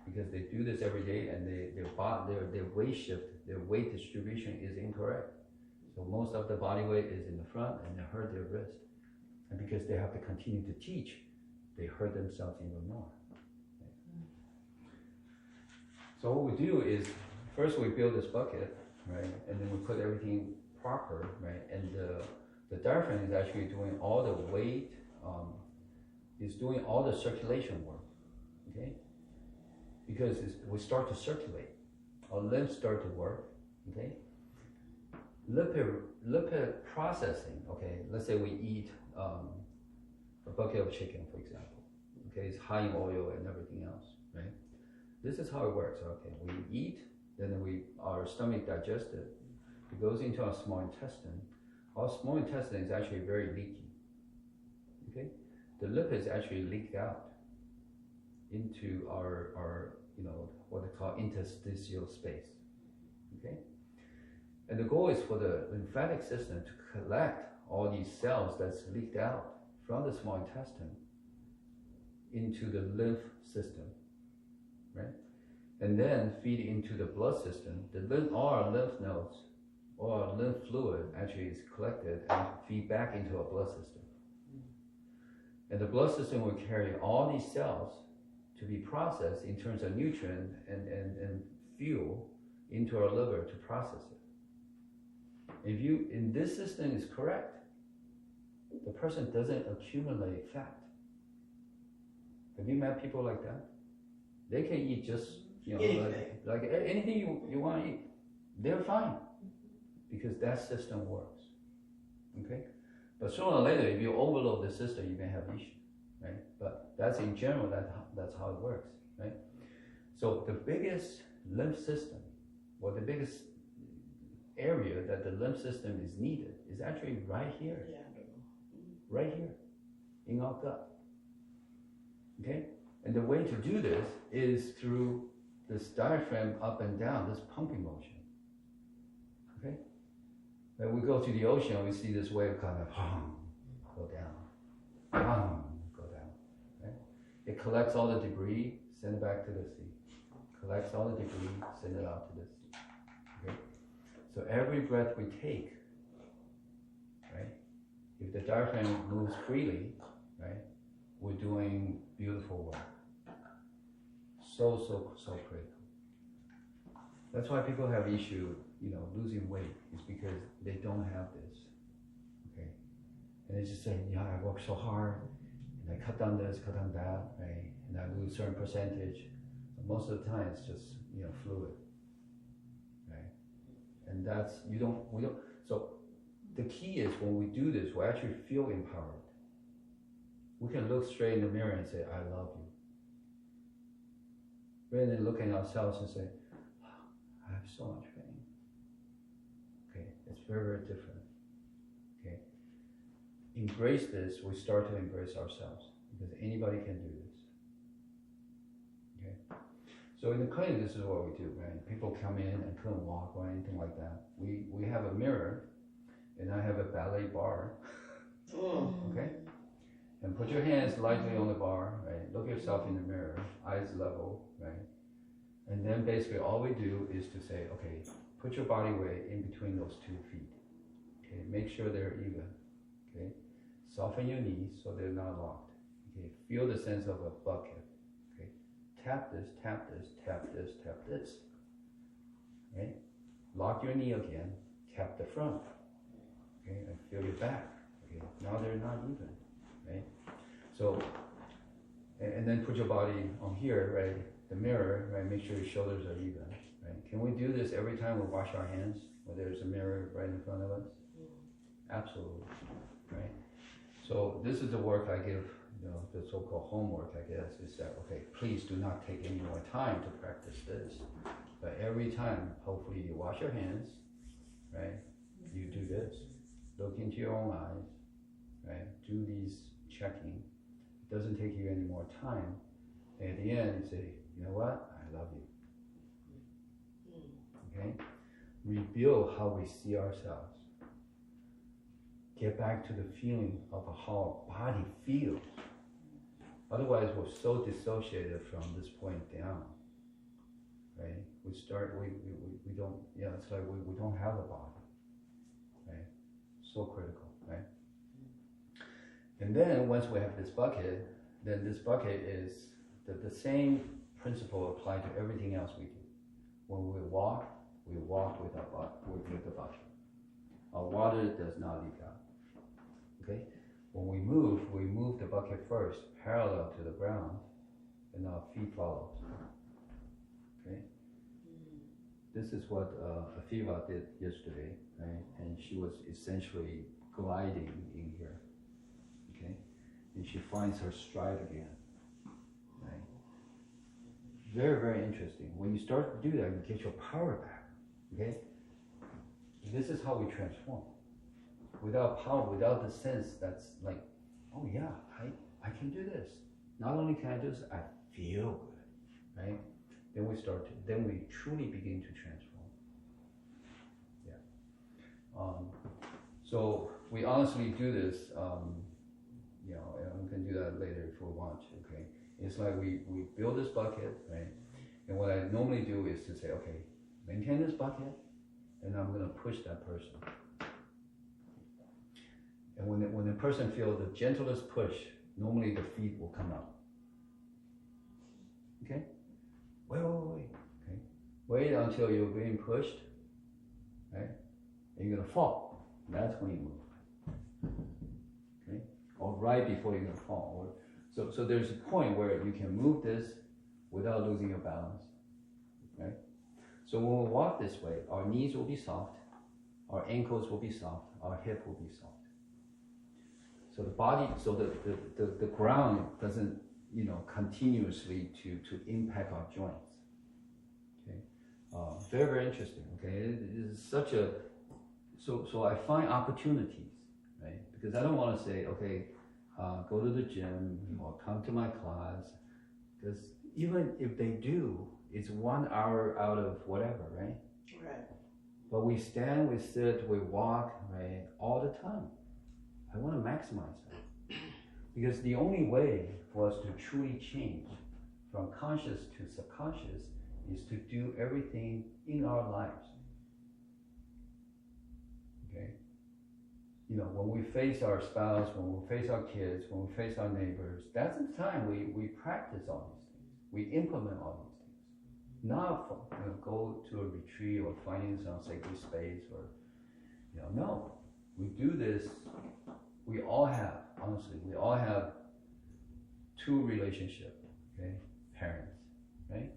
Because they do this every day and their weight shift, their weight distribution is incorrect. So most of the body weight is in the front and they hurt their wrist. And because they have to continue to teach, they hurt themselves even more. Okay? So what we do is, first we build this bucket, right? And then we put everything proper, right? And the diaphragm is actually doing all the weight, is doing all the circulation work, okay? Because we start to circulate, our limbs start to work, okay? Lipid processing, okay? Let's say we eat a bucket of chicken, for example, okay? It's high in oil and everything else, right? This is how it works, okay? We eat, then our stomach digests it. It goes into our small intestine. Our small intestine is actually very leaky, okay? The lipids actually leak out into our what they call interstitial space, okay? And the goal is for the lymphatic system to collect all these cells that's leaked out from the small intestine into the lymph system, right? And then feed into the blood system. All our lymph nodes, all our lymph fluid actually is collected and feed back into our blood system. And the blood system will carry all these cells to be processed in terms of nutrient and fuel into our liver to process it. If this system is correct, the person doesn't accumulate fat. Have you met people like that? They can eat just, like anything you want to eat. They're fine because that system works. Okay? But sooner or later, if you overload the system, you may have issues, right? But that's in general, that's how it works, right? So the biggest lymph system, or the biggest area that the lymph system is needed is actually right here. Yeah. Right here, in our gut. Okay? And the way to do this is through this diaphragm up and down, this pumping motion. Okay? When we go to the ocean, we see this wave kind of go down, go down. Right? It collects all the debris, send it back to the sea. Collects all the debris, send it out to the sea. Okay? So every breath we take, right? If the diaphragm moves freely, right, we're doing beautiful work. So critical. That's why people have issue, losing weight. It's because they don't have this. Okay, and they just say, I work so hard, and I cut down this, cut down that, right, and I lose a certain percentage. But most of the time, it's just fluid, right? And that's we don't. So the key is when we do this, we actually feel empowered. We can look straight in the mirror and say, I love you. Rather than looking at ourselves and say, I have so much pain. Okay, it's very, very different. Okay, embrace this, we start to embrace ourselves because anybody can do this. Okay, so in the clinic, this is what we do, right? People come in and couldn't walk or anything like that. We have a mirror, and I have a ballet bar. Okay, and put your hands lightly on the bar, right? Look yourself in the mirror, eyes level, right? And then basically all we do is to say, okay, put your body weight in between those 2 feet. Okay, make sure they're even. Okay, soften your knees so they're not locked. Okay, feel the sense of a bucket. Okay, tap this, tap this, tap this, tap this. Right? Lock your knee again, tap the front. Okay, and feel your back. Okay, now they're not even. Right? So, and then put your body on here, right? The mirror, right? Make sure your shoulders are even, right? Can we do this every time we wash our hands, where there's a mirror right in front of us? Absolutely, right? So this is the work I give, the so-called homework, I guess, is that, okay, please do not take any more time to practice this. But every time, hopefully you wash your hands, right? You do this. Look into your own eyes, right? Do these checking. It doesn't take you any more time. And at the end, you say, you know what? I love you. Okay? Rebuild how we see ourselves. Get back to the feeling of how our body feels. Otherwise, we're so dissociated from this point down. Right? We don't, it's like we don't have a body. Right? So critical, right? And then once we have this bucket, then this bucket is the same principle applied to everything else we do. When we walk with the bucket. Our water does not leak out. Okay? When we move the bucket first, parallel to the ground, and our feet follow. Okay? This is what Afiva did yesterday, right? And she was essentially gliding in here. Okay? And she finds her stride again. Right? Very, very interesting. When you start to do that, you get your power back. Okay? This is how we transform. Without power, without the sense that's like, oh yeah, I can do this. Not only can I do this, I feel good. Right? Then we truly begin to transform. Yeah. So we honestly do this, and we can do that later if we want, okay? It's like we build this bucket, right? And what I normally do is to say, okay, maintain this bucket, and I'm gonna push that person. And when the person feels the gentlest push, normally the feet will come up. Okay? Wait. Okay? Wait until you're being pushed, right? And you're gonna fall. That's when you move. or right before you're gonna fall. So there's a point where you can move this without losing your balance, right? So when we walk this way, our knees will be soft, our ankles will be soft, our hip will be soft. So the body, so the ground doesn't, continuously to impact our joints. Okay, very, very interesting. Okay, it is such a, so I find opportunities, right? Because I don't want to say, okay, go to the gym or come to my class, because even if they do, it's 1 hour out of whatever, right? Right. But we stand, we sit, we walk, right, all the time. I want to maximize that. Because the only way for us to truly change from conscious to subconscious is to do everything in our lives. Okay? When we face our spouse, when we face our kids, when we face our neighbors, that's the time we practice all these things. We implement all these things. Not go to a retreat or finding some sacred space or, no. We do this, we all have, honestly, we all have 2 relationships, okay? Parents, right?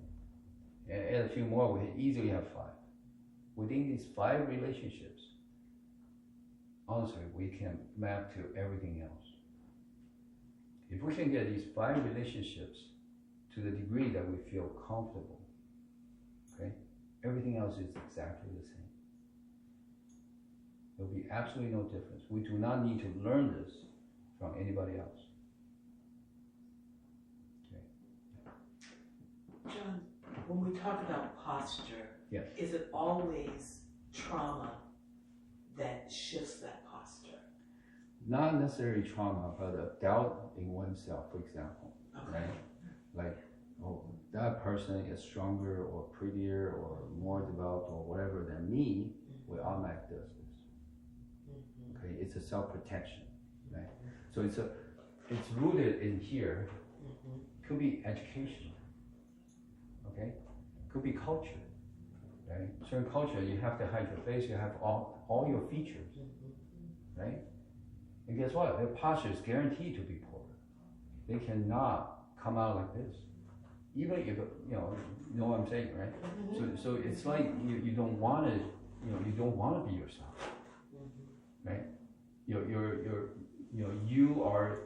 And add a few more, we can easily have 5. Within these 5 relationships, honestly, we can map to everything else. If we can get these 5 relationships to the degree that we feel comfortable, okay, everything else is exactly the same. There will be absolutely no difference. We do not need to learn this from anybody else. Okay. John, when we talk about posture, Yes. is it always trauma that shifts that posture? Not necessarily trauma, but a doubt in oneself, for example. Okay. Right? Like, that person is stronger or prettier or more developed or whatever than me, we automatically does this. Okay, it's a self-protection, right? So it's rooted in here. Could be education, okay? Could be culture, right? Certain culture, you have to hide your face, you have all your features, right? And guess what? Their posture is guaranteed to be poor. They cannot come out like this. Even if, you know what I'm saying, right? So it's like you don't want to, you don't want to be yourself, right? You are,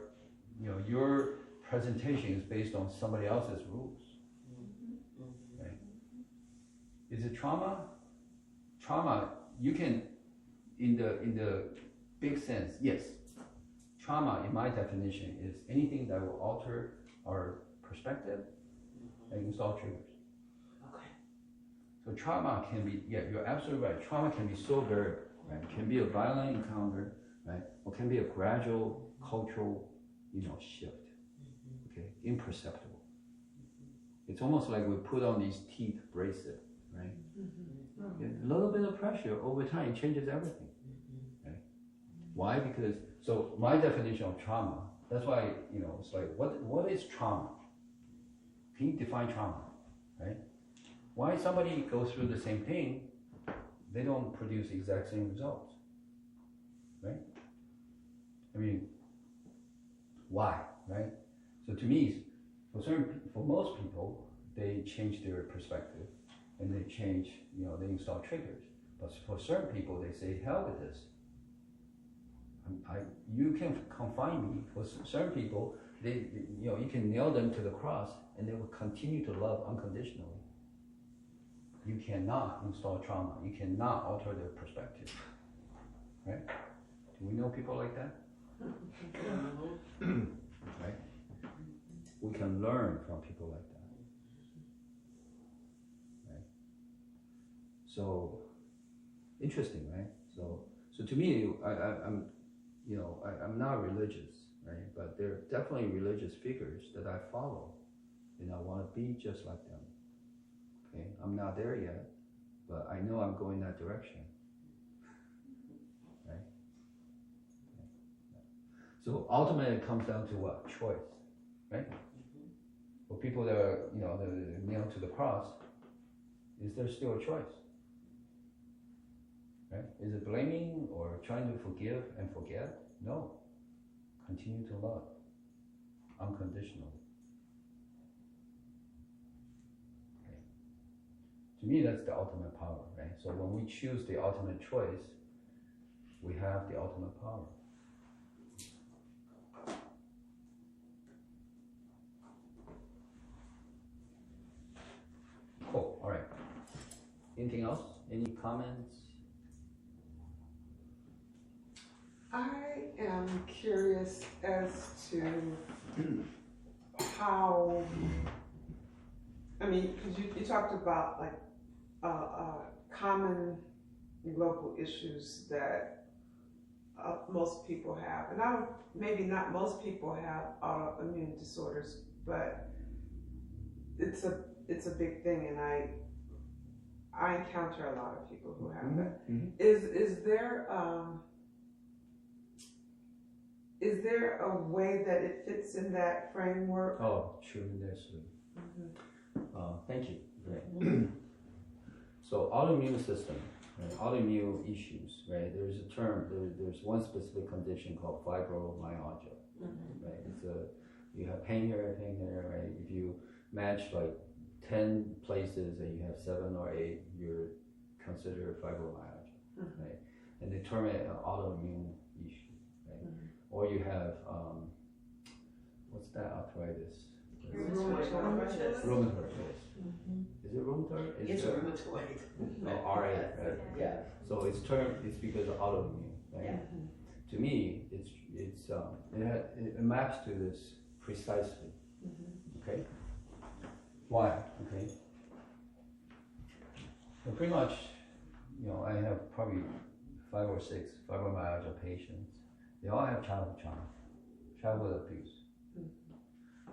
your presentation is based on somebody else's rules, right? Is it trauma? Trauma, you can, in the big sense, yes. Trauma, in my definition, is anything that will alter our perspective and install triggers. Okay. So trauma can be, yeah, you're absolutely right. Trauma can be so variable, right? It can be a violent encounter, right? Or can be a gradual cultural, shift, okay? Imperceptible. It's almost like we put on these teeth bracelet, right? A little bit of pressure over time changes everything, right? Why? Because, so my definition of trauma, that's why, it's like, what is trauma? Can you define trauma, right? Why somebody goes through the same thing, they don't produce exact same results, right? I mean, why, right? So to me, for most people, they change their perspective and they change, they install triggers. But for certain people, they say, hell with this. You can confine me. For certain people, you can nail them to the cross and they will continue to love unconditionally. You cannot install trauma. You cannot alter their perspective, right? Do we know people like that? Right? We can learn from people like that, right? So interesting, right? So to me, I'm not religious, right? But there are definitely religious figures that I follow, and I want to be just like them. Okay, I'm not there yet, but I know I'm going that direction. Right? So ultimately, it comes down to what? Choice, right? For people that are, they're nailed to the cross, is there still a choice? Right? Is it blaming or trying to forgive and forget? No. continue to love unconditionally. Okay. To me, that's the ultimate power, right? So when we choose the ultimate choice, we have the ultimate power. Cool, all right. Anything else? Any comments? I am curious as to how, I mean, because you talked about like common local issues that most people have, and maybe not most people have autoimmune disorders, but it's a big thing, and I encounter a lot of people who have that. Is there a way that it fits in that framework? Oh, tremendously. Thank you. Right. So autoimmune system, right? Autoimmune issues, right? There's a term. There's one specific condition called fibromyalgia. Right. It's you have pain here, right? If you match like 10 places and you have 7 or 8, you're considered fibromyalgia, right? And they term it an autoimmune issue, right? Or you have what's that arthritis? Rheumatoid arthritis. Rheumatoid. Is it rheumatoid? It's rheumatoid. Oh, RA, right? Yeah. So it's because of autoimmune, right? Yeah. To me, it maps to this precisely. Okay. Why? Okay. So pretty much, I have probably 5 or 6 fibromyalgia patients. They all have childhood trauma, childhood abuse.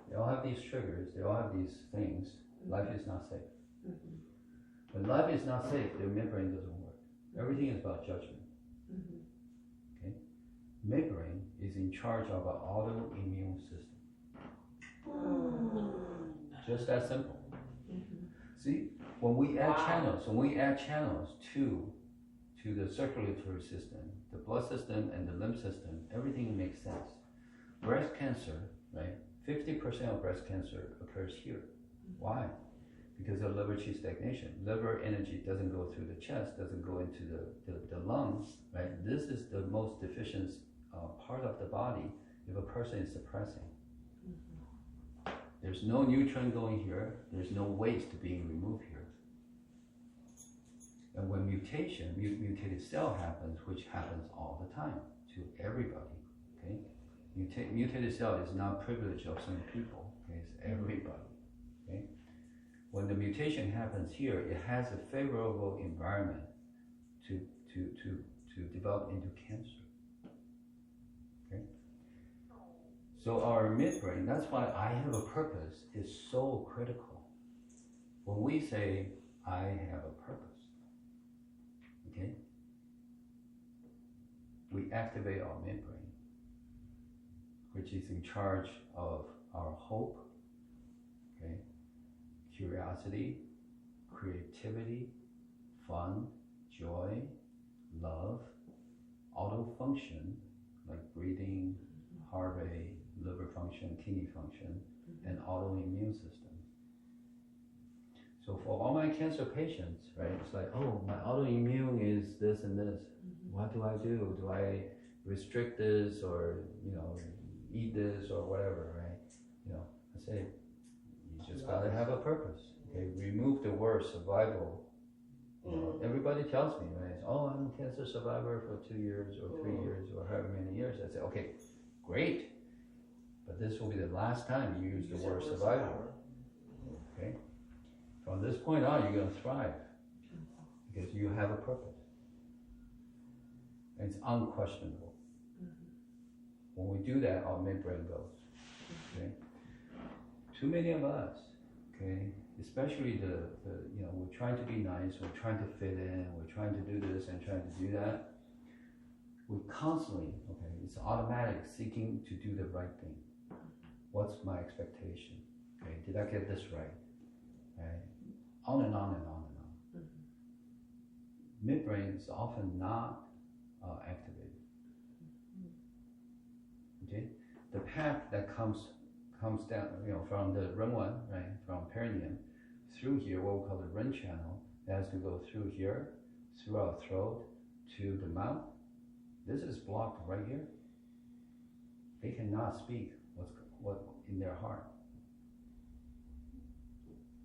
They all have these triggers. They all have these things. Life is not safe. When life is not safe, their midbrain doesn't work. Everything is about judgment. Okay. Midbrain is in charge of our autoimmune system. Just that simple. See, when we add channels to the circulatory system, the blood system and the lymph system, everything makes sense. Breast cancer, right? 50% of breast cancer occurs here. Why? Because of liver qi stagnation. Liver energy doesn't go through the chest, doesn't go into the lungs, right? This is the most deficient part of the body if a person is suppressing. There's no nutrient going here, there's no waste being removed here. And when mutated cell happens, which happens all the time to everybody, okay? Mutated cell is not privilege of some people, okay? It's everybody, okay? When the mutation happens here, it has a favorable environment to develop into cancer, okay? So our midbrain, that's why I have a purpose, is so critical. When we say, I have a purpose, okay? We activate our midbrain, which is in charge of our hope, okay? Curiosity, creativity, fun, joy, love, auto function, like breathing, heart rate, liver function, kidney function, and autoimmune system. So for all my cancer patients, right, it's like, oh, my autoimmune is this and this. What do I do? Do I restrict this or, eat this or whatever, right? I say, you just gotta have a purpose. Okay, remove the word survival. Everybody tells me, right? Oh, I'm a cancer survivor for 2 years or 3 years or however many years. I say, okay, great. But this will be the last time you use the word survivor. Okay? From this point on, you're going to thrive because you have a purpose. And it's unquestionable. When we do that, our midbrain goes. Okay? Too many of us, okay, especially we're trying to be nice, we're trying to fit in, we're trying to do this and trying to do that. We constantly, okay, it's automatic seeking to do the right thing. What's my expectation? Okay, did I get this right? Right? On and on and on and on. Midbrain is often not activated. Okay, path that comes down, from the Ren one, right, from perineum through here, what we call the Ren channel, it has to go through here, through our throat to the mouth. This is blocked right here. They cannot speak what in their heart.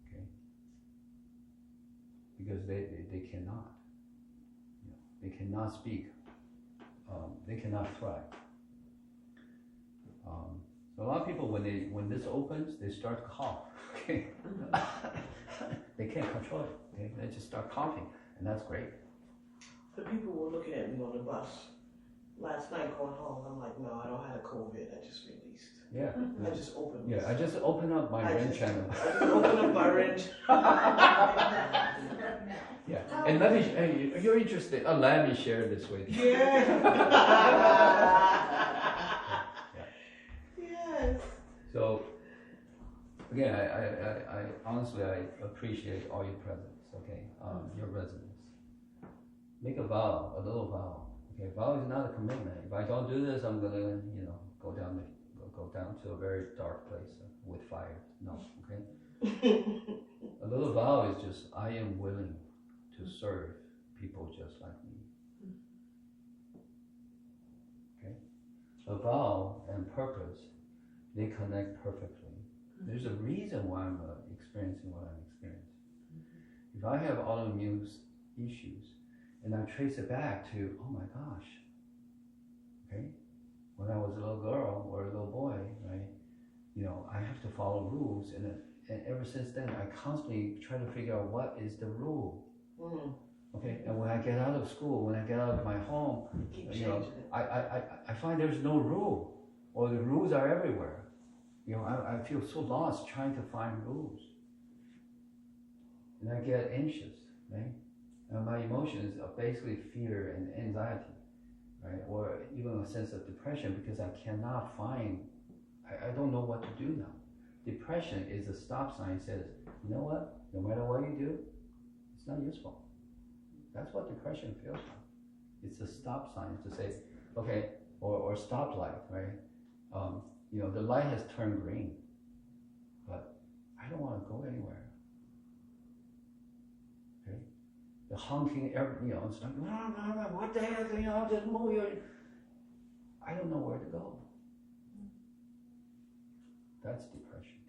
Okay, because they cannot. They cannot speak. They cannot thrive. So a lot of people, when this opens, they start to cough. Okay, they can't control it. Okay, they just start coughing, and that's great. The people were looking at me on the bus last night going home. I'm like, no, I don't have COVID. I just released. Yeah. I just opened. Yeah, I just opened up my Ren channel. I just opened up my Ren. Yeah, and let me. Hey, you're interested? Let me share this with you. Yes. So, again, I honestly appreciate all your presence. Okay, your residence. Make a vow, a little vow. Okay, vow is not a commitment. If I don't do this, I'm gonna, go down to a very dark place with fire. No, okay. A little vow is just I am willing to serve people just like me. Okay, a vow and purpose, they connect perfectly. There's a reason why I'm experiencing what I'm experiencing. If I have autoimmune issues, and I trace it back to, oh my gosh, okay, when I was a little girl or a little boy, right, I have to follow rules, and ever since then, I constantly try to figure out what is the rule. Okay, and when I get out of school, when I get out of my home, I find there's no rule, or the rules are everywhere. I feel so lost trying to find rules, and I get anxious, right? And my emotions are basically fear and anxiety, right? Or even a sense of depression because I cannot find, I don't know what to do now. Depression is a stop sign that says, you know what? No matter what you do, it's not useful. That's what depression feels like. It's a stop sign to say, okay, or stoplight, right? The light has turned green, but I don't want to go anywhere. Okay? The honking, it's like, what the heck, just move your... I don't know where to go. That's depression.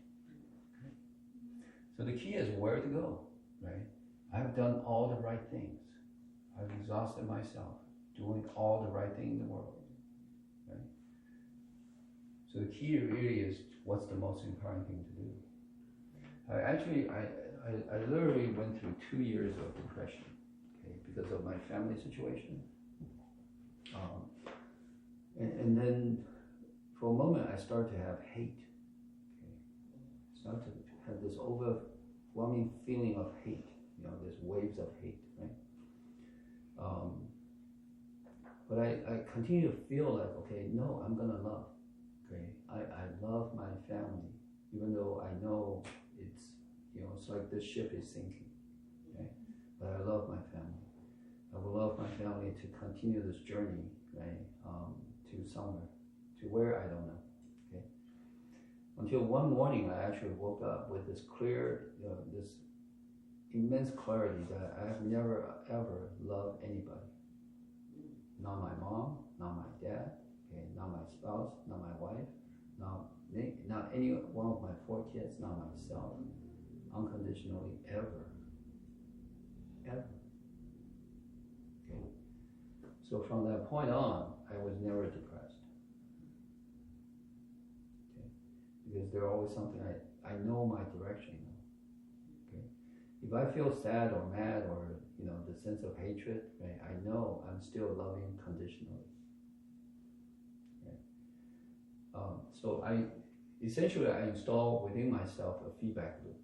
Okay? So the key is where to go, right? I've done all the right things. I've exhausted myself doing all the right thing in the world, right? So the key really is what's the most important thing to do. I literally went through 2 years of depression, okay, because of my family situation. And then for a moment I started to have hate. Okay? I started to have this overwhelming feeling of hate, there's waves of hate, right? But I continue to feel like, okay, no, I'm gonna love. Okay, I love my family, even though I know it's, it's like this ship is sinking, okay? But I love my family. I will love my family to continue this journey, right, to somewhere, to where I don't know, okay? Until one morning I actually woke up with this clear, this immense clarity that I have never ever loved anybody. Not my mom, not my dad, okay, not my spouse, not my wife, not any one of my 4 kids, not myself, unconditionally, ever. Okay. So from that point on, I was never depressed. Okay. Because there's always something I know my direction. Okay. If I feel sad or mad or the sense of hatred, right, I know I'm still loving conditionally. So I install within myself a feedback loop.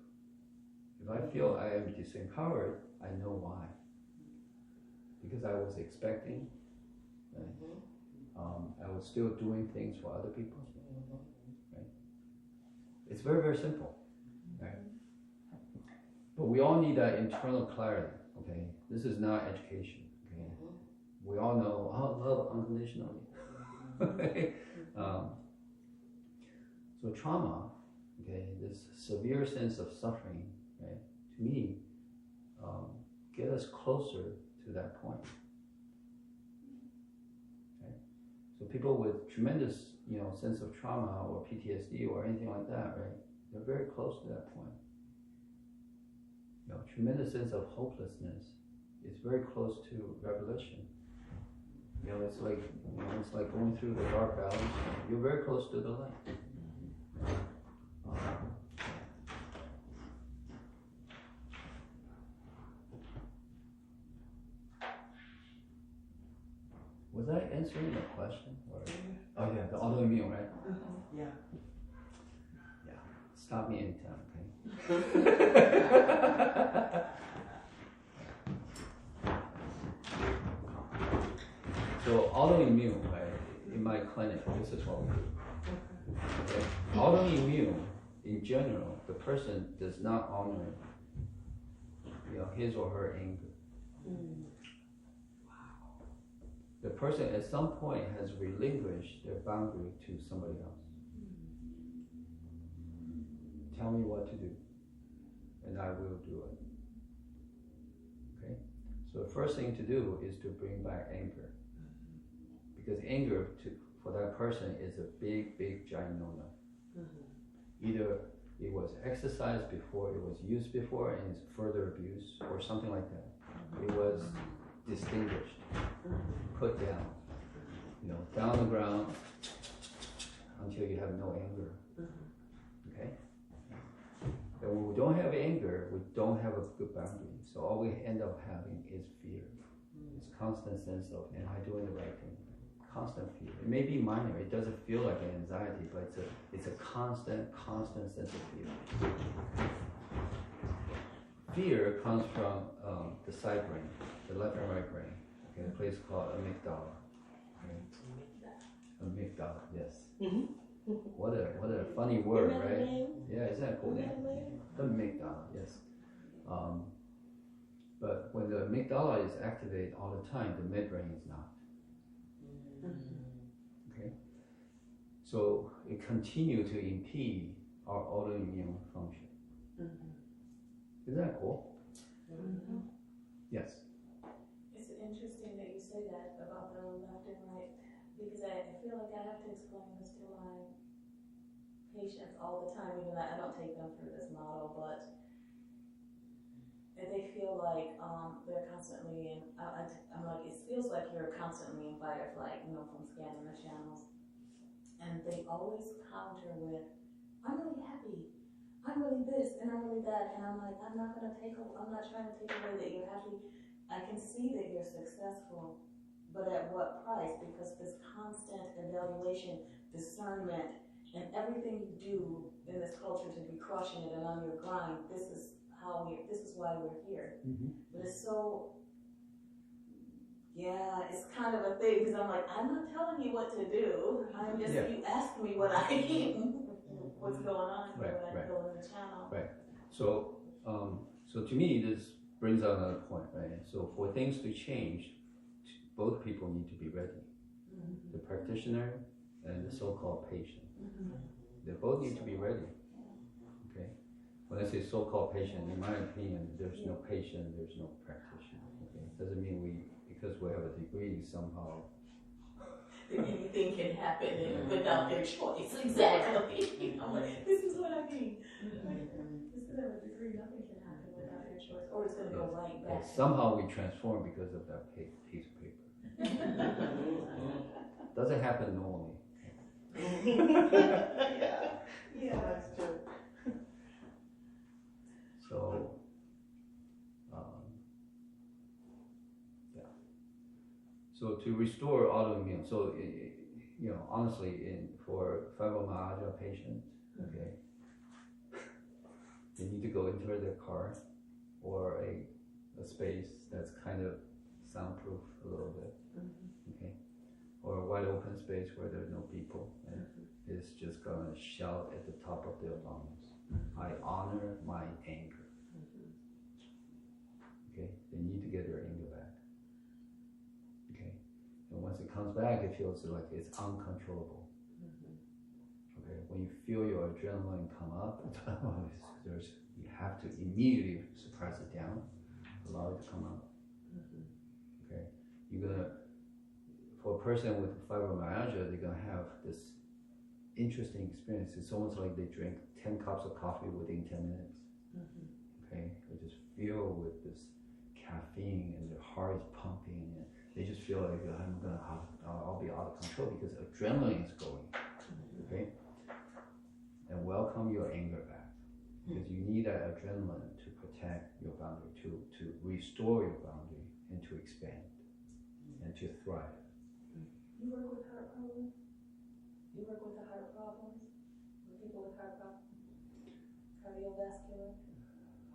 If I feel I am disempowered, I know why. Because I was expecting, right? I was still doing things for other people, right? It's very, very simple, right? But we all need that internal clarity, okay? This is not education, okay? We all know, love unconditionally. So trauma, okay, this severe sense of suffering, right, to me, get us closer to that point. Okay? So people with tremendous, sense of trauma or PTSD or anything like that, right, they're very close to that point. Tremendous sense of hopelessness is very close to revelation. It's like going through the dark alleys. You're very close to the light. Was I answering the question? Or? Oh yeah, the autoimmune, right? Yeah. Stop me anytime, okay? So autoimmune, right? In my clinic, this is what we do. Okay? Autoimmune, in general, the person does not honor, his or her anger. The person at some point has relinquished their boundary to somebody else. Tell me what to do, and I will do it. Okay? So the first thing to do is to bring back anger. Because anger for that person is a big, big giant no-no. Either it was exercised before, it was used before, and it's further abuse, or something like that. It was distinguished, put down, down the ground until you have no anger. Okay? And when we don't have anger, we don't have a good boundary. So all we end up having is fear. It's constant sense of, am I doing the right thing? Constant fear. It may be minor. It doesn't feel like an anxiety, but it's a constant sense of fear. Fear comes from the side brain, the left and right brain. Okay, a place called amygdala. Okay? Amygdala, yes. What a funny word, right? Yeah, isn't that a cool name? Amygdala, yes. But when the amygdala is activated all the time, the midbrain is not. Okay? So it continues to impede our autoimmune function. Isn't that cool? Yes. It's interesting that you say that about the left and right, because I feel like I have to explain this to my patients all the time, even though I don't take them through this model, but they feel like they're constantly in, I'm like, it feels like you're constantly in fight or flight, from scanning the channels. And they always counter with, I'm really happy, I'm really this, and I'm really that, and I'm like, I'm not trying to take away that you're happy. I can see that you're successful, but at what price? Because this constant evaluation, discernment, and everything you do in this culture to be crushing it and on your grind, this is why we're here. But it's so, it's kind of a thing, because I'm like, I'm not telling you what to do. I'm just, you ask me what what's going on here when I go in the channel. Right. So, so to me, this brings out another point, right? So for things to change, both people need to be ready. The practitioner and the so-called patient. They both need to be ready. Okay. When I say so-called patient, in my opinion, there's no patient, there's no practitioner. Okay. Doesn't mean because we have a degree somehow. Anything can happen without their choice. Exactly. I'm like, this is what I mean. Just because I have a degree, nothing can happen without your choice, or it's going to go right back. Somehow we transform because of that piece of paper. Doesn't happen normally. Yeah, that's true. So, so to restore autoimmune, so honestly, for fibromyalgia patients, okay, they need to go into their car or a space that's kind of soundproof a little bit, okay, or a wide open space where there's no people, and it's just gonna shout at the top of their lungs, I honor my anger. Okay, they need to get their anger back. Okay, and once it comes back, it feels like it's uncontrollable. Okay, when you feel your adrenaline come up, you have to immediately suppress it down, allow it to come up. Okay, you're gonna, for a person with fibromyalgia, they're gonna have this interesting experience. It's almost like they drink 10 cups of coffee within 10 minutes. Okay, they just feel with this caffeine and their heart is pumping, and they just feel like I'll be out of control because adrenaline is going. Okay, and welcome your anger back, because you need that adrenaline to protect your boundary, to restore your boundary, and to expand and to thrive. You work with heart problems? You work with the heart problems? With people with heart problems? Cardiovascular?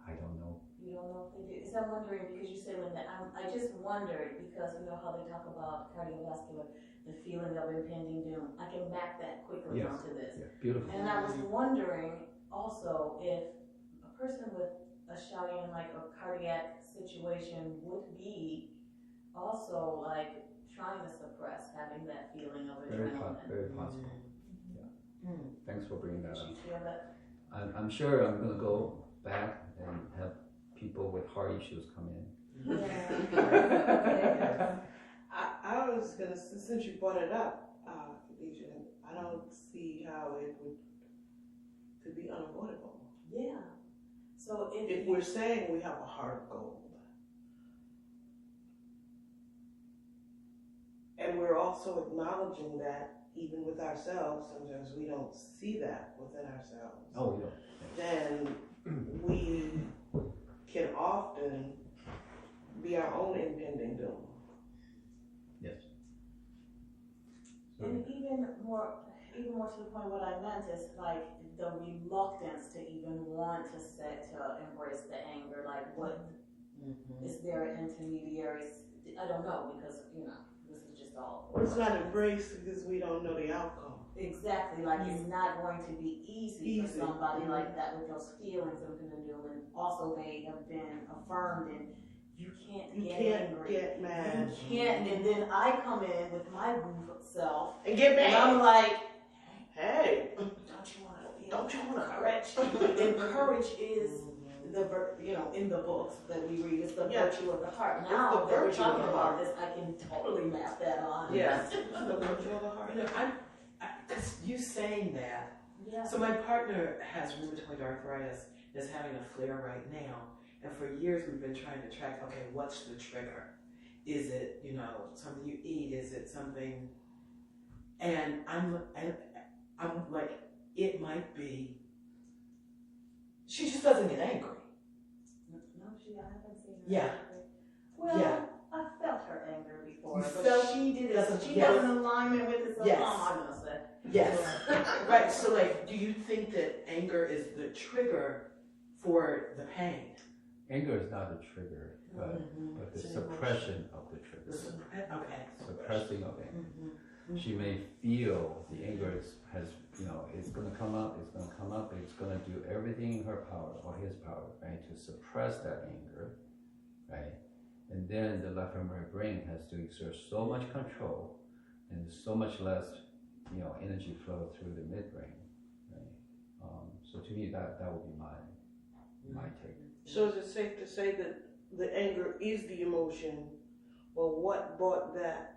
I don't know. You don't know if they do? So I'm wondering, because you said when I just wondered, because you know how they talk about cardiovascular, the feeling of impending doom. I can map that quickly Yes. onto this. Yeah, beautiful. And I was wondering also if a person with a shouting, like a cardiac situation, would be also like trying to suppress having that feeling of adrenaline. Very possible. Yeah. Thanks for bringing that Did up. you feel that? I'm sure I'm gonna go back and have people with heart issues come in. Yeah. I was gonna, since you brought it up, Khadijah, I don't see how it could be unavoidable. Yeah. So If we're saying we have a heart of gold, and we're also acknowledging that even with ourselves, sometimes we don't see that within ourselves. Oh, yeah. Then we can often be our own impending doom. Yes. And even more to the point, what I meant is like the reluctance to even want to embrace the anger. Like, what is there an intermediary? I don't know, because this is just all. Well, it's not embraced because we don't know the outcome. Exactly, like it's not going to be easy for somebody like that with those feelings of impending doom, and also they have been affirmed, and you can't get angry. Get mad. You can't, and then I come in with my goof self, And get mad. and I'm like, hey, don't you want to courage? And courage is in the books that we read, it's the virtue of the heart. Now that we're talking about this, I can totally map that on. Yes. The virtue of the heart. You saying that. Yeah. So my partner has rheumatoid arthritis, is having a flare right now, and for years we've been trying to track, okay, what's the trigger? Is it, something you eat? Is it something? And I'm like, it might be. She just doesn't get angry. No, I haven't seen her. Yeah. Well, Yeah. I felt her anger before, You but felt- she did it. doesn't- She yes. was in alignment with it, so Yes. I'm gonna say. Yes. Right. So, like, do you think that anger is the trigger for the pain? Anger is not the trigger, but the It's an suppression of the trigger. Okay. Suppressing of anger. She may feel the anger it's going to come up, it's going to do everything in her power or his power, right, to suppress that anger, right? And then the left hemisphere brain has to exert so much control and so much less, energy flow through the midbrain, right? So to me, that would be my take. So is it safe to say that the anger is the emotion, or what brought that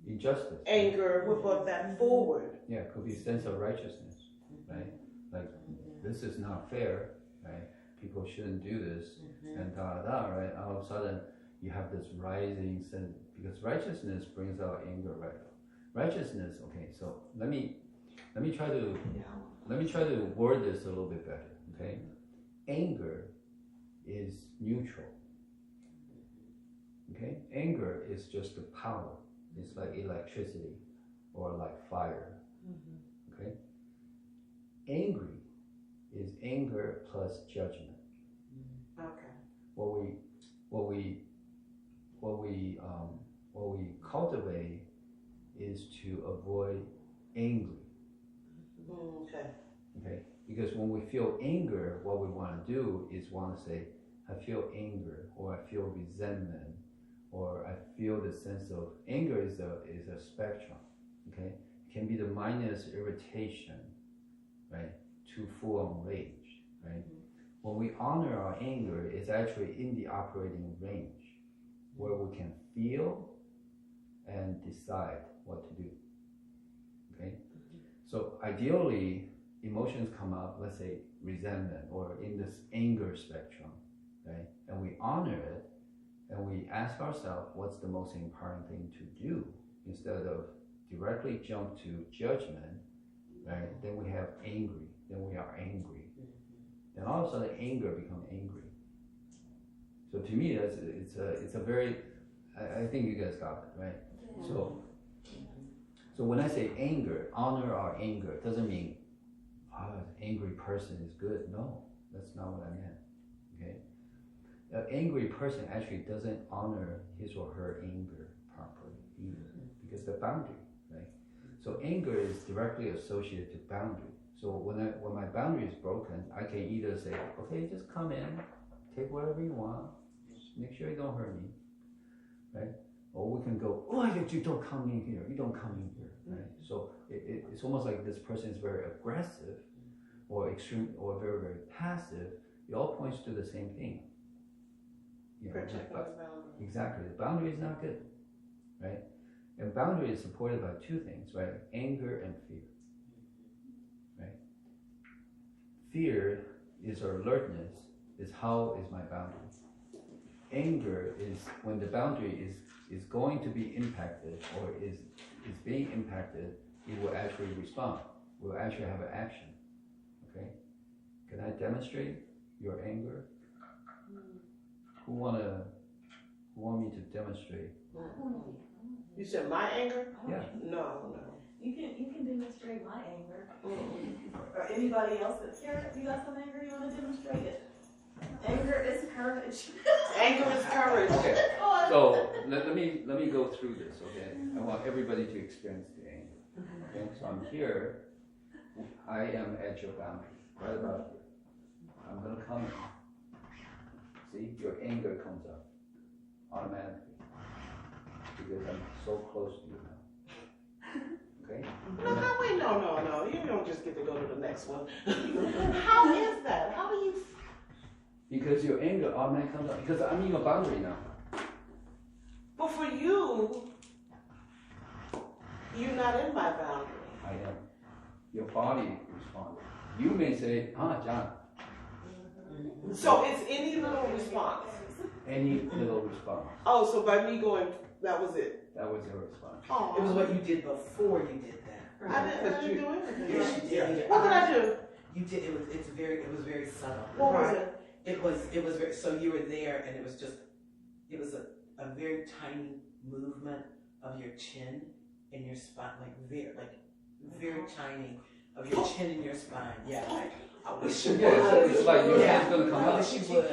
Injustice. anger, what brought that forward? Yeah, it could be a sense of righteousness, right? Like, this is not fair, right? People shouldn't do this, and right? All of a sudden, you have this rising sense, because righteousness brings out anger, right? Righteousness, okay, so let me try to word this a little bit better, okay? Anger is neutral, okay? Anger is just the power. It's like electricity or like fire, okay? Angry is anger plus judgment. Okay. What we cultivate is to avoid angry. Okay. Okay, because when we feel anger, what we want to do is want to say, I feel anger, or I feel resentment, or I feel the sense of anger is a spectrum. Okay, it can be the minus irritation, right, to full-on rage, right? When we honor our anger, it's actually in the operating range where we can feel and decide what to do. Okay? So ideally, emotions come up, let's say resentment or in this anger spectrum, right? And we honor it and we ask ourselves what's the most important thing to do instead of directly jump to judgment, right? Then we have angry, then we are angry. Then all of a sudden anger becomes angry. So to me, it's a very, I think you guys got it, right? So when I say anger, honor our anger, it doesn't mean an angry person is good. No, that's not what I meant. Okay, an angry person actually doesn't honor his or her anger properly either, because the boundary, right? So anger is directly associated to boundary. So when my boundary is broken, I can either say, okay, just come in, take whatever you want, just make sure you don't hurt me, right? Or we can go, oh, you don't come in here, you don't come in here, right? So it's almost like this person is very aggressive or extreme or very, very passive. It all points to the same thing. You know, Protecting the boundary. exactly, the boundary is not good, right? And boundary is supported by two things, right? Anger and fear, right? Fear is our alertness, is how is my boundary. Anger is when the boundary is going to be impacted or is being impacted, it will actually respond. Will actually have an action. Okay? Can I demonstrate your anger? Who want me to demonstrate? You said my anger? Yeah. No. You can demonstrate my anger. Or anybody else's. Karen, you got some anger, you want to demonstrate it? Anger is courage. Anger is courage. Okay. So let me go through this, okay? I want everybody to experience the anger. Okay, so I'm here. I am at your boundary, right about here. I'm gonna come in. See, your anger comes up automatically because I'm so close to you now. Okay? No, wait, no. You don't just get to go to the next one. How is that? How do you? Because your anger automatically comes up because I'm in your boundary now. But for you, you're not in my boundary. I am. Your body responds. You may say, John. So it's any little response. Any little response. Oh, so by me going, that was it. That was your response. Oh, It was what you did before you did that. I didn't do anything. Yes, you did. What did I do? You did. It was very subtle. What was it? It was very, so you were there and it was a very tiny movement of your chin and your spine, very tiny of your chin and your spine. Yeah, I wish you would. Yeah, it's like your hand's gonna come I up. wish you would.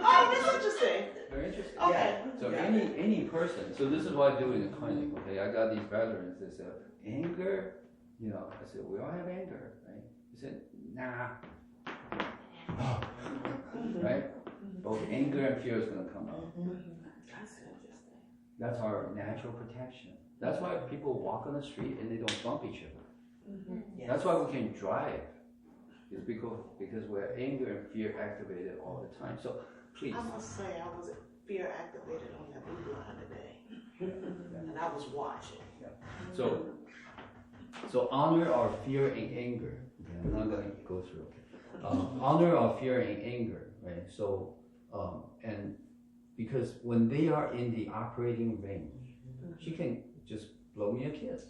Oh, that's interesting. Very interesting. Okay. So any person, so this is what I do in the clinic, okay? I got these veterans that say, anger, I said, we all have anger, right? He said, nah. Right? Both anger and fear is gonna come up. That's interesting. That's our natural protection. That's why people walk on the street and they don't bump each other. Yes. That's why we can drive. Is because we're anger and fear activated all the time. So please. I must say, I was fear activated on that blue line today, and I was watching. Yeah. So honor our fear and anger. Okay, I'm not going to go through. Okay. Honor our fear and anger, right? So and because when they are in the operating range, she can just blow me a kiss,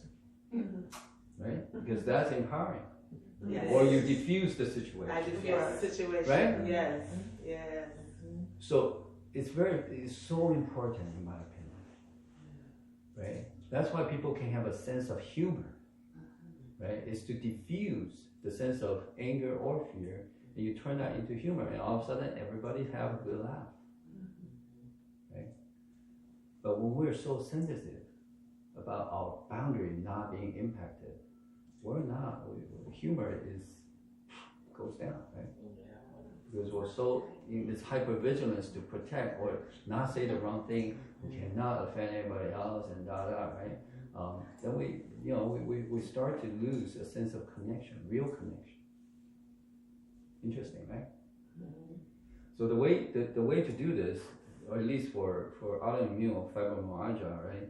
right? Because that's empowering. Yes. Or you diffuse the situation. I diffuse the situation. Right? Yes. So it's so important in my opinion, right? That's why people can have a sense of humor, right? It's to diffuse the sense of anger or fear, and you turn that into humor, and all of a sudden everybody have a good laugh, right? But when we're so sensitive about our boundary not being impacted, we're not. Humor goes down, right? because we're so in this hypervigilance to protect or not say the wrong thing, we cannot offend anybody else, and right? Then we start to lose a sense of connection, real connection. Interesting, right? So the way to do this, or at least for autoimmune fibromyalgia, right,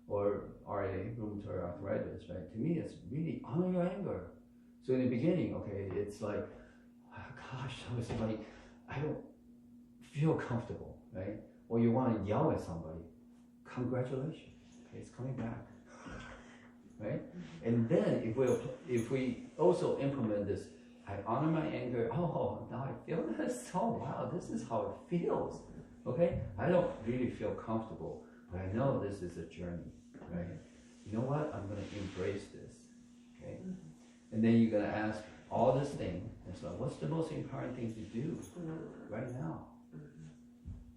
or RA, rheumatoid arthritis, right? To me, it's really honor your anger. So in the beginning, okay, it's like, oh, gosh, I was like, I don't feel comfortable, right? Or you want to yell at somebody, congratulations, okay, it's coming back, right? And then if we also implement this, I honor my anger. Oh, now I feel this. Oh, wow, this is how it feels. Okay, I don't really feel comfortable, but I know this is a journey, right? You know what? I'm going to embrace this. Okay, and then you're going to ask all this thing. It's like, what's the most important thing to do right now?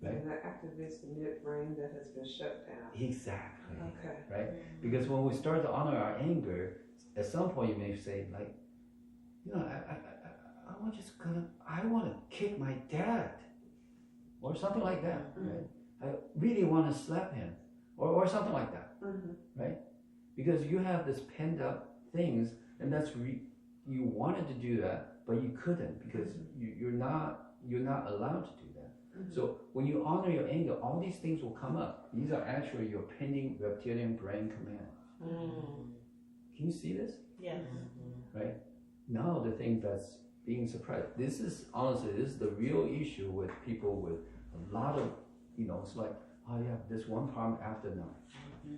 Right? And that activates the midbrain that has been shut down. Exactly. Okay. Right? Because when we start to honor our anger, at some point you may say, like, you know, I want to kick my dad, or something like that. Right? I really want to slap him, or something like that. Right? Because you have this pent up things, and you wanted to do that, but you couldn't because you're not allowed to do that. So when you honor your anger, all these things will come up. These are actually your pending reptilian brain commands. Can you see this? Yes. Right? Now the thing that's being suppressed. This is the real issue with people with a lot of, it's like, oh yeah, there's one problem after another.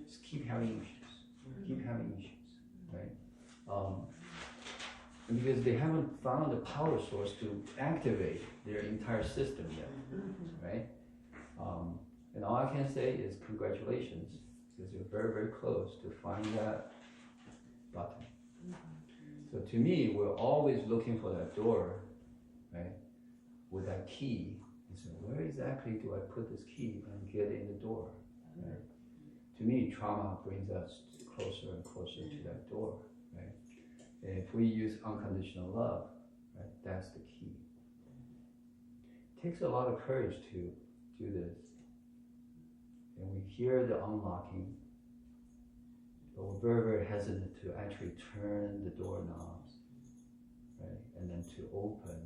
Just keep having issues, right? And because they haven't found a power source to activate their entire system yet, right? And all I can say is congratulations, because you're very, very close to finding that button. So to me, we're always looking for that door, right? With that key. And so where exactly do I put this key and get in the door, right? To me, trauma brings us closer and closer to that door, right? And if we use unconditional love, right, that's the key. It takes a lot of courage to do this. And we hear the unlocking, but we're very, very hesitant to actually turn the doorknobs, right? And then to open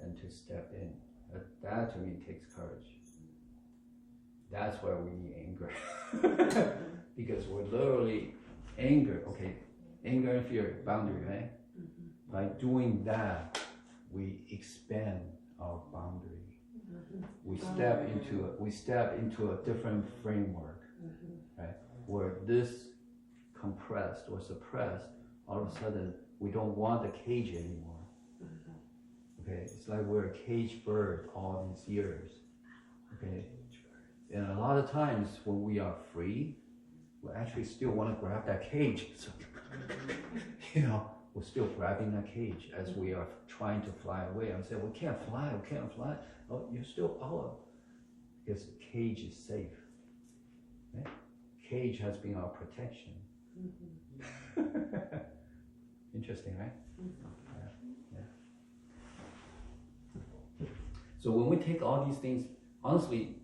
and to step in. That to me takes courage. That's where we need anger. Because we're literally anger and fear, boundary, right? By doing that, we expand our boundary. We step into a different framework, right? Where this compressed or suppressed, all of a sudden we don't want the cage anymore. Okay, it's like we're a caged bird all these years. Okay, and a lot of times when we are free, we actually still want to grab that cage. So, we're still grabbing that cage as we are trying to fly away. I'm saying, we can't fly. Oh, you're still out. Because the cage is safe. Right? Cage has been our protection. Interesting, right? Yeah. So when we take all these things, honestly,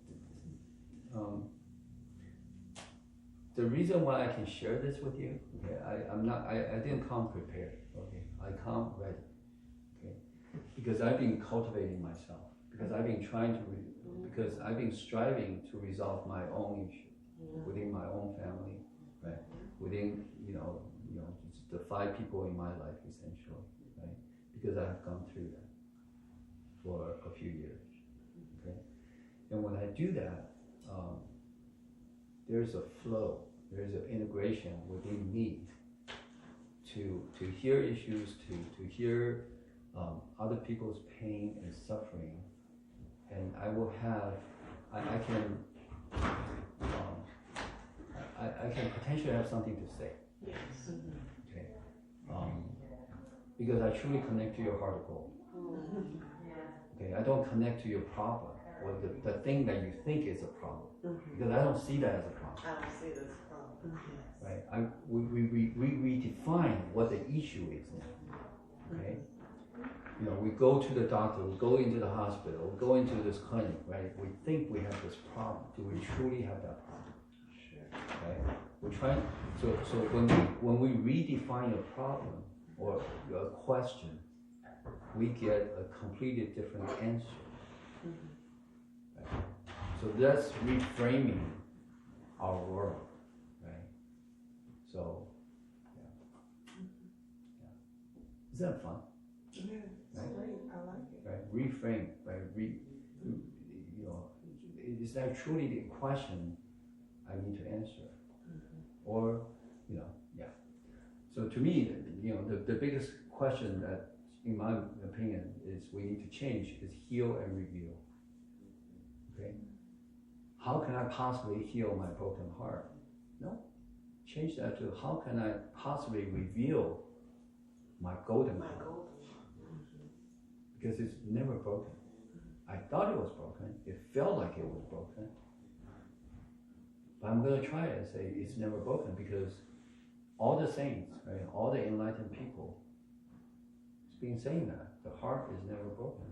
the reason why I can share this with you, okay, I didn't come prepared, okay, I come ready, okay, because I've been cultivating myself, because I've been because I've been striving to resolve my own issue within my own family, right, within, just the 5 people in my life essentially, right, because I have gone through that for a few years, okay, and when I do that, there's a flow, there's an integration within me to hear issues, to hear other people's pain and suffering, and I will have, I can potentially have something to say. Yes. Okay, because I truly connect to your heart of gold. Okay, I don't connect to your problem or the thing that you think is a problem, because I don't see that as a problem. I don't see this problem. Right? We redefine what the issue is now. Okay? You know, we go to the doctor, we go into the hospital, we go into this clinic, right? We think we have this problem. Do we truly have that problem? Sure. Right? We're trying. So when we redefine a problem or a question, we get a completely different answer. Right? So that's reframing our world, right? So, yeah. Isn't that fun? Yeah, it's great. I like it. Right? Reframe, right? You know, is that truly the question I need to answer? Or, you know, yeah. So to me, you know, the biggest question that, in my opinion, is we need to change is heal and reveal. Okay? How can I possibly heal my broken heart? No. Change that to how can I possibly reveal my golden heart? Because it's never broken. I thought it was broken. It felt like it was broken. But I'm going to try it and say it's never broken because all the saints, right, all the enlightened people, it's been saying that the heart is never broken.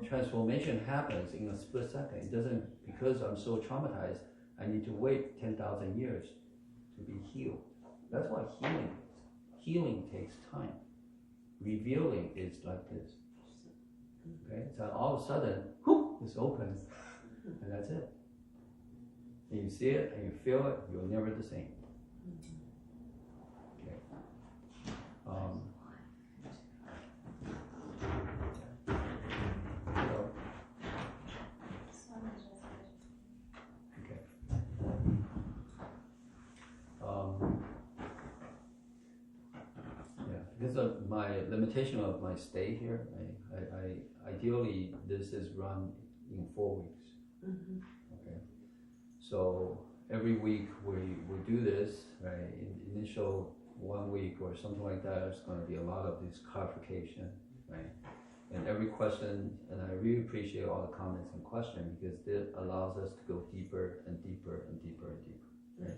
Transformation happens in a split second. It doesn't, because I'm so traumatized, I need to wait 10,000 years to be healed. That's what healing is. Healing takes time. Revealing is like this. Okay, so all of a sudden, whoop, it's open, and that's it. And you see it and you feel it, you're never the same. Okay. Because of my limitation of my stay here, I ideally this is run in 4 weeks. Okay, so every week we do this, right? Initial 1 week or something like that, there's going to be a lot of this clarification, right? And every question, and I really appreciate all the comments and questions because it allows us to go deeper and deeper and deeper and deeper, right?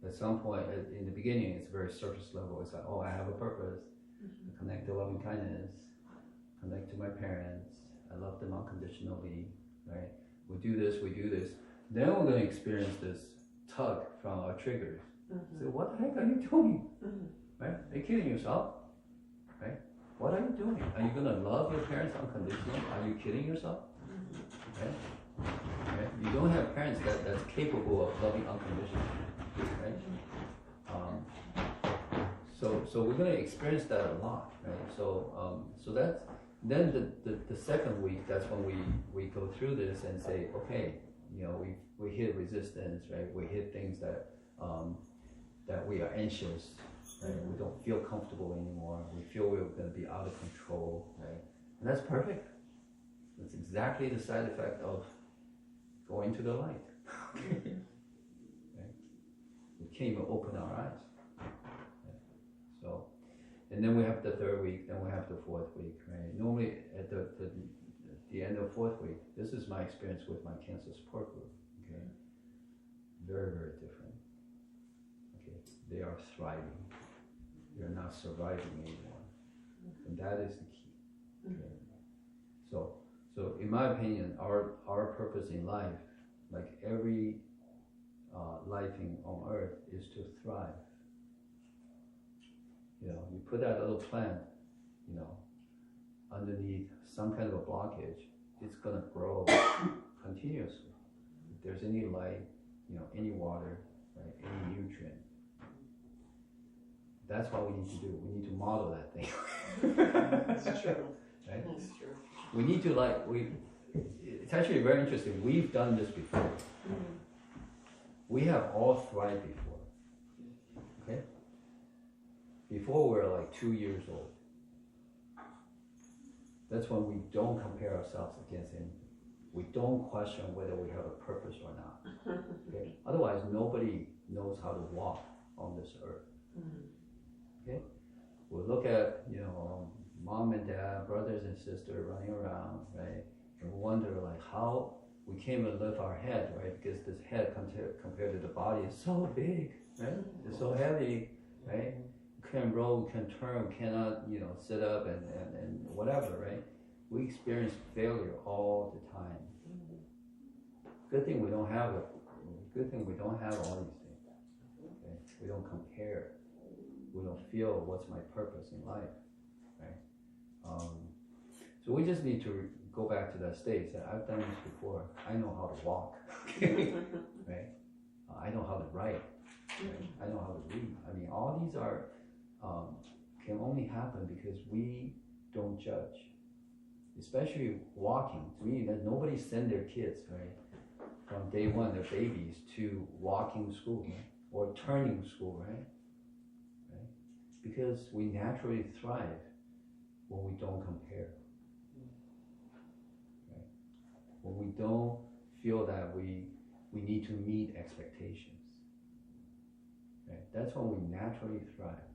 At some point, in the beginning, it's very surface level. It's like, oh, I have a purpose. I connect to loving kindness, connect to my parents. I love them unconditionally, right? We do this, we do this. Then we're going to experience this tug from our triggers. So what the heck are you doing? Right? Are you kidding yourself? Right? What are you doing? Are you going to love your parents unconditionally? Are you kidding yourself? Right? Right? You don't have parents that's capable of loving unconditionally. Right? So we're going to experience that a lot, right? So that's then the second week. That's when we go through this and say, okay, you know, we hit resistance, right? We hit things that that we are anxious, right? We don't feel comfortable anymore. We feel we're going to be out of control, right? And that's perfect. That's exactly the side effect of going to the light. Right? We can't even open our eyes. So, and then we have the third week, then we have the fourth week, right? Normally at the end of fourth week, this is my experience with my cancer support group, okay? Very, very different, okay? They are thriving. They're not surviving anymore. And that is the key, okay? So in my opinion, our purpose in life, like every life on earth, is to thrive. You know, you put that little plant, you know, underneath some kind of a blockage, it's gonna grow continuously. If there's any light, you know, any water, right, any nutrient. That's what we need to do. We need to model that thing. That's true. Right? That's true. We need to it's actually very interesting. We've done this before. We have all thrived before. Okay? Before we're like 2 years old. That's when we don't compare ourselves against anything. We don't question whether we have a purpose or not. Okay? Otherwise, nobody knows how to walk on this earth. Okay? We'll look at, you know, mom and dad, brothers and sisters running around, right? And we wonder like how we can't even lift our head, right? Because this head compared to the body is so big, right? It's so heavy, right? can roll, can turn, cannot, you know, sit up and whatever, right? We experience failure all the time. Good thing we don't have all these things. Okay? We don't compare. We don't feel what's my purpose in life, right? So we just need to go back to that state. Say, I've done this before. I know how to walk, right? I know how to write. Right? I know how to read. I mean, all these are can only happen because we don't judge. Especially walking. To me, that nobody send their kids, right, from day one, their babies, to walking school, right? Or turning school, right? Because we naturally thrive when we don't compare. Right? When we don't feel that we need to meet expectations. Right? That's when we naturally thrive.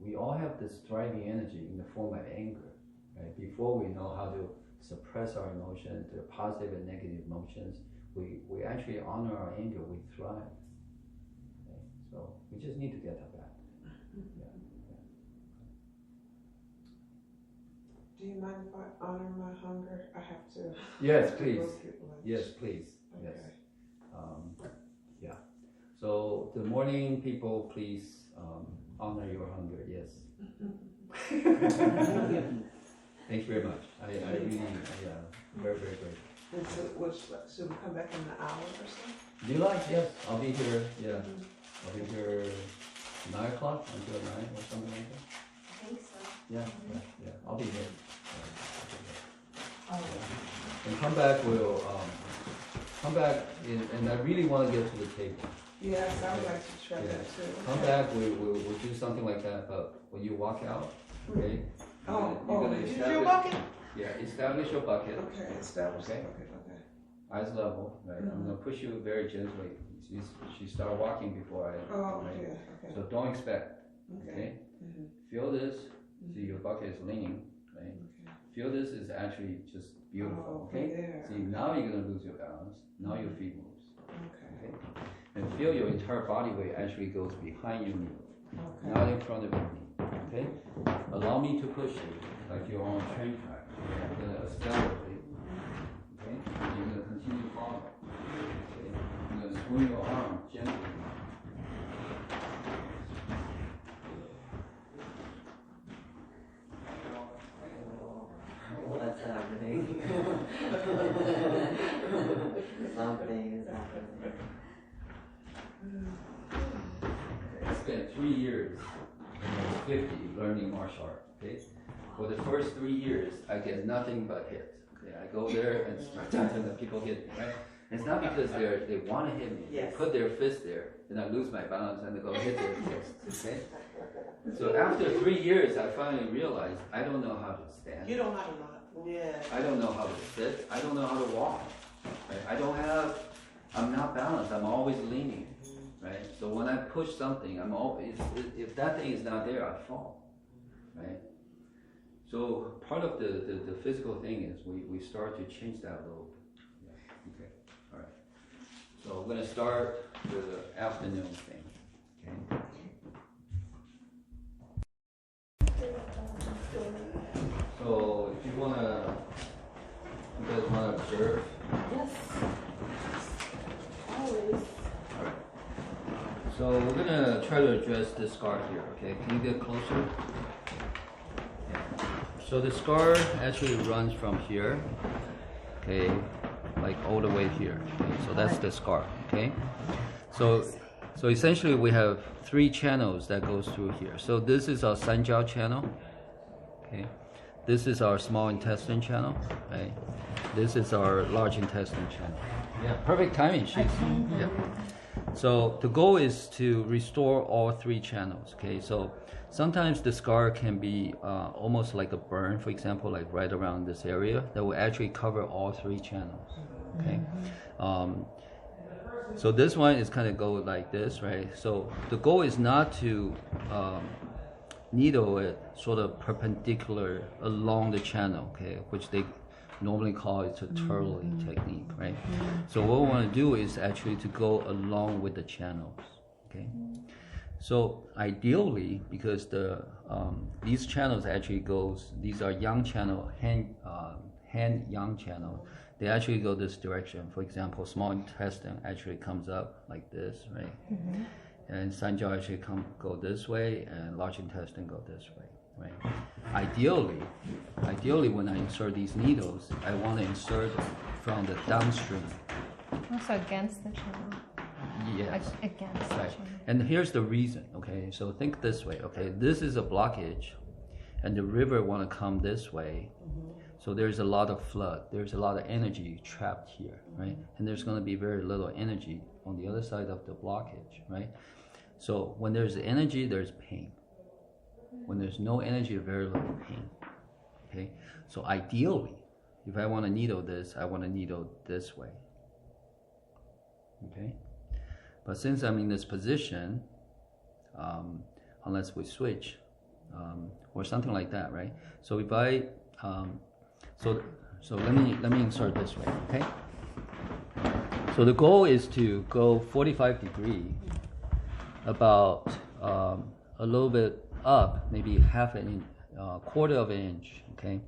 We all have this thriving energy in the form of anger. Right? Before we know how to suppress our emotions, the positive and negative emotions, we actually honor our anger, we thrive. Okay? So we just need to get that back. Yeah. Do you mind if I honor my hunger? I have to. Yes, please. Go get lunch. Yes, please. Okay. Yes. Yeah. So the morning people, please honor your hunger. Yes. Thank you very much. I really, very, very grateful. And so, should we come back in an hour or so? Do you like? Yes, I'll be here. Yeah, I'll be here 9 o'clock until 9 or something like that. I think so. Yeah, I'll be here. And come back. We'll come back, and I really want to get to the table. Yes, I would like to try that too. Come back. We'll do something like that. But when you walk out, okay. Did you bucket? Yeah, establish your bucket. Okay, establish Okay. the bucket, okay. Eyes level, right? I'm gonna push you very gently. She started walking before I. Oh, right? yeah, okay. So don't expect. Okay. Okay. Mhm. Feel this. See, your bucket is leaning, right? Okay. Feel this is actually just beautiful. Oh, Okay. there. See, now you're gonna lose your balance. Now your feet moves. Okay. Okay. And feel your entire body weight actually goes behind your knee, Okay. not in front of your knee. Okay. Allow me to push you like you're on a train track. I'm gonna accelerate. Okay. And you're gonna continue to follow. Okay. You're gonna swing your arm gently. What's happening? Something is happening. I spent 3 years, when I was 50, learning martial art. Okay. For the first 3 years, I get nothing but hits. Okay. I go there and start and the people hit me. Right. It's not because they want to hit me. Yes. They put their fist there, and I lose my balance and they go hit their fist. Okay. So after 3 years, I finally realized I don't know how to stand. You don't have to know. Yeah. I don't know how to sit. I don't know how to walk. Right? I'm not balanced. I'm always leaning. Right? So when I push something, I'm always, if that thing is not there, I fall. Right? So part of the physical thing is we start to change that a little bit. Yeah. Okay. All right. So we're going to start the afternoon thing. Okay. So if you guys want to observe. Yes. Always. Alright. So we're gonna try to address this scar here, okay? Can you get closer? Yeah. So the scar actually runs from here, okay, like all the way here. Okay? So that's the scar, okay? So essentially we have 3 channels that goes through here. So this is our Sanjiao channel, okay? This is our small intestine channel, right? This is our large intestine channel. Yeah, perfect timing. Yeah. So the goal is to restore all 3 channels. Okay, so sometimes the scar can be almost like a burn, for example, like right around this area that will actually cover all 3 channels. Okay, so this one is kind of go like this, right? So the goal is not to needle it sort of perpendicular along the channel, okay, which they normally call it a twirling technique, right? So what we want to do is actually to go along with the channels, okay? So ideally, because these channels actually these are yang channel, hand yang channel, they actually go this direction. For example, small intestine actually comes up like this, right? Mm-hmm. And sanjiao actually go this way, and large intestine go this way, right? Ideally, when I insert these needles, I want to insert from the downstream. Also against the channel. Yes. Against the Right. channel. And here's the reason, okay? So think this way, okay? This is a blockage, and the river want to come this way. So there's a lot of flood. There's a lot of energy trapped here, right? And there's going to be very little energy on the other side of the blockage, right? So when there's energy, there's pain. When there's no energy, very little pain, okay? So ideally, if I want to needle this, I want to needle this way, okay? But since I'm in this position, unless we switch, or something like that, right? So if I, so let me insert this way, okay? So the goal is to go 45 degrees, about a little bit up, maybe half an inch, quarter of an inch, okay,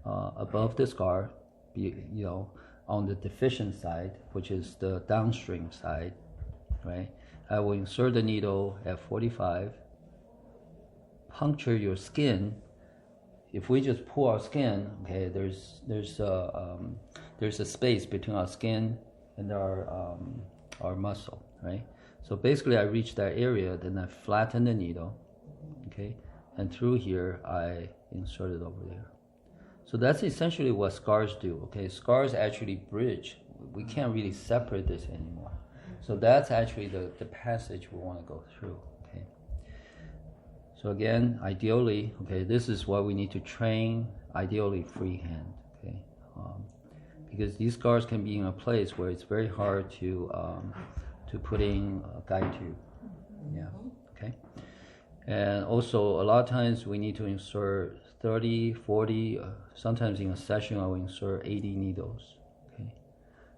above the scar, on the deficient side, which is the downstream side, right? I will insert the needle at 45, puncture your skin. If we just pull our skin, okay, there's a space between our skin and our muscle, right? So basically, I reach that area, then I flatten the needle, okay, and through here I insert it over there. So that's essentially what scars do, okay? Scars actually bridge. We can't really separate this anymore. So that's actually the passage we want to go through, okay? So again, ideally, okay, this is what we need to train, ideally freehand, okay? Because these scars can be in a place where it's very hard to put in a guide tube, yeah, okay? And also, a lot of times we need to insert 30, 40, sometimes in a session I will insert 80 needles, okay?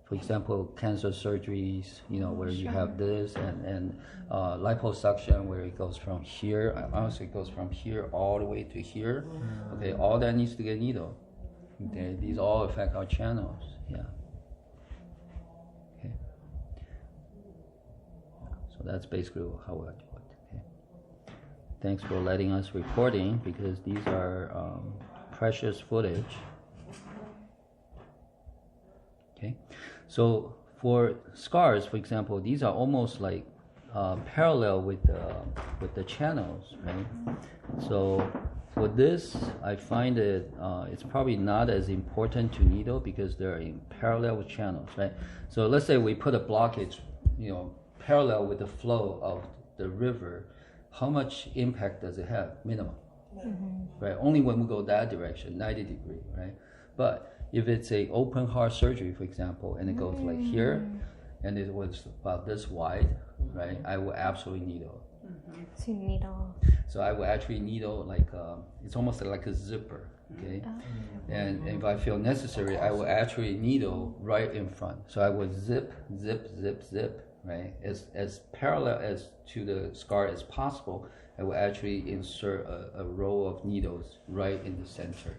For example, cancer surgeries, where you have this, and liposuction, where it goes from here, honestly it goes from here all the way to here, okay? All that needs to get needled, okay? These all affect our channels, yeah. Okay. So that's basically how I do it. Okay. Thanks for letting us recording, because these are precious footage. Okay, so for scars, for example, these are almost like parallel with the channels, right? So for this, I find it's probably not as important to needle because they're in parallel with channels, right? So let's say we put a blockage, parallel with the flow of the river. How much impact does it have? Minimum, right? Only when we go that direction, 90 degrees, right? But if it's a open heart surgery, for example, and it goes like here, and it was about this wide, right? I will absolutely needle. So you needle. So I will actually needle like it's almost like a zipper, okay? And if I feel necessary, I will actually needle right in front. So I will zip, zip, zip, zip, right? As parallel as to the scar as possible. I will actually insert a row of needles right in the center.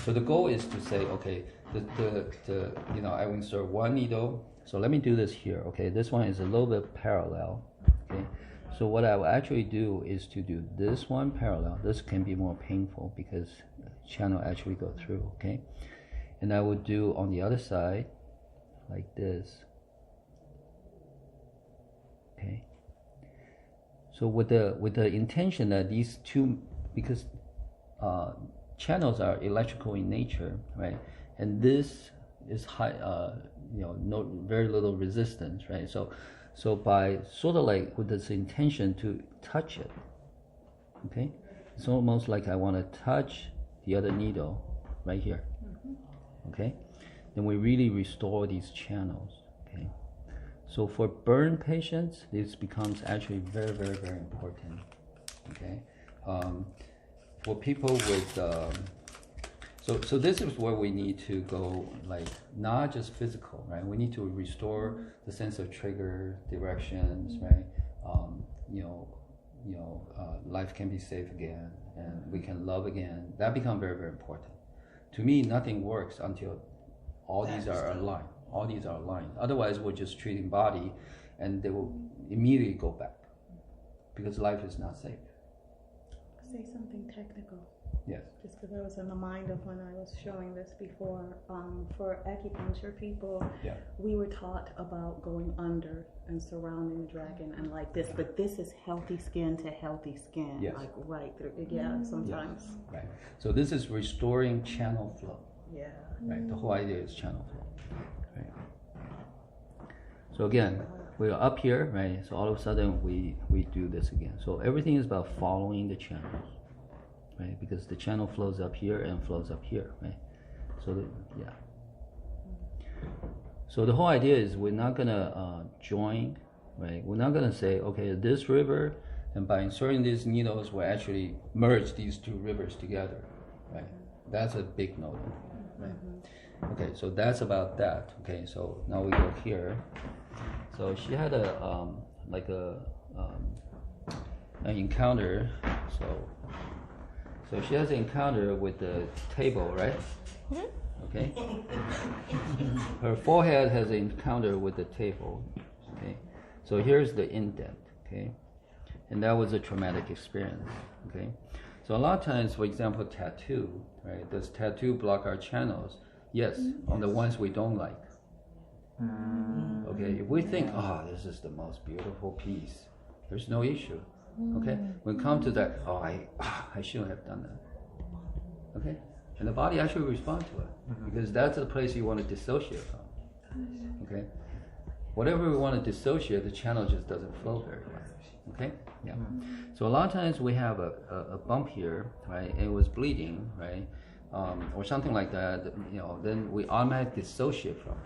So the goal is to say, okay, I will insert one needle. So let me do this here, okay? This one is a little bit parallel, okay? So what I will actually do is to do this one parallel. This can be more painful because the channel actually go through, okay? And I will do on the other side like this, okay? So with the intention that these two, because channels are electrical in nature, right? And this is high, very little resistance, right? So by sort of like with this intention to touch it, okay? It's almost like I want to touch the other needle right here, okay? Then we really restore these channels, okay? So for burn patients, this becomes actually very, very, very important, okay? For people with, so this is where we need to go, like not just physical, right? We need to restore the sense of trigger, directions, right? life can be safe again, and we can love again. That becomes very, very important. To me, nothing works until all these are aligned. All these are aligned. Otherwise, we're just treating body, and they will immediately go back because life is not safe. Say something technical. Yes. Just because I was in the mind of when I was showing this before. For acupuncture people, Yeah. we were taught about going under and surrounding the dragon and like this, but this is healthy skin to healthy skin. Yes. Like right through. Yeah, sometimes. Right. So this is restoring channel flow. Yeah. Right. The whole idea is channel flow. Right. So again, we're up here, right? So all of a sudden we do this again. So everything is about following the channels, right? Because the channel flows up here and flows up here, right? So yeah. So the whole idea is we're not gonna join, right? We're not gonna say, okay, this river, and by inserting these needles, we actually merge these two rivers together, right? That's a big no, right? Okay, so that's about that. Okay, so now we go here. So she had a an encounter. So she has an encounter with the table, right? Okay. Her forehead has an encounter with the table. Okay. So here's the indent. Okay. And that was a traumatic experience. Okay. So a lot of times, for example, tattoo, right? Does tattoo block our channels? Yes, on the ones we don't like. Okay, if we think, oh, this is the most beautiful piece, there's no issue. Okay, when it comes to that, oh, I shouldn't have done that. Okay, and the body actually responds to it because that's the place you want to dissociate from. Okay, whatever we want to dissociate, the channel just doesn't flow very well. Okay, yeah. So a lot of times we have a bump here, right? And it was bleeding, right? Or something like that, then we automatically dissociate from it.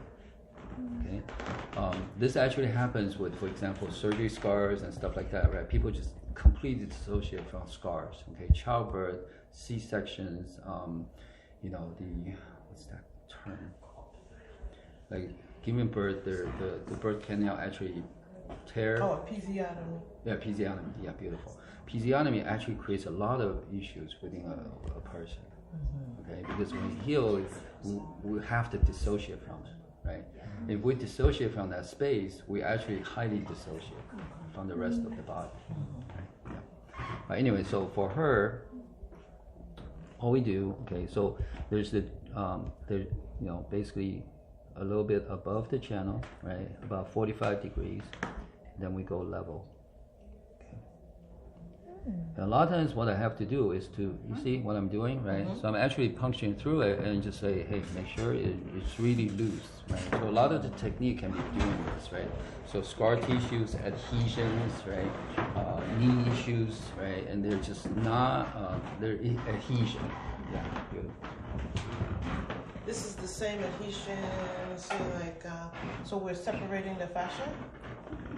Okay, this actually happens with, for example, surgery scars and stuff like that, right? People just completely dissociate from scars. Okay, childbirth, C-sections, what's that term? Like giving birth, the birth canal actually tear. Oh, episiotomy. Yeah, episiotomy. Yeah, beautiful. Episiotomy actually creates a lot of issues within a person. Okay, because when we heal, we have to dissociate from it, right? If we dissociate from that space, we actually highly dissociate from the rest of the body. Right? Yeah. But anyway, so for her, all we do, okay, so there's basically a little bit above the channel, right, about 45 degrees, then we go level. And a lot of times what I have to do is to, you see what I'm doing, right? So I'm actually puncturing through it and just say, hey, make sure it's really loose, right? So a lot of the technique can be doing this, right? So scar tissues, adhesions, right? Knee issues, right? And they're just not, they're adhesion. Yeah, beautiful. This is the same adhesion, say like, so we're separating the fascia?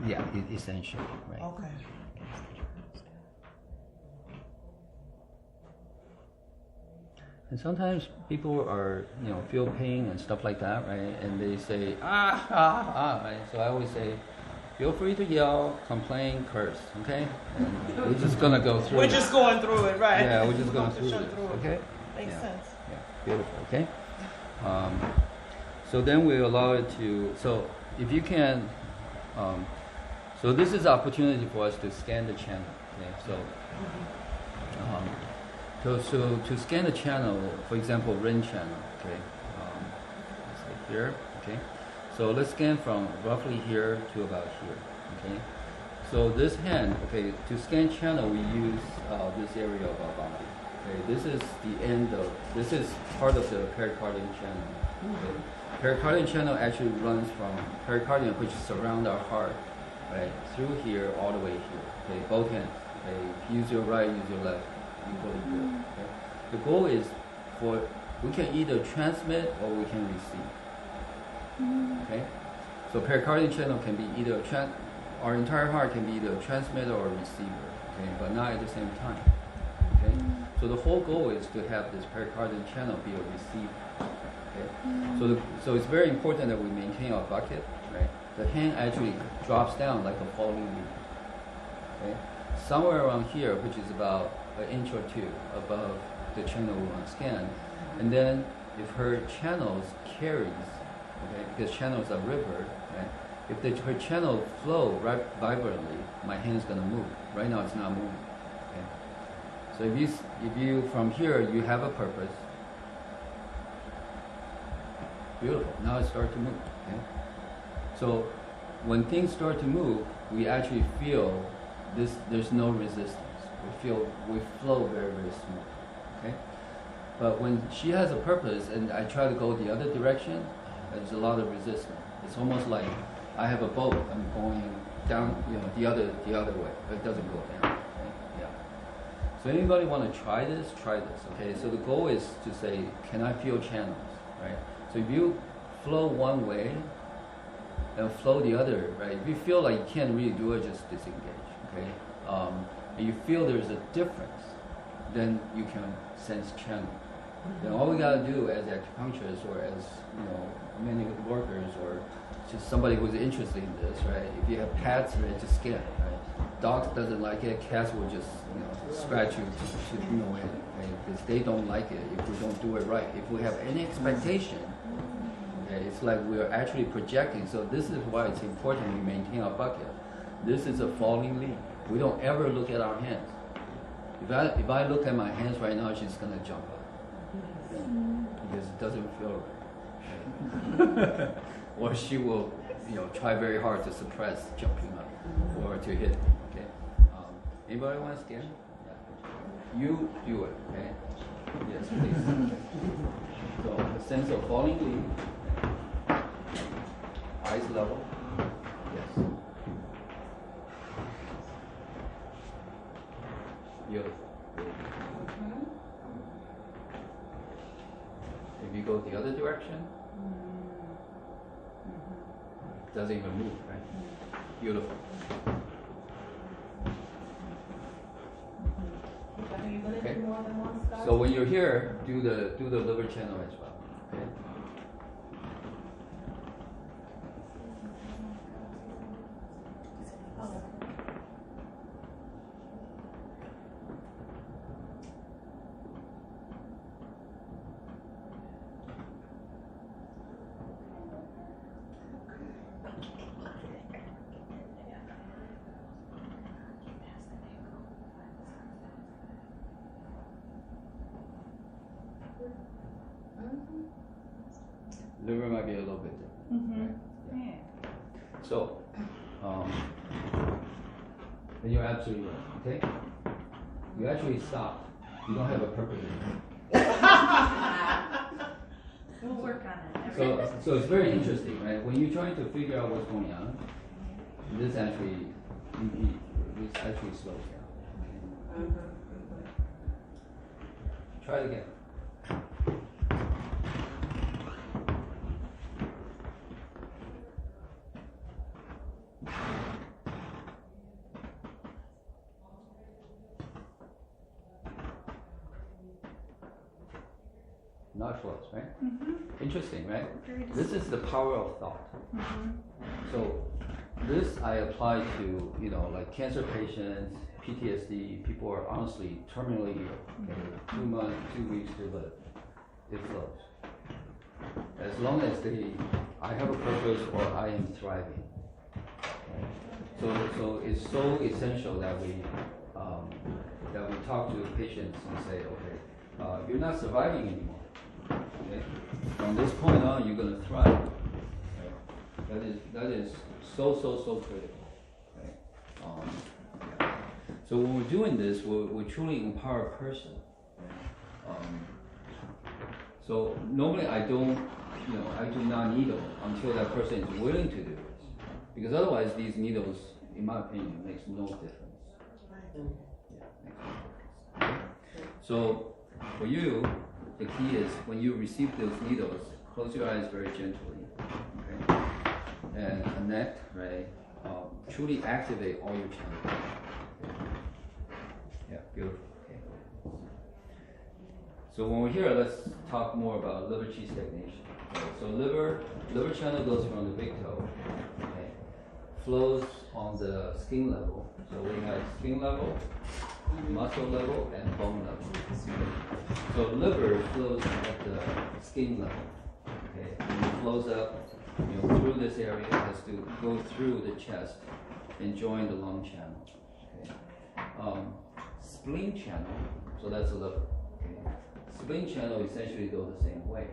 Yeah, essentially, right? Okay. And sometimes people are, feel pain and stuff like that, right? And they say, right? So I always say, feel free to yell, complain, curse, okay? And we're just gonna go through We're just going through it, right? Yeah, we're just going through this, okay? Makes sense. Yeah, beautiful, okay? So then we allow it to, so if you can, so this is an opportunity for us to scan the channel, okay? So to scan the channel, for example, Ren channel, okay? Let's say here, okay? So let's scan from roughly here to about here, okay? So this hand, okay, to scan channel, we use this area of our body. Okay, this is the end of, this is part of the pericardium channel. Okay? Pericardium channel actually runs from pericardium, which surrounds our heart, right, through here all the way here. Okay, both hands. Okay, use your right, use your left. Equally good. Okay? The goal is we can either transmit or we can receive. Okay, so pericardium channel can be either our entire heart can be either a transmitter or a receiver. Okay, but not at the same time. Okay, so the whole goal is to have this pericardium channel be a receiver. Okay, so it's very important that we maintain our bucket. Right, the hand actually drops down like a falling leaf. Okay. somewhere around here, which is about an inch or two above the channel we want to scan. And then if her channels carries, okay, because channels are river, right? If her channel flow right vibrantly, my hand's gonna move. Right now it's not moving. Okay? So if you from here you have a purpose. Beautiful. Now it starts to move. Okay? So when things start to move, we actually feel this. There's no resistance. We flow very, very smooth. Okay. But when she has a purpose, and I try to go the other direction, there's a lot of resistance. It's almost like I have a boat. I'm going down, the other way. It doesn't go down. Okay? Yeah. So anybody want to try this? Try this. Okay. So the goal is to say, can I feel channels? Right. So if you flow one way and flow the other, right? If you feel like you can't really do it, just disengage, okay? And you feel there's a difference, then you can sense channel. Then all we gotta do as acupuncturists or as many workers or just somebody who's interested in this, right? If you have pets, right, just scan, right? Dogs doesn't like it, cats will just scratch you to no end, right? Because they don't like it if we don't do it right. If we have any expectation, okay, it's like we're actually projecting. So this is why it's important we maintain our bucket. This is a falling leaf. We don't ever look at our hands. If I look at my hands right now, she's gonna jump up because it doesn't feel right. Or she will, try very hard to suppress jumping up or to hit. Okay. Anybody want to scan? Yeah. You do it. Okay. Yes, please. So a sense of falling leaf. Eyes level. Yes. Beautiful. If you go the other direction, it doesn't even move, right? Beautiful. Okay. So when you're here, do the liver channel as well. Okay. Liver might be a little bit different. Right? Yeah. So, and you're absolutely right, okay? You actually stopped. You don't have a purpose. We'll work on it. So it's very interesting, right? When you're trying to figure out what's going on, this actually slows down. Try it again. Not close, right? Interesting, right? This is the power of thought. So this I apply to, like cancer patients, PTSD, people are honestly terminally ill. Okay? 2 months, 2 weeks to live. It flows. As long as I have a purpose or I am thriving. Okay? So it's so essential that we talk to patients and say, okay, you're not surviving anymore. Okay? From this point on, you're going to thrive. Okay? That is so critical. Okay? Yeah. So when we're doing this, we truly empower a person. So normally I do not needle until that person is willing to do this, because otherwise these needles, in my opinion, makes no difference. Yeah, so for you, the key is when you receive those needles, close your eyes very gently, okay, and connect, right? Truly activate all your channels. Yeah, beautiful. Okay. So when we're here, let's talk more about liver qi stagnation. Okay. So liver channel goes from the big toe, okay, flows on the skin level. So we have skin level, muscle level, and bone level. So liver flows at the skin level. Okay, and it flows up, through this area. It has to go through the chest and join the lung channel. Okay. Spleen channel, so that's the liver. Okay. Spleen channel essentially go the same way,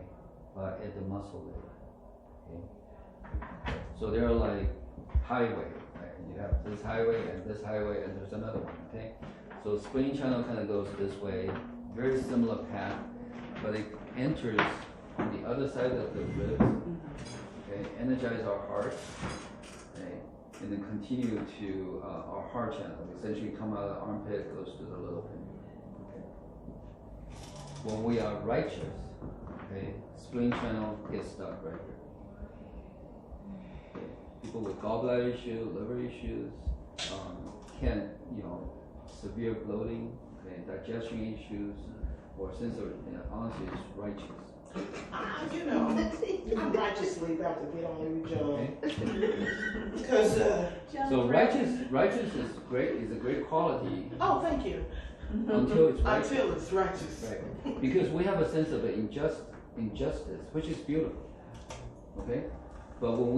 but at the muscle level. Okay. So they're like highway, right? You have this highway, and there's another one. Okay. So spleen channel kind of goes this way, very similar path, but it enters on the other side of the ribs. Okay, energize our heart. Okay, and then continue to our heart channel. Essentially, come out of the armpit, goes to the little finger. Okay. When we are righteous, okay, spleen channel gets stuck right here. Okay. People with gallbladder issues, liver issues, severe bloating, okay, digestion issues, or sensory, honestly, it's righteous. I'm righteously about to get on you, John. Okay. Because, So righteous is great, is a great quality oh, thank you. until it's righteous. Until it's righteous. Right. Because we have a sense of injustice, which is beautiful. Okay? But when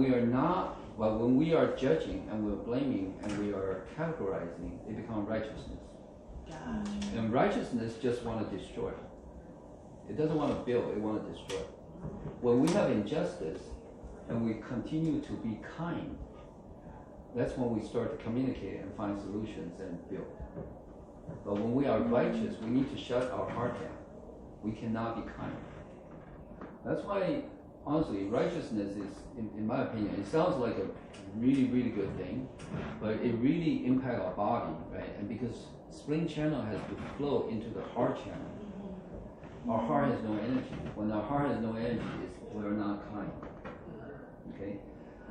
we are judging and we're blaming and we are categorizing, it becomes righteousness. Gotcha. And righteousness just want to destroy. It doesn't want to build, it want to destroy. When we have injustice and we continue to be kind, that's when we start to communicate and find solutions and build. But when we are righteous, we need to shut our heart down. We cannot be kind. That's why, honestly, righteousness is, in my opinion, it sounds like a really, really good thing, but it really impacts our body, right? And because spleen channel has to flow into the heart channel, our heart has no energy. When our heart has no energy, we're not kind. Okay?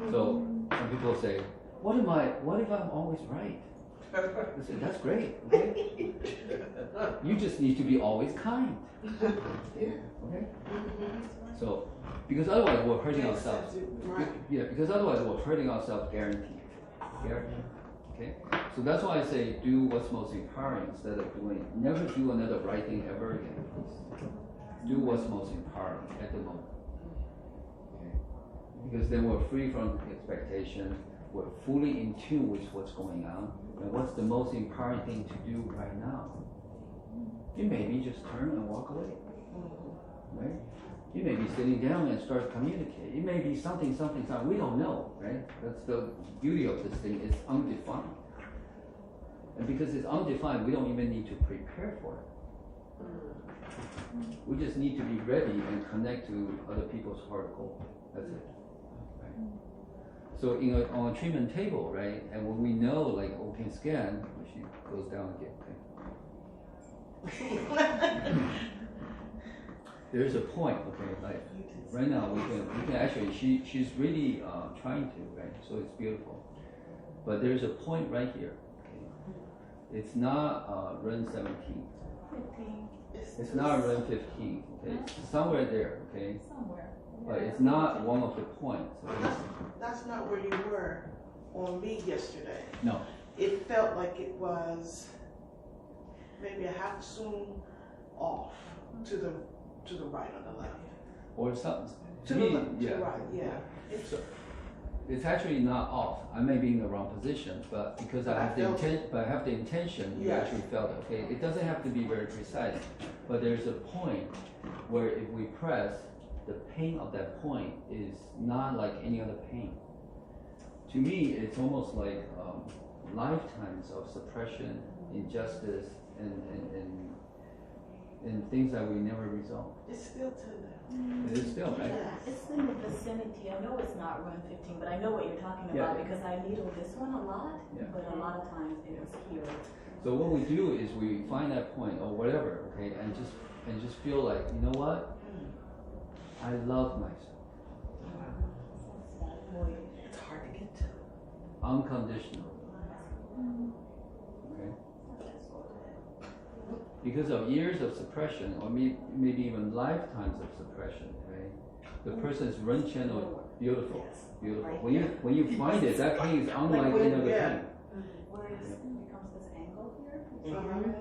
So some people say, what if I'm always right? I say, that's great. Okay? You just need to be always kind. Okay? So, because otherwise we're hurting ourselves. Yeah, because otherwise we're hurting ourselves guaranteed. Okay? So that's why I say do what's most empowering instead of never do another right thing ever again, please. Do what's most empowering at the moment. Okay? Because then we're free from expectation, we're fully in tune with what's going on, and what's the most empowering thing to do right now. It may be just turn and walk away. Right? You may be sitting down and start communicating. It may be something. We don't know, right? That's the beauty of this thing. It's undefined. And because it's undefined, we don't even need to prepare for it. We just need to be ready and connect to other people's heart goal. That's it. Right? So on a treatment table, right? And when we know, like, okay, scan, she goes down again. Okay? There's a point, okay, like right now we can actually, she's really trying to, right? So it's beautiful. But there's a point right here, okay? It's not run 17. 15. It's not run 15, okay? It's somewhere there, okay? Somewhere. But it's not one of the points. Okay? That's not where you were on me yesterday. No. It felt like it was maybe a half zoom off to the right or the left. Or something. To the left, to the right, yeah. It's actually not off. I may be in the wrong position, but because I have the intention, you Yes. actually felt it. Okay, it doesn't have to be very precise, but there's a point where if we press, the pain of that point is not like any other pain. To me, it's almost like lifetimes of suppression, injustice, and things that we never resolve. It's still to them. It is still, right? Yeah, it's in the vicinity. I know it's not run 15, but I know what you're talking about because I needle this one a lot, but a lot of times it was here. So what we do is we find that point or whatever, okay, and just feel like, you know what? I love myself. It's hard to get to. Unconditional. Okay? Because of years of suppression, or maybe even lifetimes of suppression, right? the person's run channel, beautiful, Yes. beautiful. Right. When you find it, that pain is unlike when- any other yeah. pain. Where it becomes this angle here, Mhm.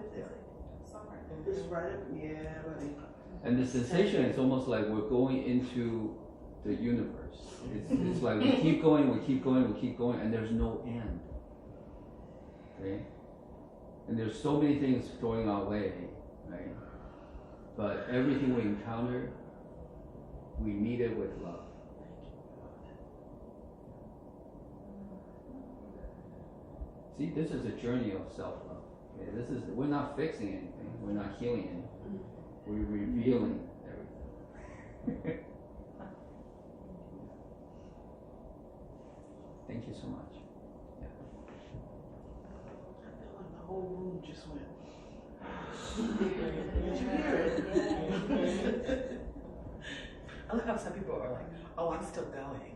somewhere. It's right up, yeah, buddy. And the sensation is almost like we're going into the universe. It's like we keep going, we keep going, we keep going, and there's no end. Okay? And there's so many things throwing our way, right? But everything we encounter, we meet it with love. See, this is a journey of self-love. Okay? We're not fixing anything, we're not healing anything. We're revealing everything. Thank you so much. I feel like the whole room just went. Did you hear it? I love how some people are like, oh, I'm still going.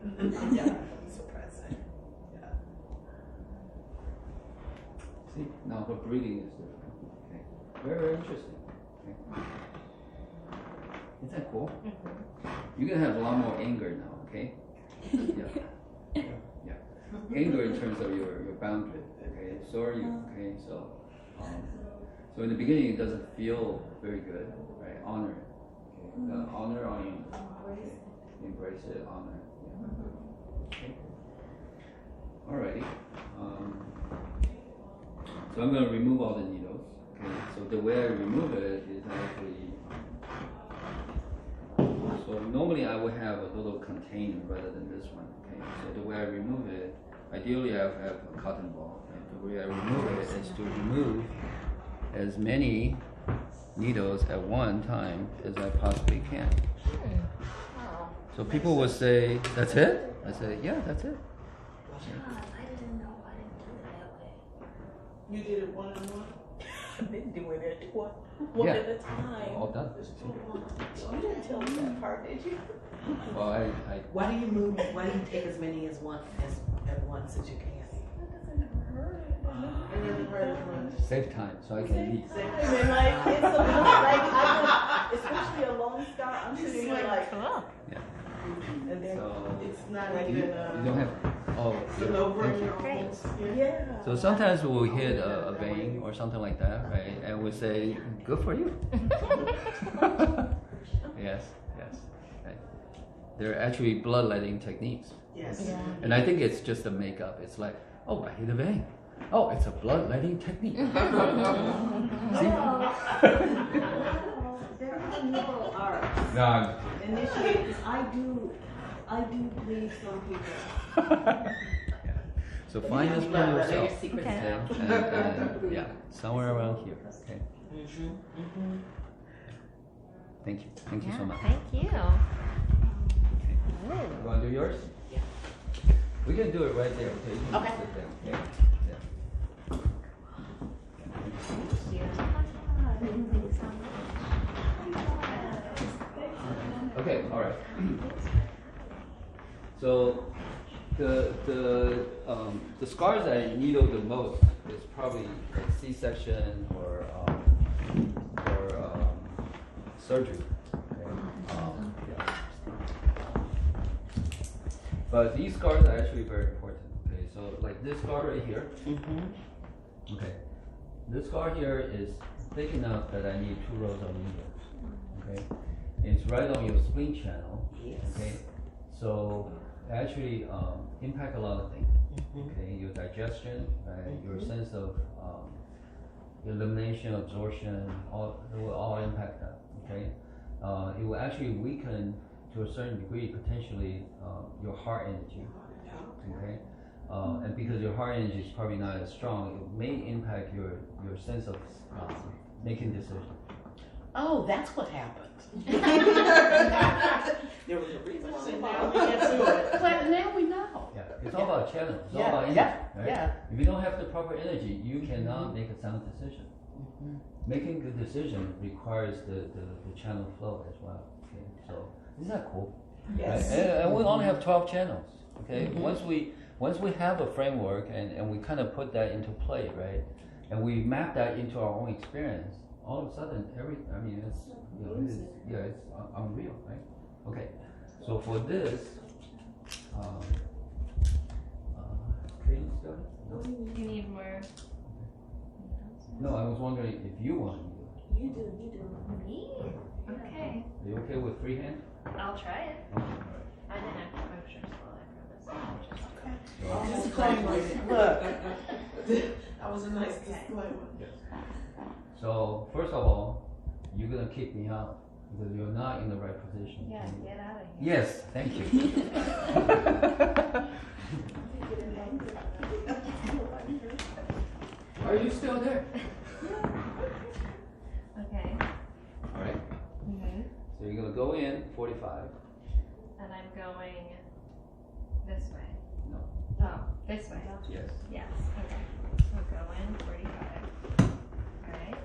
Yeah, I'm surprising. Yeah. See, now her breathing is different. Okay. Very, very interesting. Okay. Isn't that cool? You're gonna have a lot more anger now, okay? Yeah. Yeah. Anger in terms of your boundary. Okay. So are you. Okay. So in the beginning it doesn't feel very good, right? Honor it. Okay. Honor on you. Okay. Embrace it, honor it. Yeah. Okay. Alrighty. So I'm gonna remove all the needles. Okay. So the way I remove it is actually. So normally I would have a little container rather than this one. Okay. So the way I remove it, ideally I would have a cotton ball. Right? The way I remove it is to remove as many needles at one time as I possibly can. So people would say, "That's it?" I say, "Yeah, that's it." I didn't know I didn't do it that way. You did it one on one? I've been doing it one Yeah. at a time. All done. You didn't tell me that part, did you? Well, I Why do you take as many as at once as you can? I never heard of one. save time so I can eat. I mean, like, it's a little, like, I could, especially a long scar, I'm sitting there like, Cool. Yeah. And then So it's not you even, don't have. Oh, it's an over thank you. almost. yeah. So sometimes we'll hit a vein or something like that, right? And we say, "Good for you." Yes, yes. Right. They're actually bloodletting techniques, Yes. Yeah. and I think it's just a makeup. It's like, oh, I hit a vein. Oh, it's a bloodletting technique. See? There are liberal arts No, initiated, I do believe some people. yeah. So find this for yourself. secrets Okay. And, yeah, somewhere around here. Okay. Thank you. Thank you so Yeah, much. thank you. You want to do yours? Yeah. We can do it right there. Okay. You can Okay. sit there, okay? Okay, all right. So the scars that I needle the most is probably like C-section or surgery. Okay? Yeah. But these scars are actually very important. Okay, so like this scar right here. Okay, this scar here is thick enough that I need 2 rows of needles. Okay, it's right on your spleen channel. Yes. Okay, so actually impact a lot of things. Okay, your digestion, right? Your sense of elimination, absorption, it will all impact that. Okay, it will actually weaken to a certain degree potentially your heart energy. Okay, and because your heart energy is probably not as strong, it may impact your sense of making decisions. Oh, that's what happened. There was a reason why. So now we get to it. But now we know. Yeah, it's all about channel. It's all Yeah, about energy, yeah, right? yeah. If you don't have the proper energy, you cannot make a sound decision. Making good decision requires the channel flow as well. Okay, so isn't that cool? Yes. Right? And we only have 12 channels. Okay, once we have a framework and we kind of put that into play, right? And we map that into our own experience. All of a sudden, it's unreal, right? Okay, So for this, training stuff? No? You need more. No, I was wondering if you want to do You do. Me? Okay. it. Are you okay with freehand? I'll try it. Okay. I didn't have acupuncture school, I promise. Disclaimer. Look, that was a nice disclaimer. So first of all, you're gonna kick me out because you're not in the right position. Yeah, get out of here. Yes, thank you. Are you still there? Okay. All right. Mm-hmm. So you're gonna go in 45. And I'm going this way. No. Oh, this way. Yes. Yes. Okay. So go in 45. Alright.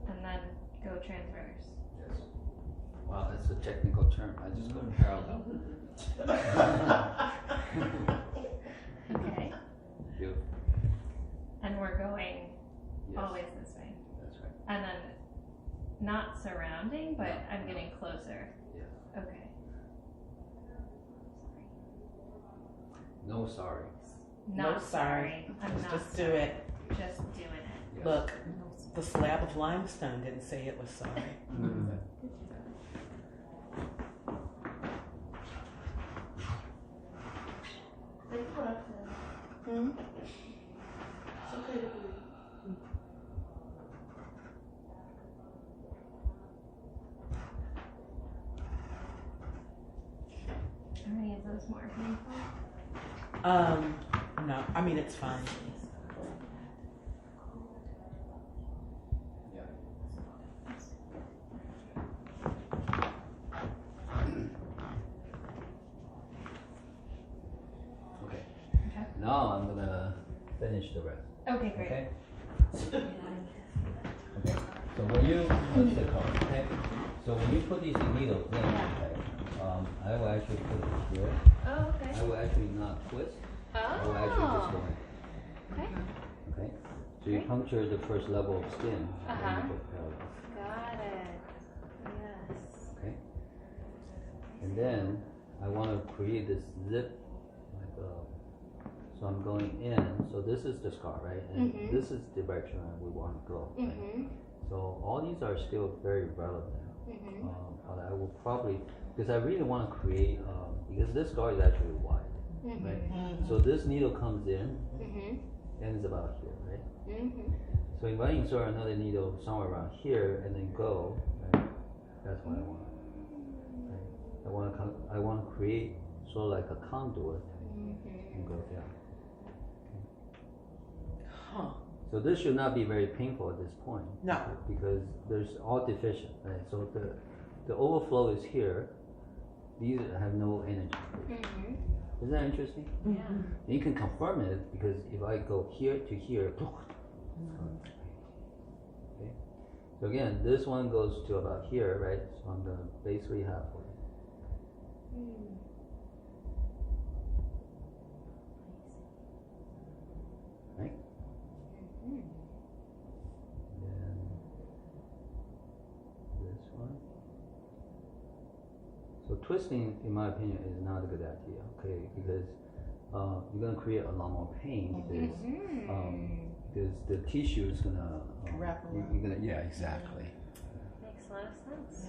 And then go transverse. Yes. Wow, that's a technical term. I just go parallel. Okay. Beautiful. And we're going Yes. always this way. That's right. And then not surrounding, but I'm getting closer. Yes. Okay. No sorry. Not No, sorry. sorry. I'm not Just do sorry. it. Just doing it. Yes. Look, the slab of limestone didn't say it was sorry. Mhm. Hmm? It's okay to breathe. Are any of those more painful? No, I mean, it's fine. Yeah. Okay. Okay. Now I'm gonna finish the rest. Okay, great. Okay. Okay. So when you what's the code? Okay. So when you put these needles in, okay, I will actually put it here. Oh, okay. I will actually not twist. I will actually just go in. Okay. Okay. So you puncture the first level of skin. And then Uh-huh. you go parallel. Got it. Yes. Okay. And then I want to create this zip, like so I'm going in. So this is the scar, right? And Mhm. this is the direction we want to go. Right? Mm-hmm. So all these are still very relevant. Mm-hmm. But I will probably, because I really want to create, because this scar is actually wide, Mm-hmm. right? So this needle comes in, Mm-hmm. ends about here, right? Mm-hmm. So if I insert another needle somewhere around here and then go, right? That's what I want. Right? I want to create sort of like a conduit Mm-hmm. and go down. Huh. So this should not be very painful at this point. No. Because there's all deficient, right? So the overflow is here. These have no energy. Mm-hmm. Isn't that interesting? Yeah. And you can confirm it because if I go here to here, okay. So again, this one goes to about here, right? So I'm gonna basically halfway. Mm. Right? Mm-hmm. Then this one. So twisting, in my opinion, is not a good idea, okay? Because you're gonna create a lot more pain because the tissue is gonna Wrap you're around. gonna, yeah, exactly. Makes a lot of sense.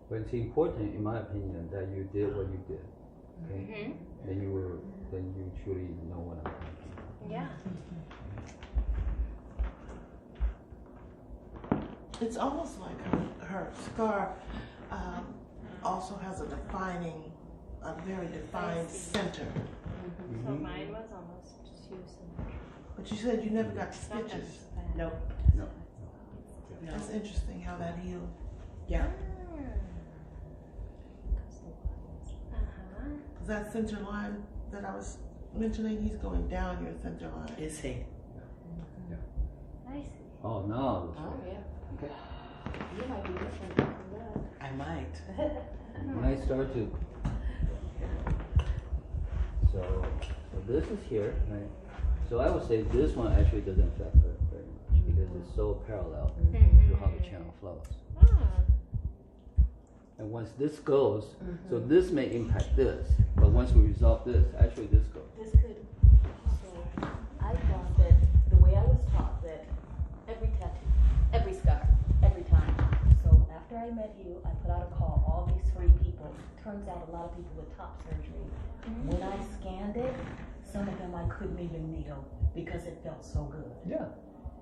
But it's important, in my opinion, that you did what you did, okay? Mm-hmm. Then you truly know what I'm thinking. Yeah. It's almost like her scar also has a very defined center. So Mhm. mine was almost too symmetrical. But you said you never got It's not that stitches. bad. Nope. No. No. That's interesting how that healed. Yeah. Uh-huh. 'Cause that center line that I was mentioning, he's going down your center line. Is he? I see. Oh, no. that's Oh, right. yeah. Okay. You might be different from that. I might. When I start to So this is here, right? So I would say this one actually doesn't affect very much because it's so parallel to how the channel flows. And once this goes, so this may impact this, but once we resolve this, actually this goes. This could, so I thought that the way I was taught that every tattoo, every scar, every time. So after I met you, I put out a call, all these 3 people. Turns out a lot of people with top surgery. When I scanned it, some of them I couldn't even needle because it felt so good. Yeah.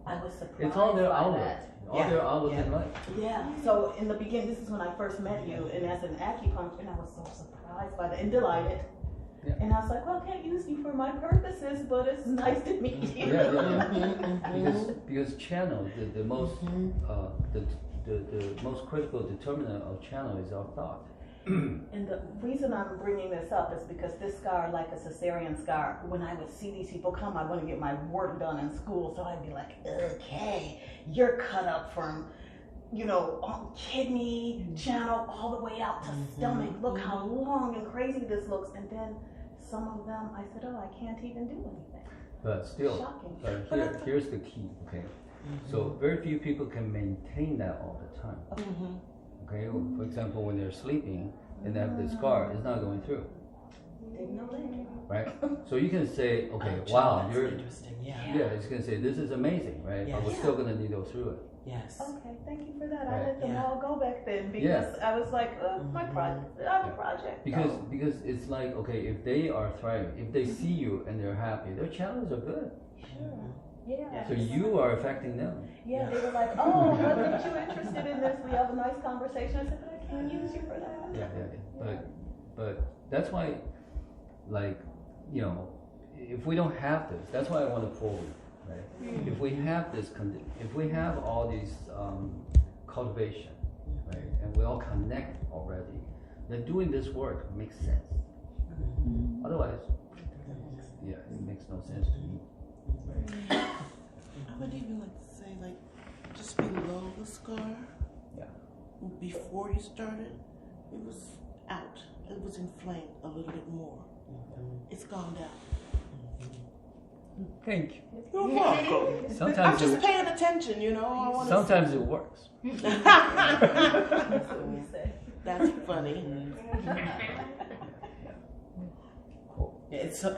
I was surprised It's all their by outlet. that. All their outlet in life. Yeah, so in the beginning, this is when I first met you, and as an acupuncturist, and I was so surprised by that and delighted. Yeah. And I was like, well, I can't use you for my purposes, but it's nice to meet you. Because channel, the most the most critical determinant of channel is our thought. And the reason I'm bringing this up is because this scar, like a cesarean scar, when I would see these people come, I want to get my work done in school, so I'd be like, okay, you're cut up from, kidney, channel, all the way out to stomach. Look how long and crazy this looks. And then some of them, I said, oh, I can't even do anything. But still, Shocking. here's the key, okay? So very few people can maintain that all the time. Okay, for example, when they're sleeping and they have this scar, it's not going through. Didn't know that. Right? So you can say, okay, wow, that's you're interesting. Yeah. yeah, it's gonna say this is amazing, right? But we're still gonna needle through it. Yes. Okay, thank you for that. Right. I let them Yeah. all go back then because I was like, my project, I have a project. Because it's like, okay, if they are thriving, if they see you and they're happy, their channels are good. Sure. Yeah. So you are affecting them. Yeah, they were like, oh, what made you interested in this? We have a nice conversation. I said, but I can't use you for that. Yeah. But that's why, like, if we don't have this, that's why I want to pull you, right? If we have this, if we have all these cultivation, right, and we all connect already, then doing this work makes sense. Otherwise, yeah, it makes no sense to me. I would even like to say, like, just below the scar. Yeah. Before you started, it was out. It was inflamed a little bit more. It's gone down. Thank you. You're welcome. I'm Sometimes just paying attention, I want to. sometimes it works. That's what we say. That's funny. Cool. Yeah, it's so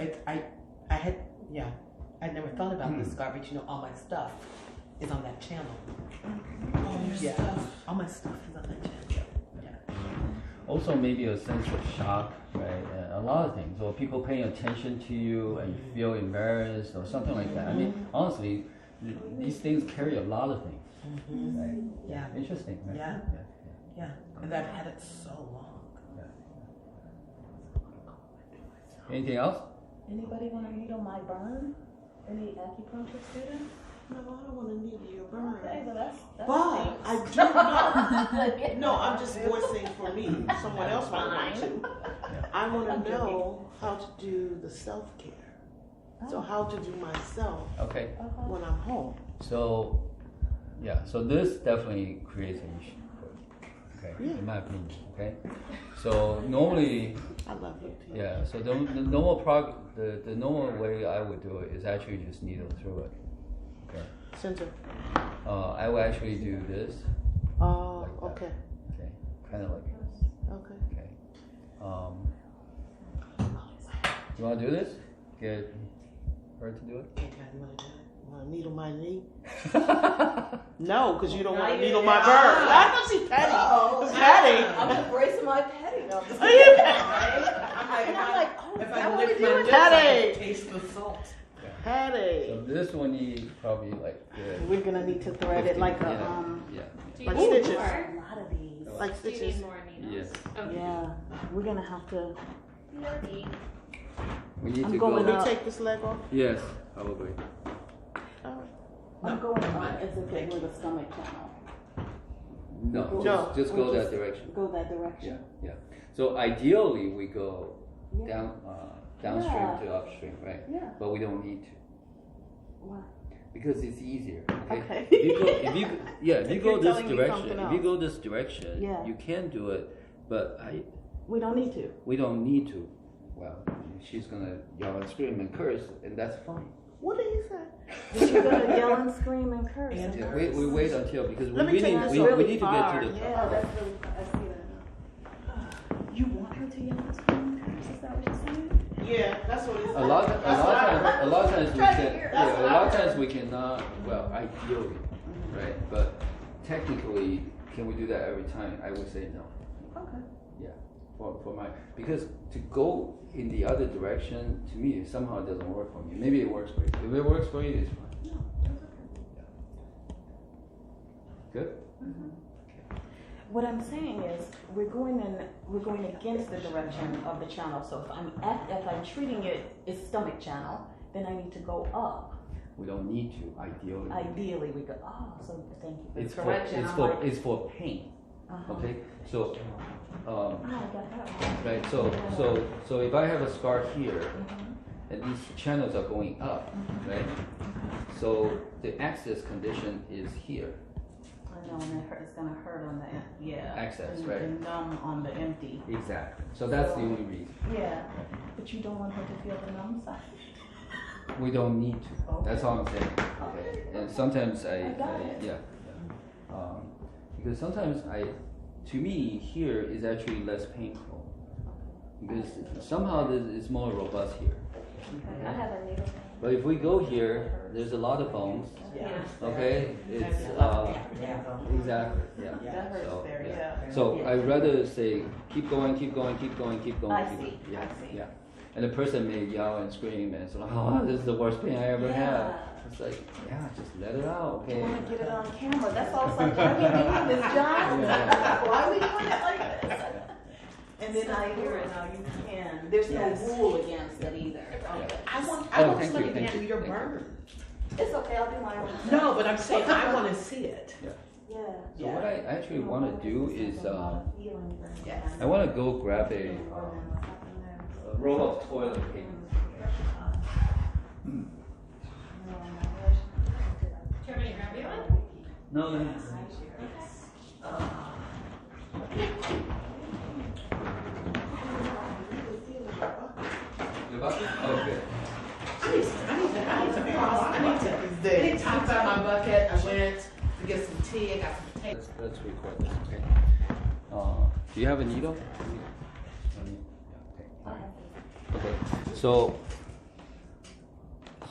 I never thought about this scar, but all my stuff is on that channel. All your stuff. All my stuff is on that channel. Yeah. Also, maybe a sense of shock, right? A lot of things, or people paying attention to you and you feel embarrassed or something like that. I mean, honestly, these things carry a lot of things, right? Yeah. Interesting, right? Yeah. And I've had it so long. Anything else? Anybody want to needle my burn? Any acupuncture students? No, I don't want to needle your burn. Okay, well that's But I do know. No, I'm just voicing for me. Someone else might want to. I want to know how to do the self-care. So how to do myself Okay. when I'm home. So, so this definitely creates an issue for you, okay? In my opinion, okay? So normally, I love you too. yeah, so the normal way I would do it is actually just needle through it, okay? Center. I will actually do this, Oh, Like that. okay. okay? Kind of like this, Okay. okay? You want to do this? Get her to do it? Okay, you want to do it? You want to needle my knee? No, because you don't want to needle my burn. I know she's petty. It's petty. I'm embracing my petty. No, Are you petty? and I'm like, oh, is If that I what we lick do? my lips, I Petty. can taste the salt. Petty. So this one you probably like, We're gonna need to thread it like a yeah. Do Like you need stitches. a more? lot of these. Like Do you stitches. need more needles? Yes. Okay. Yeah, we're gonna have to. Nerdy. We need I'm to going go. Let up. me take this leg off. Yes, probably. I'm going on as if it were the stomach channel. No, No. just go that direction. Go that direction. Yeah. So ideally we go Yeah. downstream Yeah. to upstream, right? Yeah. But we don't need to Why? because it's easier. Okay. Okay. If you go You're this telling me direction, something if you else. go this direction, Yeah. you can do it. But We don't need to. we don't need to. Well, you she's gonna yell and scream and curse, and that's fine. What did he say? That you're gonna yell and scream and curse. And Yeah, we wait until, because we Let me really, take this we really need to far. get to the Oh, top. that's really, I see that. You want her to yell and scream and curse, is that what you're saying? Yeah, that's what he said. A lot of times we Trying to can, hear it. yeah, That's a what lot I of times heard. we cannot, well, ideally, right? But technically, can we do that every time? I would say no. Okay. Yeah, for my, because to go in the other direction, to me, somehow it doesn't work for me. Maybe it works for you. If it works for you, it's fine. No, that's okay. Good? What I'm saying is, we're going against the direction of the channel. So if I'm treating it as stomach channel, then I need to go up. We don't need to, ideally. Ideally, we go. Oh, so thank you for It's the for, correction. it's for pain. Uh-huh. Okay, so, Oh, I got that one. right, so if I have a scar here, and these channels are going up, right? So the access condition is here. I know, and it's gonna hurt on the yeah. Access, and, right. And numb on the empty. Exactly. So that's the only reason. Yeah, but you don't want her to feel the numb side. We don't need to. That's all I'm saying. Okay. And sometimes yeah. Because sometimes to me, here is actually less painful. Because somehow it's more robust here. Okay, I have a needle. But if we go here, there's a lot of bones. Yeah. Okay? It's, exactly, yeah. That hurts So, there, yeah. yeah. So I'd rather say, keep going, keep going, keep going, keep going. I keep see, going. Yeah, I see. yeah. And the person may yell and scream and it's like, oh, this is the worst pain I ever had. Yeah. It's like, yeah, just let it out, I okay? want to get it on camera. That's all. It's like, why are we doing this, John? Yeah. Why are we doing it like this? And then I hear it now. You can. There's Yes. no rule against it either. Okay. I want thank you, somebody thank to do you, your thank you. burn. It's okay. I'll do my own. No, but I'm saying I want to see it. Yeah. So what I actually want to do is, Yes. I want to go grab a roll of toilet paper. Do you want me to grab you one? No, no. The bucket? Oh, good. I need to top out my bucket. I went to get some tea. I got some potatoes. Let's record this, okay? Do you have a needle? Okay. So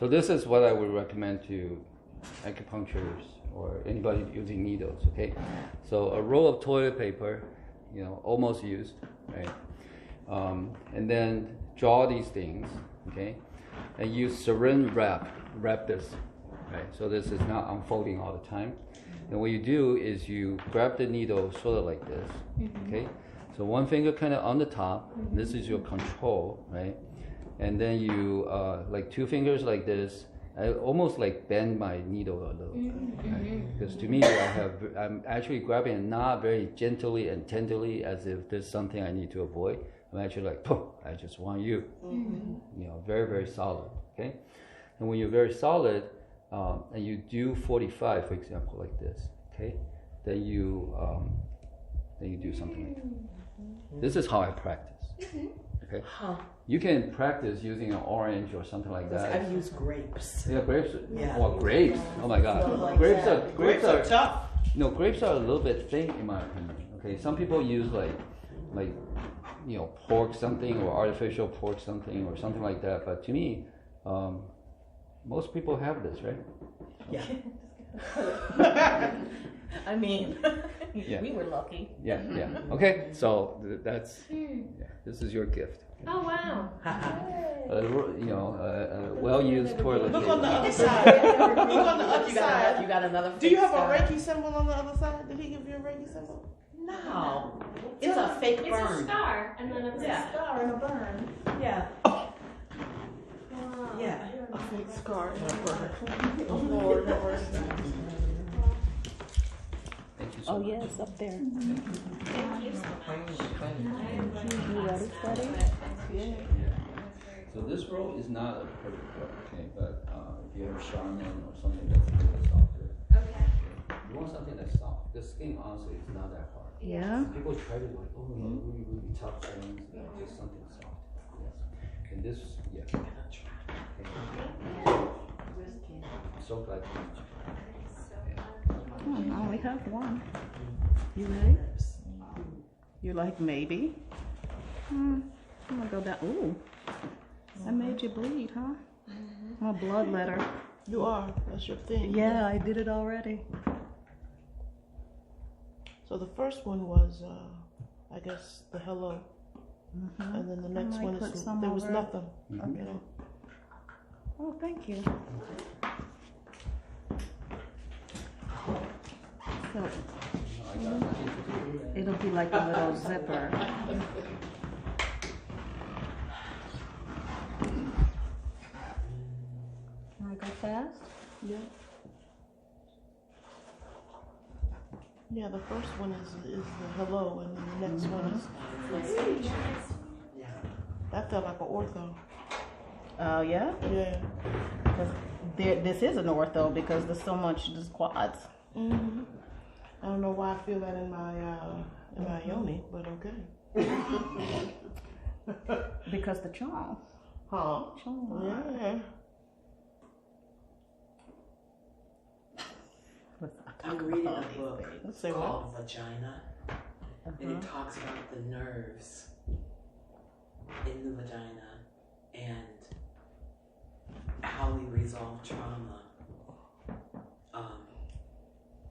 this is what I would recommend to acupuncturists or anybody using needles, okay? So a roll of toilet paper, almost used, right? And then draw these things, okay? And use saran wrap this, right? So this is not unfolding all the time. And what you do is you grab the needle sort of like this, okay? So one finger kind of on the top, this is your control, right? And then you, like 2 fingers like this, I almost like bend my needle a little bit, right? Because to me, I'm actually grabbing it not very gently and tenderly as if there's something I need to avoid. I'm actually like, I just want you, very, very solid, okay? And when you're very solid, and you do 45, for example, like this, okay? Then you do something like that. This is how I practice, okay? You can practice using an orange or something like that. I've used grapes. Yeah, grapes. Yeah. Well, grapes. Oh my God. Like Grapes that. are tough. No, grapes are a little bit thick in my opinion. Okay, some people use like pork something or artificial pork something or something like that. But to me, most people have this, right? Yeah. I mean, Yeah. we were lucky. Yeah. Okay, so this is your gift. Oh, wow. Well-used toilet Look on the paper. other side. Look on the other You side. got another. Do you have a fake Reiki symbol on the other side? Did he give you a Reiki symbol? No, it's a fake It's a burn. scar, and then it's Yeah. a scar and a burn. scar. Yeah. Wow. Yeah. A fake scar and a burn. Oh Lord, have mercy. Thank you so Oh much. yeah, it's up there. Thank you so much. You ready, Steady? Yeah. So this roll is not a perfect roll, okay? But if you have Charmin or something that's a little softer, Okay. you want something that's soft. The skin, honestly, is not that hard. Yeah. People try to really, really tough things, just something soft. Yes. And this, yeah. So glad to meet you. I only have one. You ready? You like maybe? I'm gonna go down. Ooh, that made you bleed, huh? A bloodletter. You are. That's your thing. Yeah, I did it already. So the first one was, I guess, the hello. And then the next might one put is, some there was over. nothing. Mhm. You know. Oh, thank you. So I got nothing to do. it'll be like a little zipper. Can I go fast? Yeah. Yeah, the first one is the hello, and then the next one is, that felt like an ortho. Oh, yeah? Yeah. This is an ortho because there's so much just quads. Hmm. I don't know why I feel that in my yoni, but okay. Because the charm. Huh? Charm. Yeah. I'm reading a book Say what? called Vagina, and it talks about the nerves in the vagina and how we resolve trauma.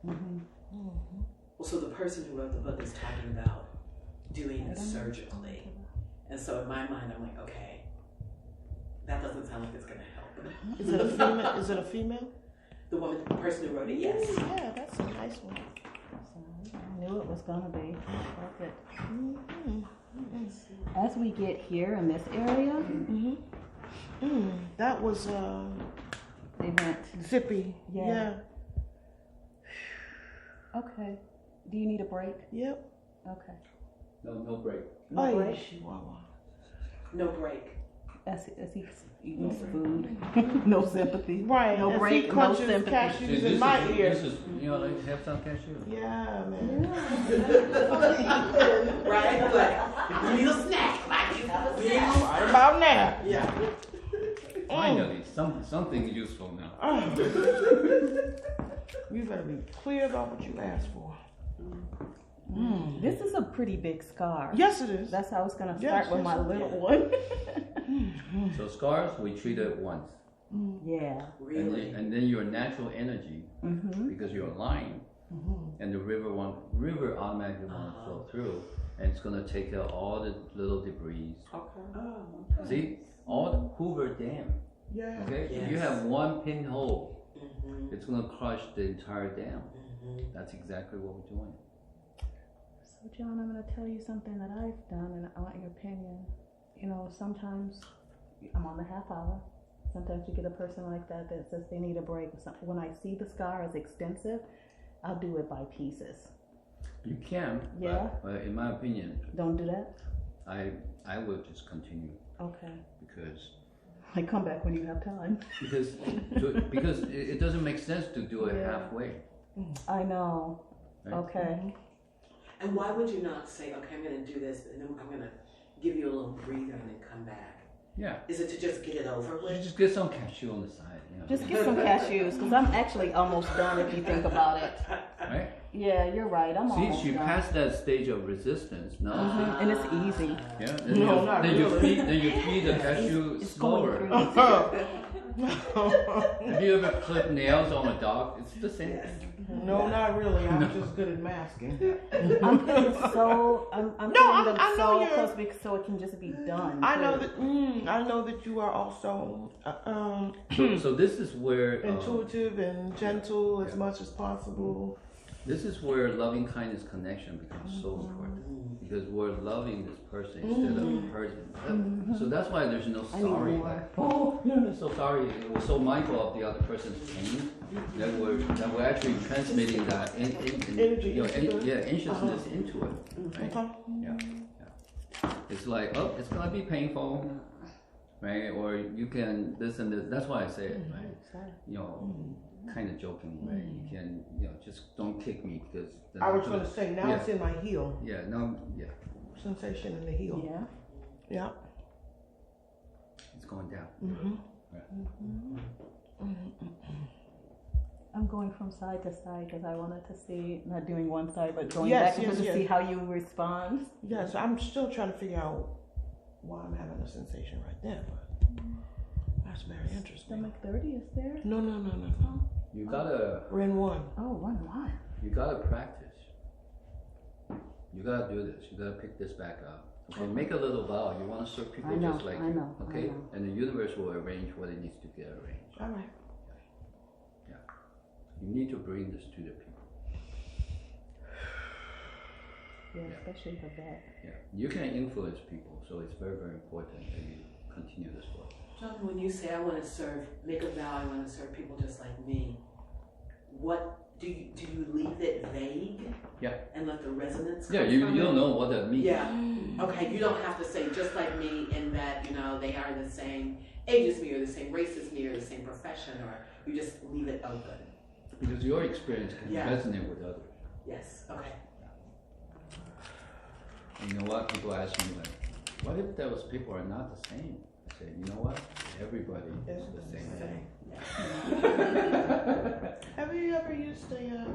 Well, so the person who wrote the book is talking about doing it surgically, and so in my mind, I'm like, okay, that doesn't sound like it's gonna help. Is it a female? Is it a female? The person who wrote it, yes. Yeah, that's a nice one. I knew it was gonna be. Perfect. As we get here in this area, That was they went. zippy. Yeah. Yeah. Okay. Do you need a break? Yep. Okay. No break. No Ay, break. Chihuahua. No break. As he's eating his food. No sympathy. Right. No as break. he No crunches sympathy. cashews in my ear. This is, like, have some cashew. Yeah, man. Right? Like, you need a snack. Like, Right about now. yeah. Finally, something useful now. You better be clear about what you asked for. This is a pretty big scar. Yes, it is. That's how I was gonna start Yes, with yes, my yes. little one. So scars, we treat it once. Yeah. Really? And then your natural energy, because you're aligned, and the river automatically want to flow through, and it's gonna take out all the little debris. Oh, See, all the Hoover Dam. Yeah. Okay, if you Yes. have one pinhole, it's gonna crush the entire dam. That's exactly what we're doing. So John, I'm gonna tell you something that I've done, and I want your opinion. You know, sometimes I'm on the half hour. Sometimes you get a person like that says they need a break. When I see the scar as extensive, I'll do it by pieces. You can, Yeah. but in my opinion, Don't do that? I will just continue Okay. because I come back when you have time. because it doesn't make sense to do it Yeah. halfway. I know. Right? Okay. And why would you not say, okay, I'm going to do this, and then I'm going to give you a little breather and then come back? Yeah. Is it to just get it over You with? just get some cashew on the side, Just get some cashews, because I'm actually almost done if you think about it. right? Yeah, you're right. I'm See, almost she done. passed that stage of resistance. Now, And it's easy. yeah. No, not really. Then you feed the cashew It's going slower. through. Have you ever clipped nails on a dog? It's the same thing. No, not really. I'm just good at masking. I'm putting so I'm No, putting them I know so you're- close so it can just be done. I know too. that. I know that you are also So this is where intuitive and gentle as much as possible. this is where loving kindness connection becomes so important because we're loving this person instead of hurting. So that's why there's no I need sorry. more. Like, oh, I'm so sorry. We're so mindful of the other person's pain that we're actually transmitting that Energy into it. anxiousness into it. Right? Okay. Yeah. It's like, oh, it's gonna be painful, right? Or you can this and this. That's why I say it, right? You know, kind of joking, right? You can, just don't kick me because. then I was I'll going do- to say now Yeah. it's in my heel. Yeah. No. Yeah. Sensation in the heel. Yeah. Yeah. going down. Mm-hmm. I'm going from side to side because I wanted to see, not doing one side, but going Yes, back yes, to yes. see how you respond. Yes, I'm still trying to figure out why I'm having a sensation right there, but that's very interesting. Stomach 30 is there? No. You gotta, Ren 1. Oh, one. you gotta practice. You gotta do this. You gotta pick this back up. Okay, make a little vow. You want to serve people I know, just like I you. know, I Okay, know. and the universe will arrange what it needs to get arranged. All right. You need to bring this to the people. Yeah, Yeah. especially the vet. Yeah, you can influence people, so it's very, very important that you continue this work. John, when you say I want to serve, make a vow, I want to serve people just like me, what do you leave it vague? Yeah. And let the resonance Yeah, come you from don't it? know what that means. Yeah. Okay, you don't have to say just like me in that, they are the same age as me or the same race as me or the same profession, or you just leave it open. Because your experience can Yeah. resonate with others. Yes, okay. And you know what? People ask me like, what if those people are not the same? I say, you know what? Everybody is the same. Have you ever used a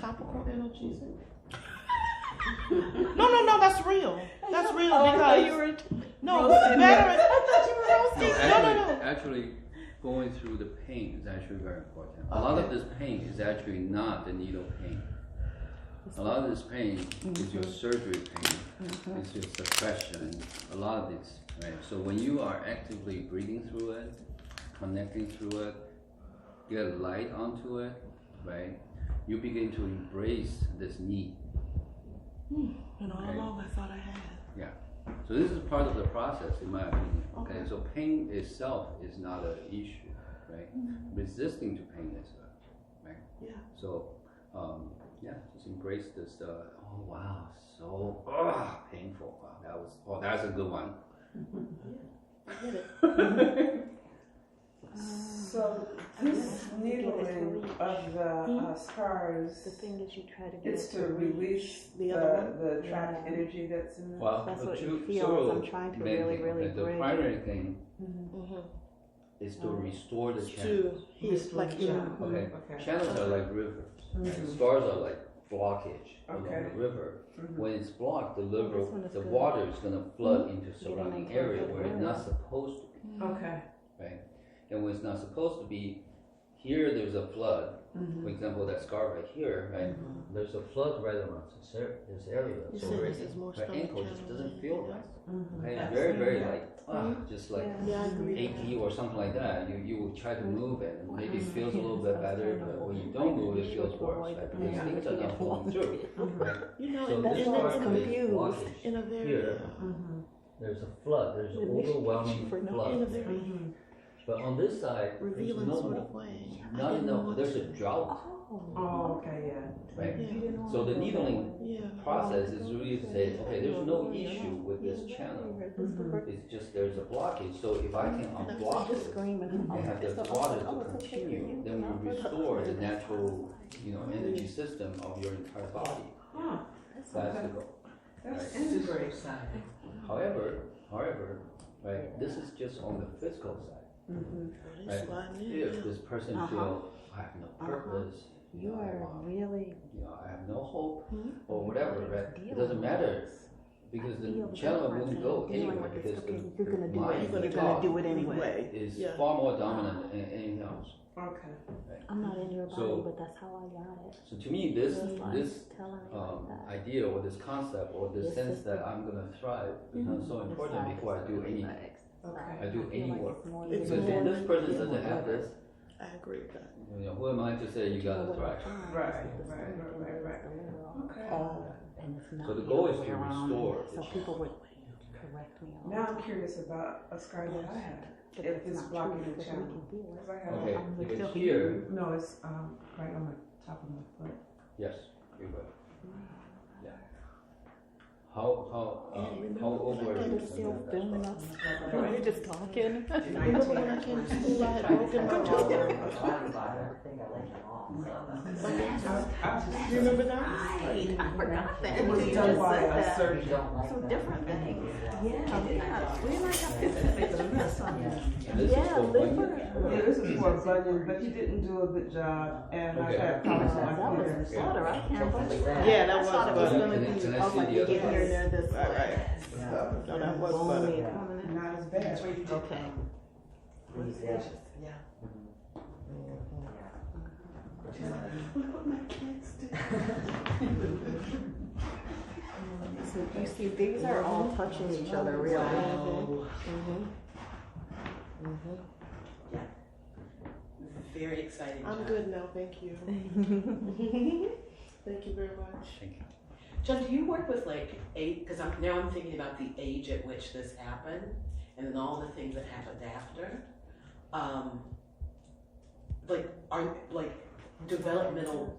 topical analgesic? No, that's real. That's real because no, better. Actually, going through the pain is actually very important. A lot of this pain is actually not the needle pain. A lot of this pain is your surgery pain. It's your suppression. A lot of this, right? So when you are actively breathing through it, connecting through it, get light onto it, right? You begin to embrace this need. And all along I thought I had. Yeah. So this is part of the process, in my opinion. Okay. So pain itself is not an issue, right? Resisting to pain is, right? Yeah. So, yeah, just embrace this. Oh wow, so painful. Wow, that's a good one. So this needling of the scars, The thing is, you try to get it's it to release the other the trapped energy that's in there. Well, That's the what two- you feel, several I'm trying to main really, things. really Okay, the bridge primary thing Mm-hmm. is to restore the channel. To he's like Okay. Okay. Channels are like rivers. Right? Scars are like blockage along Okay. the river. When it's blocked, the this one is the good. water is going to flood into surrounding into area the where it's area. not supposed to be, Okay. right? And when it's not supposed to be, here there's a flood. For example, that scar right here, right? There's a flood right around this area. You So said where this is more her stomach ankle just channel doesn't than feel anything right. else. Okay, it's very, very like, just like Yeah, I agree. achy or something like that. You will try to move it and maybe it feels a little bit better, but when you don't move it feels worse, right? Because things are not flowing through, right? So this part in is a blockage. very Here, there's a flood, there's an overwhelming in a flood. very But on this side, there's revealing no, sort of way. not enough, there's a drought, Oh, okay, yeah. right? Yeah. So the needling Yeah. process is really to say, okay, there's no issue with this channel. It's just there's a blockage. So if I can unblock it and have the water to continue, then we restore the natural, energy system of your entire body. Huh. That's the goal. That's Right. interesting. Super exciting. However, right, this is just on the physical side. That's Right? why I need If it. this person feels I have no purpose, You are really. I have no hope, or whatever, right? It doesn't matter because the channel wouldn't go anywhere because You're gonna do mind, it. the You're thought gonna do it anyway. is Yeah. far more dominant than anything else. Okay. I'm not in your body, So- but that's how I got it. So to me, this Telling me like that. idea or this concept or this This sense system. that I'm gonna thrive becomes so important before I do anything. I do any work. It's Because more if this person doesn't have this, I agree with that. who am I to say you gotta thrive? Right. Okay. So the goal is to restore So the people would correct me. all Now I'm the time. curious about a scar that I have. But If that's it's not blocking true, the because we channel. can feel it. 'Cause I have Okay, I'm because still here, No, it's right on the top of my foot. yes, you will. Yeah. How old were you? Still filming us. We're just talking. Remember when I came to school, I had broken my jaw? You remember that? I forgot that. It was done by a surgeon. So different things. Yeah. We might have to fix And this is Yeah, for liver. bunion? Yeah, this is for bunion, but he didn't do a good job, and Okay. I had problems with my That was fingers. butter. I can't believe that. Yeah, that I was thought it was butter. gonna be. Can I I was see like, the you other get here, there, this Right, way. right. No, that was Bony butter. coming in. Not as bad. Okay. Yeah. Look what my kids did. So you see, these are all touching each other, really. Wow. Very exciting. I'm job. good now, thank you. Thank you very much. Thank you. John, do you work with like because I'm thinking about the age at which this happened, and then all the things that happened after. Are developmental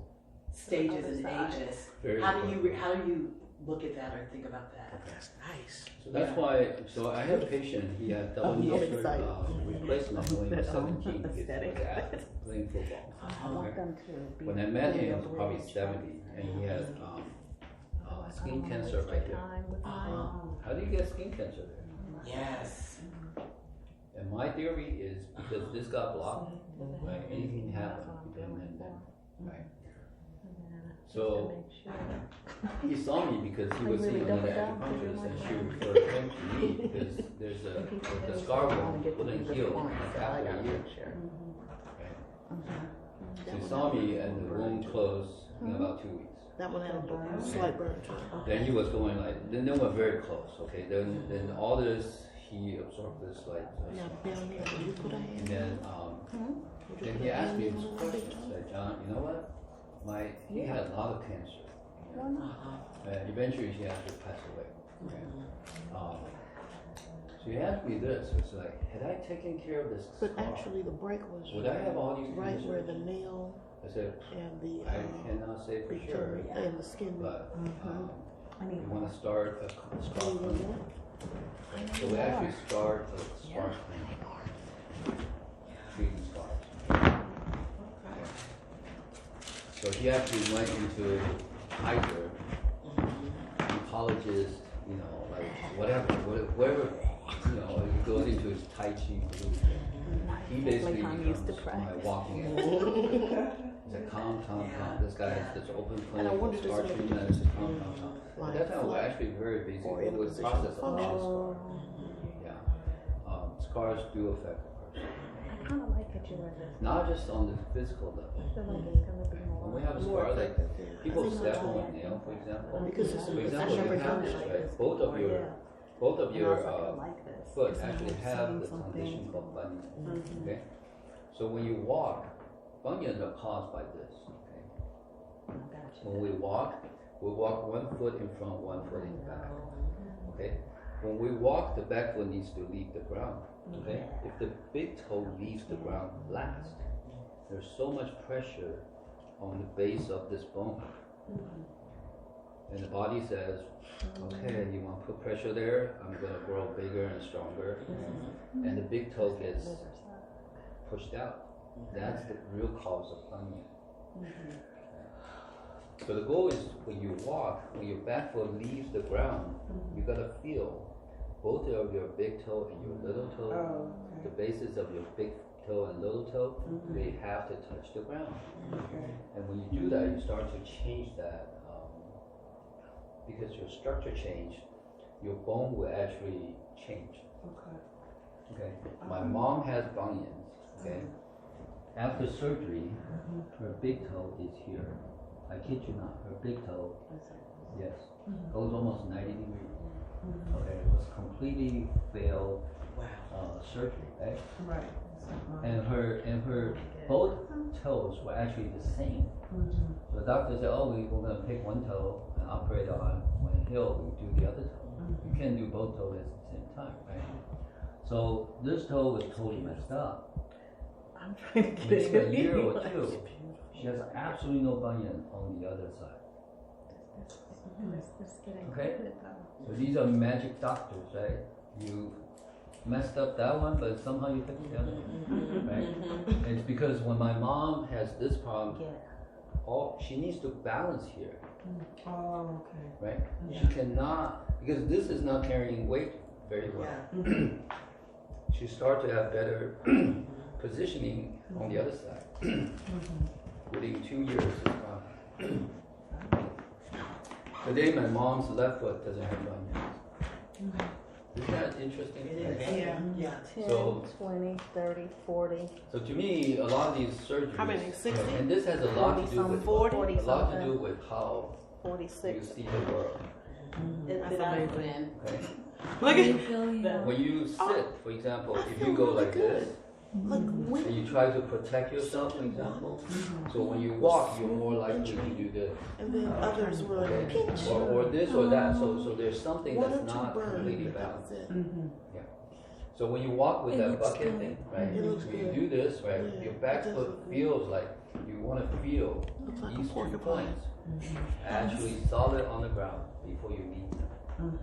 stages and ages. Very How do important. you look at that or think about that? That's nice. So that's why, so I have a patient, he had double knee replacement when he was 17 because he was playing football. I want Okay. them to be. When I met him, he was probably 70, and he had skin cancer right there. Time with my mom. How do you get skin cancer there? Yes. And my theory is because this got blocked, right, anything can happen between then and then, right? So he saw me because he was seeing another acupuncturist, and she referred him to me because there's the scar wound wouldn't heal like after a year. Right? So he saw me and the wound closed in about 2 weeks. That one had a slight burn to it. Then he was going like, then they were very close, okay? Then all this, he absorbed this like, Now, down here, will you put a hand? and then he asked me this question, he said, John, you know what? He had a lot of cancer. And eventually he had to pass away. Okay? So he asked me this, it's like, had I taken care of this But scar, actually, the break was would I have all these right cancers? where the nail I said, and the I cannot say for sure, and the skin. but I need we want to start a scar clinic. So we actually start a scar clinic, treating scars. So he actually went into either oncologist, you know, like whatever, he goes into his Tai Chi group. He basically becomes my walking expert. He's like, calm. This guy has this open And I clinic, wondered scar if it's treatment, it's calm. At that time, we're actually very busy or in a with position process to of function. scars. Yeah. Scars do affect the person. I kind of like that you were this. Not just on the physical level. I feel like it's gonna be more. When we have a More scar, like effective, yeah. people step on a nail, for example. Because it's For a- example, I've never you have done this, it. right? Both of And your I was like, I uh, like this. foot It's actually not have saying the something. condition called bunion. Mhm. Okay? So when you walk, bunions are caused by this. Okay? Gotcha. When we walk 1 foot in front, 1 foot in back. Okay? When we walk, the back foot needs to leave the ground. Okay? If the big toe leaves the ground last, there's so much pressure on the base of this bone. And the body says, okay, you want to put pressure there, I'm going to grow bigger and stronger. And the big toe gets pushed out. That's the real cause of bunion. So the goal is when you walk, when your back foot leaves the ground, you got to feel both of your big toe and your little toe, Oh, the bases of your big toe and little toe, they have to touch the ground. okay. And when you do that, you start to change that because your structure changed, your bone will actually change. Okay. Okay. My mom has bunions. Okay. After surgery, her big toe is here. I kid you not. Her big toe, yes, goes almost 90 degrees. Okay. It was completely failed surgery, right? Right. And her both toes were actually the same. So the doctor said, oh, we're going to pick one toe and operate on. When it heals, we do the other toe. You can't do both toes at the same time, right? So this toe was totally messed up. I'm trying to Within a year or two, she has absolutely no bunion on the other side. It's getting Okay. good though. So these are magic doctors, right? You messed up that one, but somehow you fixed the other one, right? It's because when my mom has this problem, she needs to balance here, Oh, okay. right? She cannot, because this is not carrying weight very well. Yeah. She starts to have better positioning on the other side. Within 2 years, it's gone. Today, my mom's left foot doesn't have bunions. Isn't that interesting? It is. Yeah. 10, So- 20, 30, 40. So to me, a lot of these surgeries. How many, 60? And this has a lot to do with 40? a lot to do with how 46. you see the world. That's amazing. Okay. Look at When you sit, for example, if you go like this, Look, and you try to protect yourself, for example. So when you walk, you're more likely to do this. and then others will Okay? pinch. Or this or that. So there's something One or that's two not burn. completely That's balanced. it. So when you walk with It that looks bucket good. thing, right? It looks When you good. do this, right? Yeah, Your it back does foot look good. feels like you want to feel Looks like a these 2 porcupine. points actually solid on the ground before you meet them.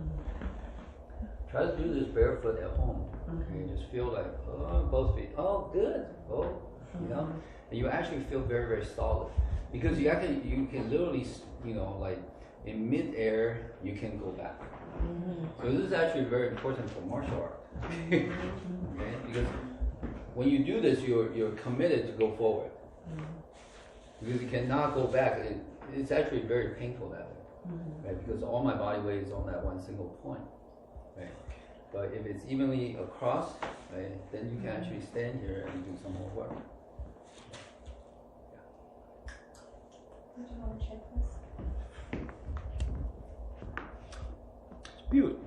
Try to do this barefoot at home. And you just feel like, oh, both feet, oh, good, oh, you know, and you actually feel very, very solid because you can literally, you know, like in mid-air, you can go back. So this is actually very important for martial art, okay? Because when you do this, you're committed to go forward because you cannot go back. It's actually very painful that way, right? Because all my body weight is on that one single point, right? But if it's evenly across, right, then you can actually stand here and do some more work. Did you want to check this? It's beautiful.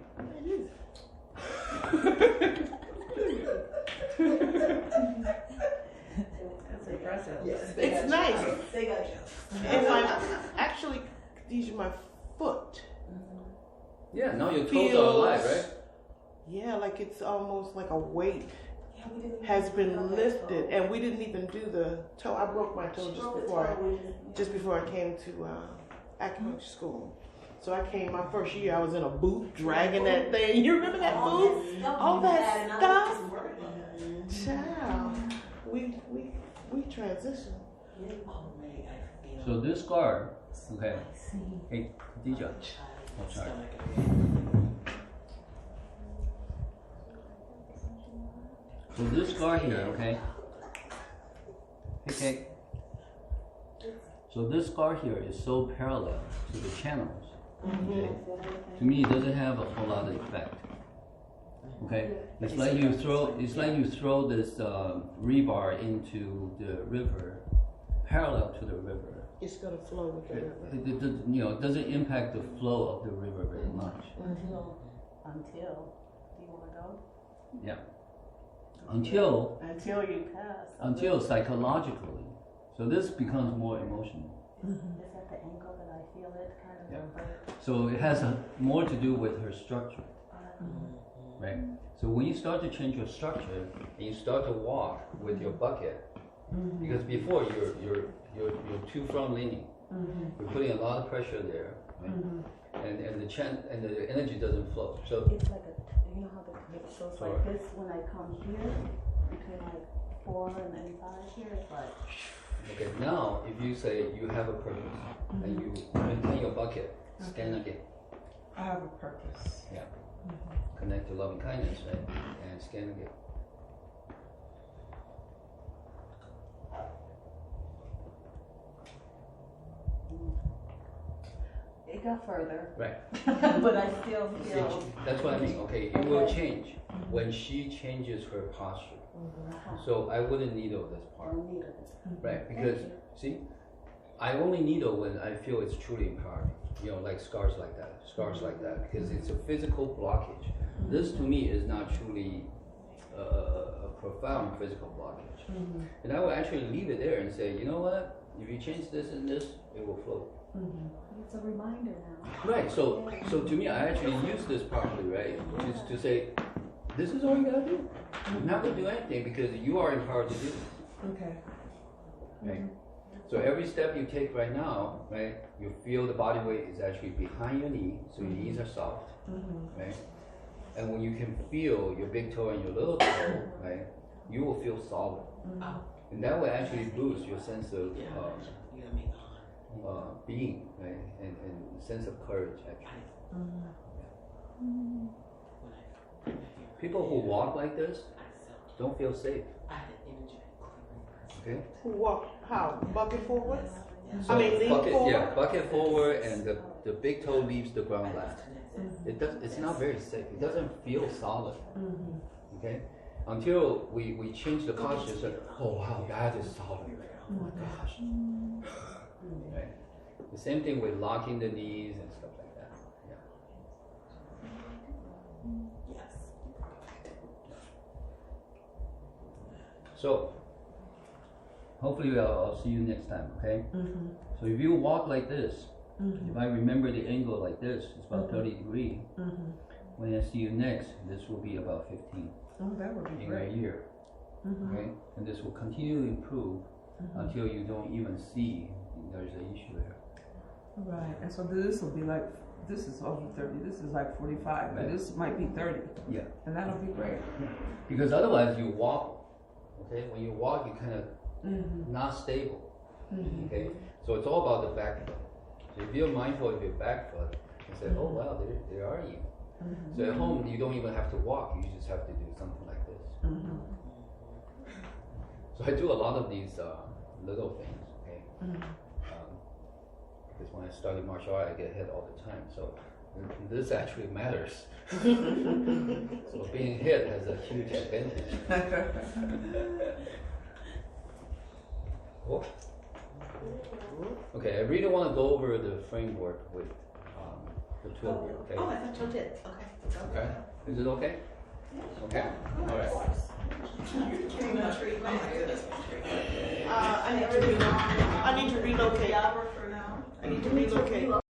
That's impressive. It's nice. They got you. And my, actually, these are my foot. Yeah, now your toes Feels- are alive, right? Yeah, like it's almost like a weight Yeah, we didn't has even been know that lifted, toe. and we didn't even do the toe. I broke my toe just before I came to acupuncture school. So I came my first year. I was in a boot dragging that thing. You remember that boot? All that stuff. Child, we transitioned. Oh, May, I feel So this scar, okay. Hey, DJ. my Oh, sorry. stomach area. So this scar here, okay. Okay. So this scar here is so parallel to the channels. Okay. To me, it doesn't have a whole lot of effect. Okay. It's like you throw this rebar into the river, parallel to the river. It's gonna flow with the river. It doesn't impact the flow of the river very much. Until, do you want to go? Yeah. Until you pass. until psychologically. So this becomes more emotional. Is that the ankle that I feel it kind of? Yeah. So it has more to do with her structure, right? So when you start to change your structure and you start to walk with your bucket, because before you're too front leaning, you're putting a lot of pressure there, right? And the energy doesn't flow. So It's like you know how the hip goes Sorry. like this when I come here, between like 4 and then 5 here, it's like. okay, now if you say you have a purpose and you maintain your bucket, stand again. I have a purpose. Yeah. Connect to loving kindness, right? And scan again. It got further, Right. but I still feel. That's what I mean. Okay, it will change when she changes her posture. So I wouldn't needle this part, right? Because see, I only needle when I feel it's truly empowering. You know, like scars like that, because it's a physical blockage. This to me is not truly a profound physical blockage. And I will actually leave it there and say, you know what? If you change this and this, it will flow. It's a reminder now. Right. So to me, I actually use this properly, right? Just to say, this is all you gotta do. You're not gonna do anything because you are empowered to do this. Okay. Right? So every step you take right now, right, you feel the body weight is actually behind your knee, so your knees are soft, right? And when you can feel your big toe and your little toe, right, you will feel solid. And that will actually boost your sense of being, right, and sense of courage, actually. People who walk like this don't feel safe. Okay? Who walk how? Bucket forward? So lean bucket, forward? yeah, bucket forward, and the big toe leaves the ground last. It's not very safe. It doesn't feel solid. Okay? Until we change the posture, so, oh wow, that is solid. Oh my gosh. Right? The same thing with locking the knees and stuff like that. Yeah. So, hopefully I'll see you next time, okay? So if you walk like this, if I remember the angle like this, it's about 30 degrees. When I see you next, this will be about 15 Oh, that would be in great. a year. Okay? And this will continue to improve until you don't even see there's an issue there. Right, and so this will be like, this is over 30, this is like 45, but this might be 30. Yeah. And that'll be great. Because otherwise you walk, okay? When you walk, you kind of not stable. Okay? So it's all about the back foot. So if you're mindful of your back foot, you say, oh wow, there are you. So at home, you don't even have to walk, you just have to do something like this. So I do a lot of these little things, okay? Because when I started martial art, I get hit all the time. So this actually matters. So being hit has a huge advantage. Cool. Okay, I really want to go over the framework with the two of you, okay? Oh, I thought you did. Okay. Okay. Is it okay? Okay. All right. I need to relocate. I need to relocate.